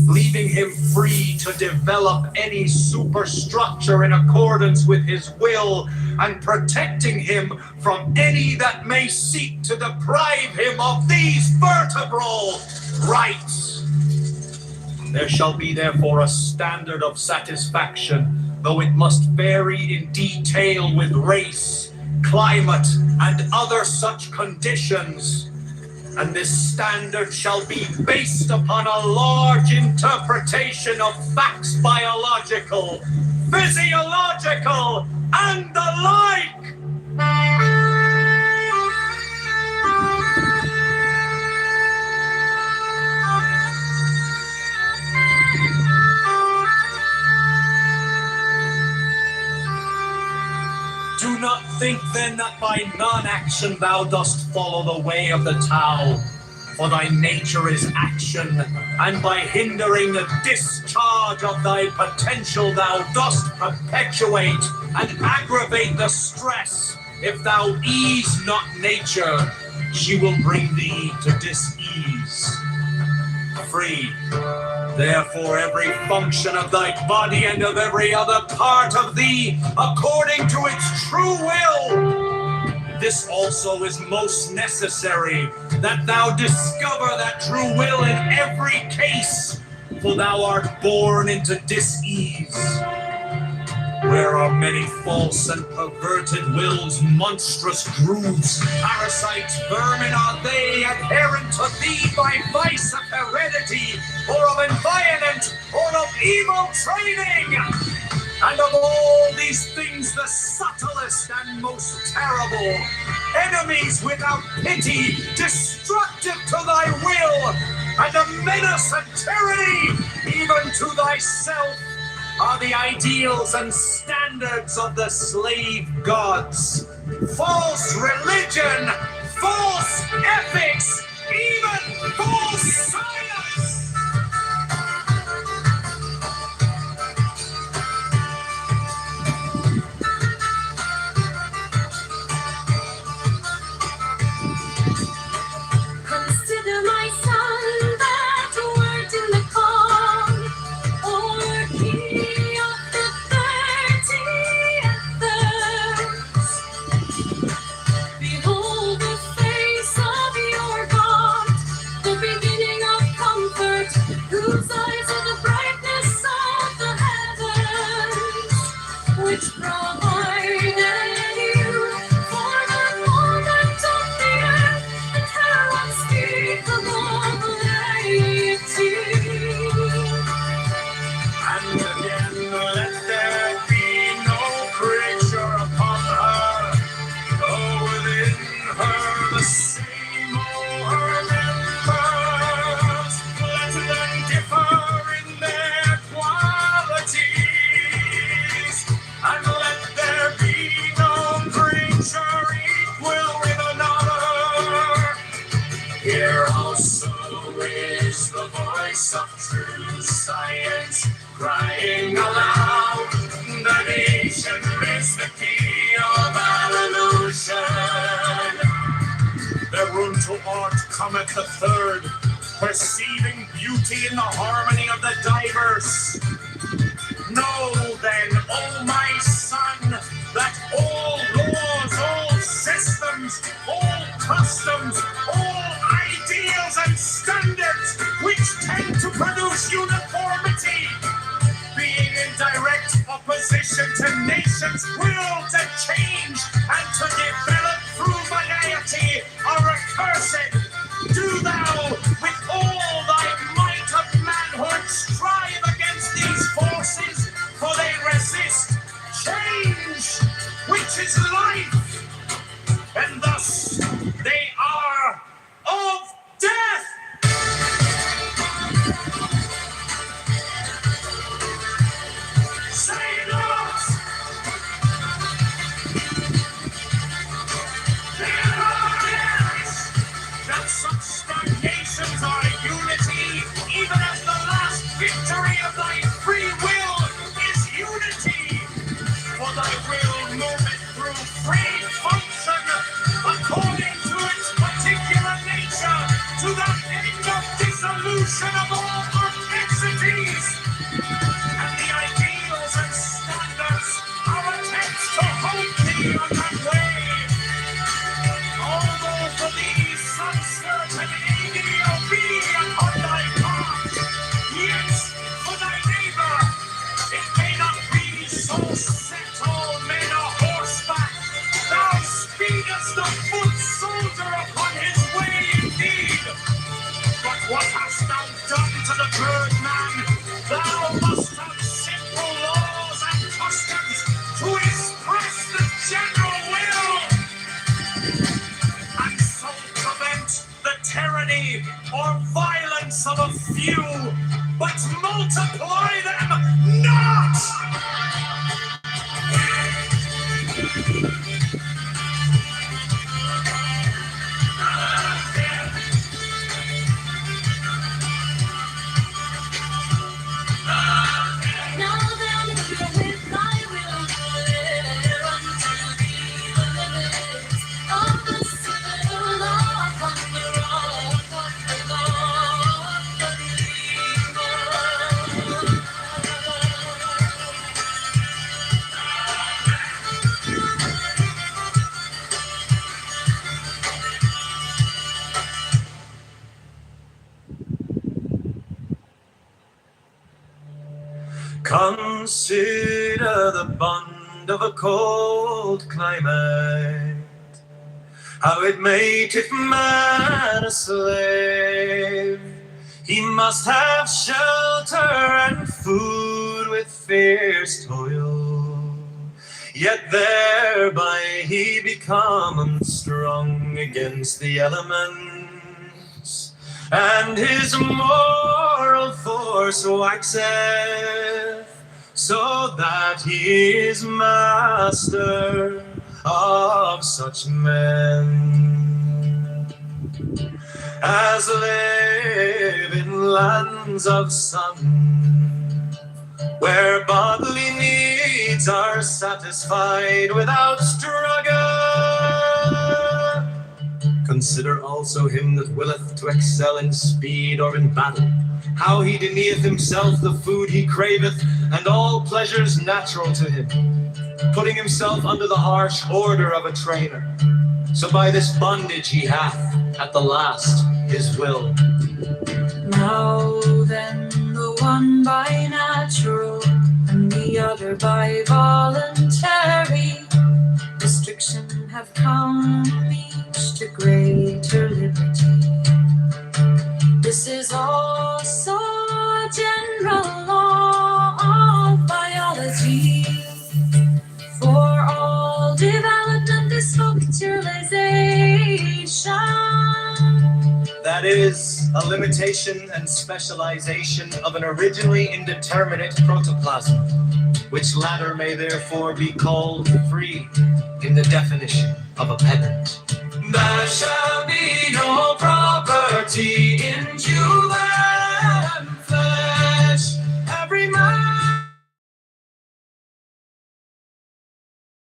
leaving him free to develop any superstructure in accordance with his will, and protecting him from any that may seek to deprive him of these vertebral rights. There shall be therefore a standard of satisfaction, though it must vary in detail with race, climate, and other such conditions. And this standard shall be based upon a large interpretation of facts, biological, physiological, and the like. Do not think then that by non-action thou dost follow the way of the Tao, for thy nature is action, and by hindering the discharge of thy potential thou dost perpetuate and aggravate the stress. If thou ease not nature, she will bring thee to dis-ease. Free. Therefore, every function of thy body and of every other part of thee, according to its true will. This also is most necessary, that thou discover that true will in every case, for thou art born into dis-ease. Where are many false and perverted wills, monstrous grooves, parasites, vermin are they, adherent to thee by vice of heredity, or of environment, or of evil training. And of all these things, the subtlest and most terrible, enemies without pity, destructive to thy will, and a menace and tyranny, even to thyself, are the ideals and standards of the slave gods. False religion, false ethics, even false science. the same old members. Let them differ in their qualities, and let there be no creature equal with another. Here also is the voice of true science, crying aloud that nature is the key of evolution. Their room to art cometh the third, perceiving beauty in the harmony of the diverse. Know then, O my son, that all laws, all systems, all customs, all ideals and standards which tend to produce uniformity, being in direct opposition to nations' will to change and to develop through variety, are accursed. Do thou, with all thy might of manhood, strive against these forces, for they resist change, which is life, and thus they are of death. Say not! That such stagnations are unity, even as the last victory of thy free will is unity. For thy will moveth through free function, according to its particular nature, to the end of dissolution of all complexities. And the ideals and standards are attempts to hold thee on that way. Although for thee some certain ideal be upon thy path, yet for thy neighbor it may not be so set all men a horseback. Thou speedest the foot soldier upon his way indeed. But what hast thou done to the birdman? Thou must have simple laws and customs to express the general will, and so prevent the tyranny or violence of a few, but multiply them not! Now then, with thy will, clear unto thee the limits of the civil law upon the rock of the Lord, the believer. Consider the bond of a cold climate, how it maketh man a slave. He must have shelter and food with fierce toil, yet thereby he becometh strong against the elements, and his moral force waxeth, so that he is master of such men as live in lands of sun, where bodily needs are satisfied without struggle. Consider also him that willeth to excel in speed or in battle, how he denieth himself the food he craveth, and all pleasures natural to him, putting himself under the harsh order of a trainer. So by this bondage he hath, at the last, his will. Now then, the one by natural and the other by voluntary restriction have come each to greater liberty. This is also a general law of biology, for all development is structuralization. is, a limitation and specialization of an originally indeterminate protoplasm, which latter may therefore be called free in the definition of a pedant. Thou shalt